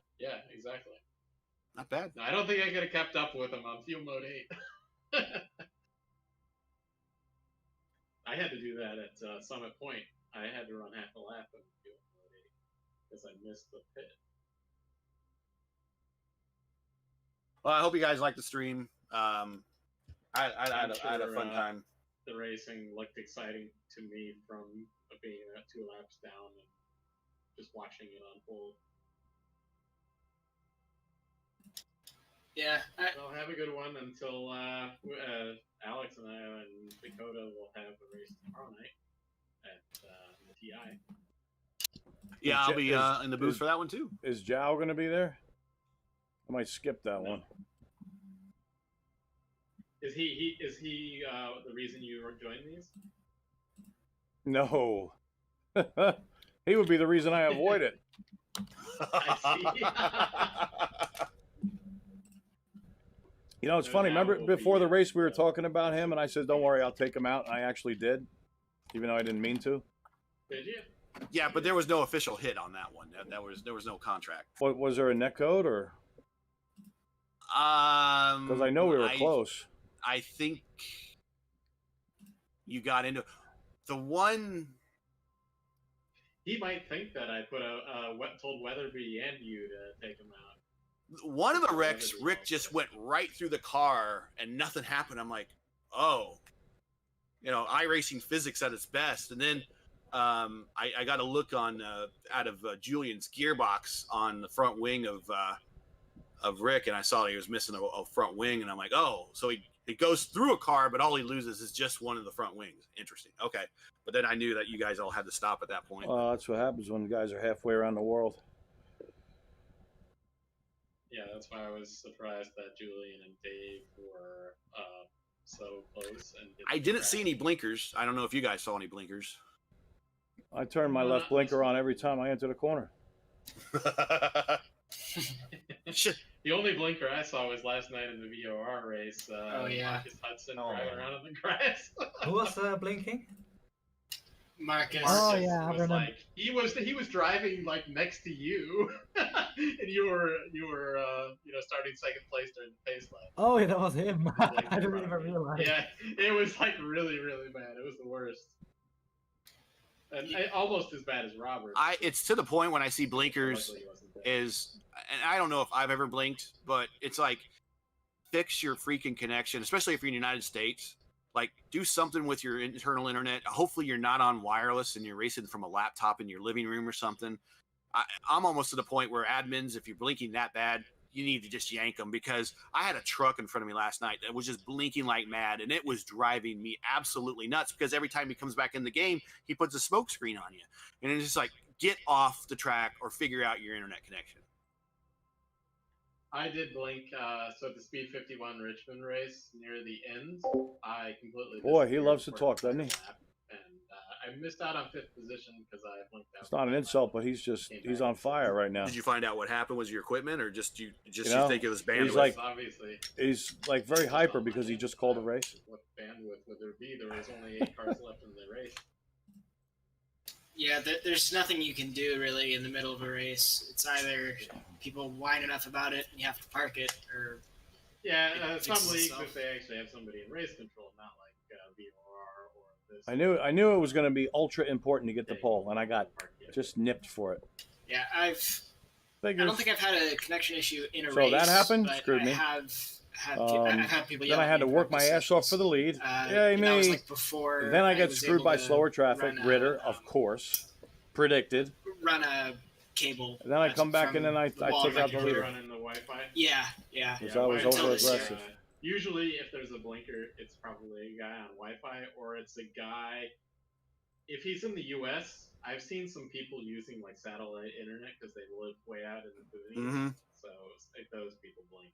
exactly. Not bad. No, I don't think I could have kept up with him on fuel mode 8. I had to do that at Summit Point. I had to run half a lap on fuel mode 8 because I missed the pit. Well, I hope you guys like the stream. I had a fun time. The racing looked exciting to me from being 2 laps down and just watching it unfold. Yeah. Well, have a good one until Alex and I and Dakota will have a race tomorrow night at the TI. Yeah, I'll be in the booth for that one too. Is Zhao going to be there? I might skip that one. Is he the reason you joined these? No. He would be the reason I avoid it. I see. It's funny. Remember before the race we were talking about him, and I said, don't worry, I'll take him out. And I actually did, even though I didn't mean to. Did you? Yeah, but there was no official hit on that one. There was no contract. What, was there a net code or? Because I know we were close. I think you got into the one. He might think that I told Weatherby and you to take him out. One of the wrecks, Rick just went right through the car and nothing happened. I'm like, oh, iRacing physics at its best. And then I got a look on out of Julian's gearbox on the front wing of Rick, and I saw he was missing a front wing, and I'm like, oh, so It goes through a car, but all he loses is just one of the front wings. Interesting. Okay. But then I knew that you guys all had to stop at that point. Well, that's what happens when guys are halfway around the world. Yeah, that's why I was surprised that Julian and Dave were so close. And I didn't see any blinkers. I don't know if you guys saw any blinkers. I turn my left blinker on every time I enter the corner. The only blinker I saw was last night in the VOR race. Marcus Hudson driving around in the grass. Who was blinking? Marcus. Oh yeah, I was remember. like he was driving like next to you, and you were starting second place during the pace lap. Oh yeah, that was him. I didn't even realize. Yeah, it was like really really bad. It was the worst. And almost as bad as Robert. It's to the point when I see blinkers and I don't know if I've ever blinked, but it's like, fix your freaking connection, especially if you're in the United States. Like, do something with your internal internet. Hopefully you're not on wireless and you're racing from a laptop in your living room or something. I'm almost to the point where admins, if you're blinking that bad, you need to just yank them, because I had a truck in front of me last night that was just blinking like mad, and it was driving me absolutely nuts, because every time he comes back in the game, he puts a smoke screen on you. And it's just like, get off the track or figure out your internet connection. I did blink, so at the Speed 51 Richmond race near the end, I completely... Boy, he loves to talk, doesn't he? And I missed out on 5th position because I blinked out. It's not an insult, but he's on fire right now. Did you find out what happened? Was your equipment, or just you think it was bandwidth? He's like very hyper because he just called a race. What bandwidth would there be? There was only 8 cars left in the race. Yeah, there's nothing you can do really in the middle of a race. It's either people whine enough about it and you have to park it, or some leagues, if they actually have somebody in race control, not like VOR or this. I knew it was going to be ultra important to get the pole, and I got just nipped for it. Yeah, I don't think I've had a connection issue in a race. So that happened. But Screwed me. I've had people yell then I at had me to work my ass off for the lead. Yay me! That was like before Then I I get was screwed able by to slower traffic. run a, Ritter, of course, predicted. Run a cable. And then I come back and then I the take out the leader. Running the Wi-Fi. Yeah. Because I was over aggressive. Usually, if there's a blinker, it's probably a guy on Wi-Fi, or it's a guy. If he's in the U.S., I've seen some people using like satellite internet because they live way out in the boonies. Mm-hmm. So like, those people blink.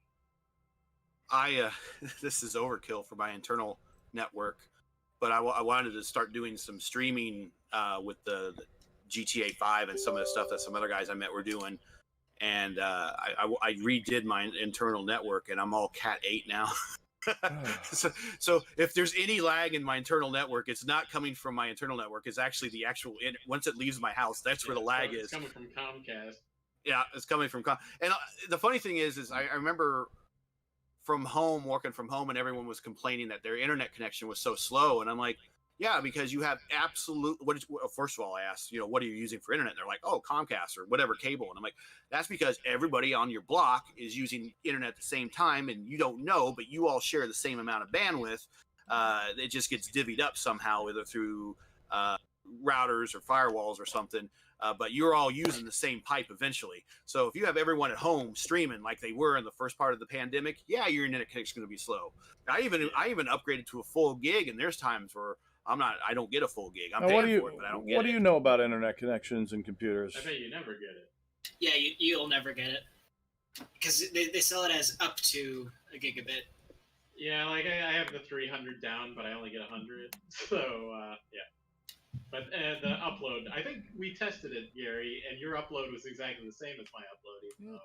This is overkill for my internal network, but I wanted to start doing some streaming with the GTA 5 and some of the stuff that some other guys I met were doing. And I redid my internal network, and I'm all Cat 8 now. so if there's any lag in my internal network, it's not coming from my internal network. It's actually once it leaves my house, that's where the lag is. It's coming from Comcast. Yeah, it's coming from And the funny thing is I remember working from home, and everyone was complaining that their internet connection was so slow. And I'm like, yeah, because you have first of all, I asked, what are you using for internet? And they're like, oh, Comcast or whatever cable. And I'm like, that's because everybody on your block is using internet at the same time, and you don't know, but you all share the same amount of bandwidth. It just gets divvied up somehow, either through routers or firewalls or something. But you're all using the same pipe eventually. So if you have everyone at home streaming like they were in the first part of the pandemic, yeah, your internet connection is going to be slow. I even upgraded to a full gig, and there's times where I don't get a full gig. I'm paying for it, but I don't get it. What do you know about internet connections and computers? I bet you never get it. Yeah, you'll never get it. Because they sell it as up to a gigabit. Yeah, like I have the 300 down, but I only get 100. So, yeah. But the upload, I think we tested it, Gary, and your upload was exactly the same as my upload, even though,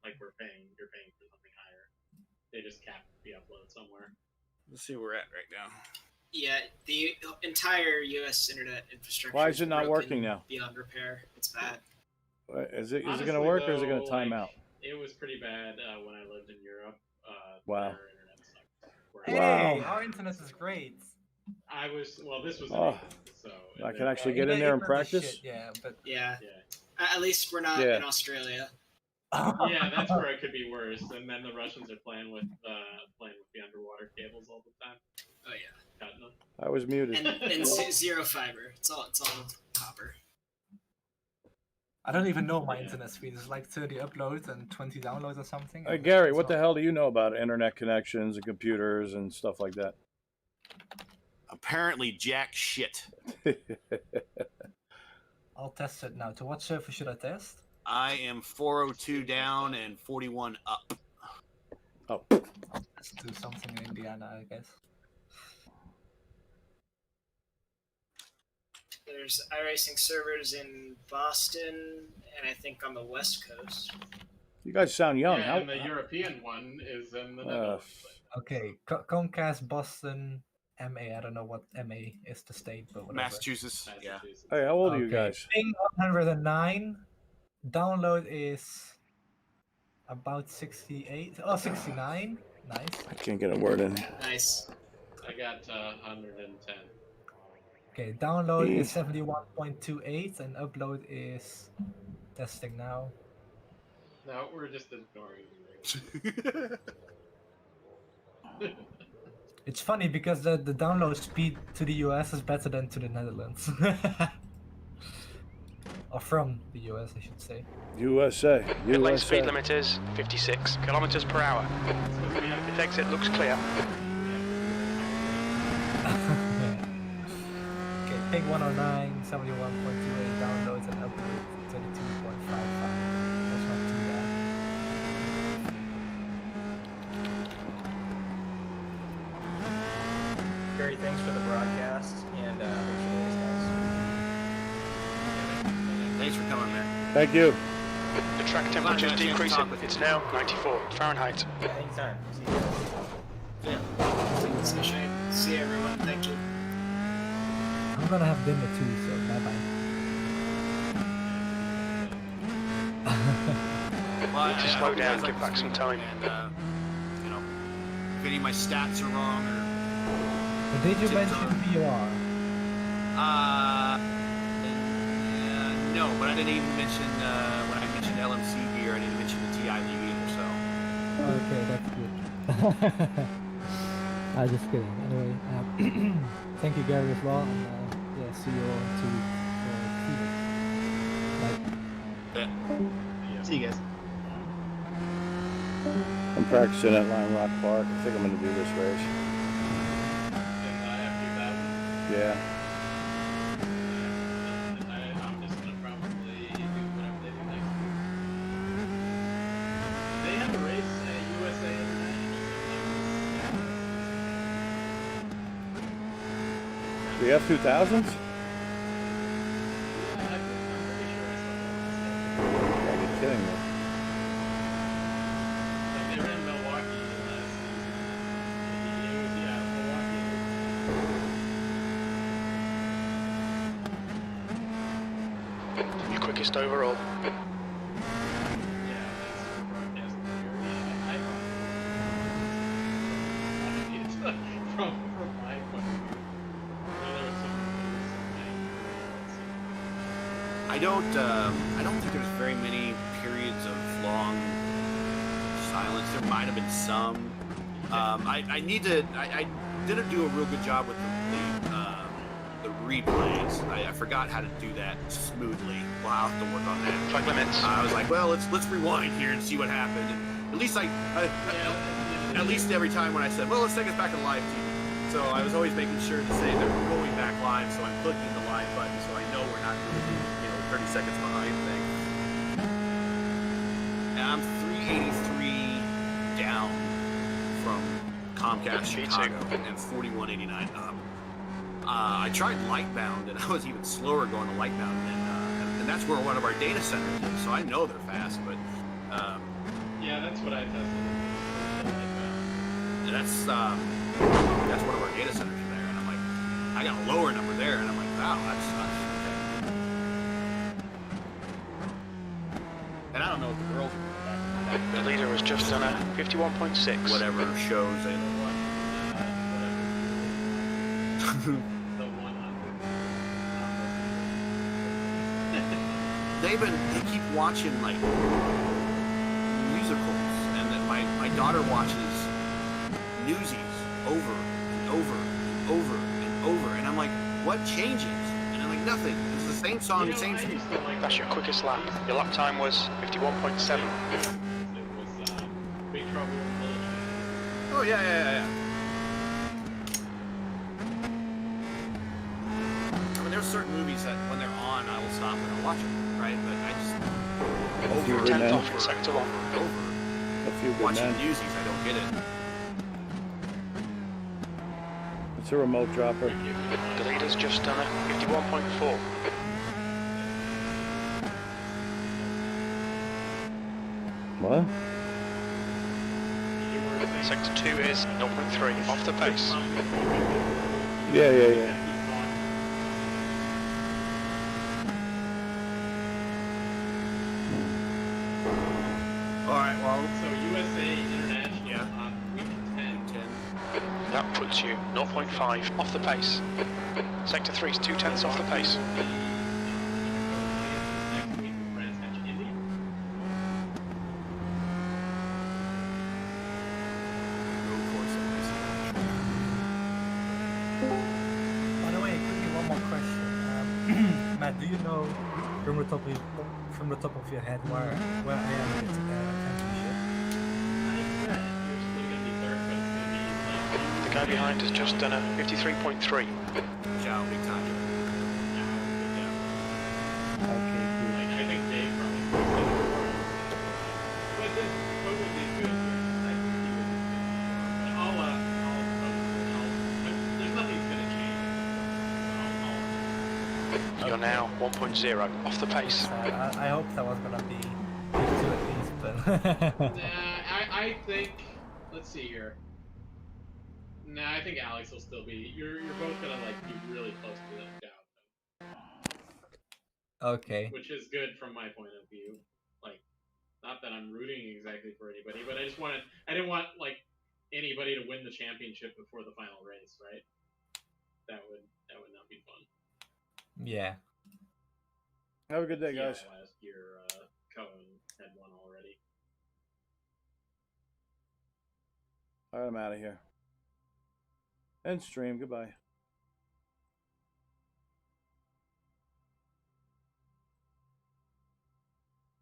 like, you're paying for something higher. They just capped the upload somewhere. Let's see where we're at right now. Yeah, the entire U.S. internet infrastructure. Why is it not working now? Beyond repair. It's bad. Is it going to work, or is it going to time out? It was pretty bad when I lived in Europe. Wow. Hey, our internet is great. This was amazing, so I can actually get in there and practice? Yeah. At least we're not in Australia. Yeah, that's where it could be worse. And then the Russians are playing with the underwater cables all the time. Oh yeah. Cutting them. I was muted. And zero fiber. It's all copper. I don't even know my internet speed. It's like 30 uploads and 20 downloads or something. Hey, Gary, what the hell do you know about internet connections and computers and stuff like that? Apparently, jack shit. I'll test it now. To what server should I test? I am 402 down and 41 up. Oh. Let's do something in Indiana, I guess. There's iRacing servers in Boston, and I think on the West Coast. You guys sound young. Yeah, and the European one is in the Netherlands. Okay, Comcast Boston MA. I don't know what MA is the state, but whatever. Massachusetts. Yeah. Hey, how old are you guys? Ping 109. Download is about 68. Oh, 69. Nice. I can't get a word in. Nice. I got 110. Okay, download is 71.28 and upload is testing now. No, we're just ignoring you. It's funny because the download speed to the US is better than to the Netherlands. Or from the US, I should say. USA. Pit lane speed limit is 56 kilometers per hour. Pit exit looks clear. Okay, ping 109, 71.28 downloads and upload 32.55. That's not too bad. Gary, thanks for the broadcast, and thanks for those guys. Thanks for coming, man. Thank you. The track temperature is decreasing. It's now 94 Fahrenheit. Anytime. See you guys. Yeah. See everyone. Thank you. I'm gonna have dinner too, so bye-bye. Well, Need to slow down, give back some time. And, you know, if any of my stats are wrong or... But did you mention VR? No, but I didn't even mention, when I mentioned LMC gear, I didn't mention the TI League either, so... Okay, that's good. I'm just kidding. Anyway, thank you, Gary, as well. And yeah, see you all in 2 weeks. Bye. Yeah. See you guys. I'm practicing at Lime Rock Park. I think I'm going to do this race. Yeah. I'm just gonna probably do whatever they do next week. They have a race at USA International. The F2000s? Are you kidding me? Like they ran Milwaukee last season. It was, Milwaukee. Your quickest overall. From my point of view. I don't think there's very many periods of long silence. There might have been some. I didn't do a real good job with the replays. I forgot how to do that smoothly. Well, I'll have to work on that. Track limits. I was like, well, let's rewind here and see what happened. And at least at least every time when I said, well, let's take us back to live TV. So I was always making sure to say they're going back live, so I'm clicking the live button so I know we're not doing 30 seconds behind thing. And I'm 383 down from Comcast Chicago and 4189 up. I tried Lightbound and I was even slower going to Lightbound, and that's where one of our data centers is, so I know they're fast, but yeah, that's what I tested. That's one of our data centers there, and I'm like, I got a lower number there, and I'm like, wow, that's okay. And I don't know if the girls are The leader was just on a 51.6. whatever shows they look like. They keep watching like musicals, and then my daughter watches Newsies over and over and over and over, and I'm like, what changes? And I'm like, nothing. It's the same song, You know, same I speed. used to like That's your quickest lap. Your lap time was 51.7. it was Big Trouble in Little China. Oh yeah. I mean, there's certain movies that when they're on, I will stop and I'll watch them, right? But I just few over good 10th men. off in sector 1. over A few good watching men. Newsies, I don't get it. It's a remote dropper. The leader's just done a 51.4. What? Sector 2 is 0.3 off the pace. Yeah. Alright, well, So USA International Yeah. on week 10. That puts you 0.5 off the pace. Sector 3 is 0.2 off the pace. Next week in France, catch India. By the way, quickly one more question. Matt, do you know from the top of your head where I am in the championship? I bet you're still going to be third, but it's going to be like... The guy behind has just done a 53.3. Ciao, big time. Okay, cool. Like, I think Dave probably but this would be good here. I think he would be good. But there's nothing's going to change. You're now 1.0 off the pace. I hope that was gonna be 52 at least, but I think... Let's see here. Nah, I think Alex will still be... You're both going to, like, be really close to that doubt. okay. Which is good from my point of view. Like, not that I'm rooting exactly for anybody, but I didn't want like anybody to win the championship before the final race, right? That would not be fun. Yeah. Have a good day, guys. Yeah, last year Cohen had won already. All right, I'm out of here. End stream. Goodbye.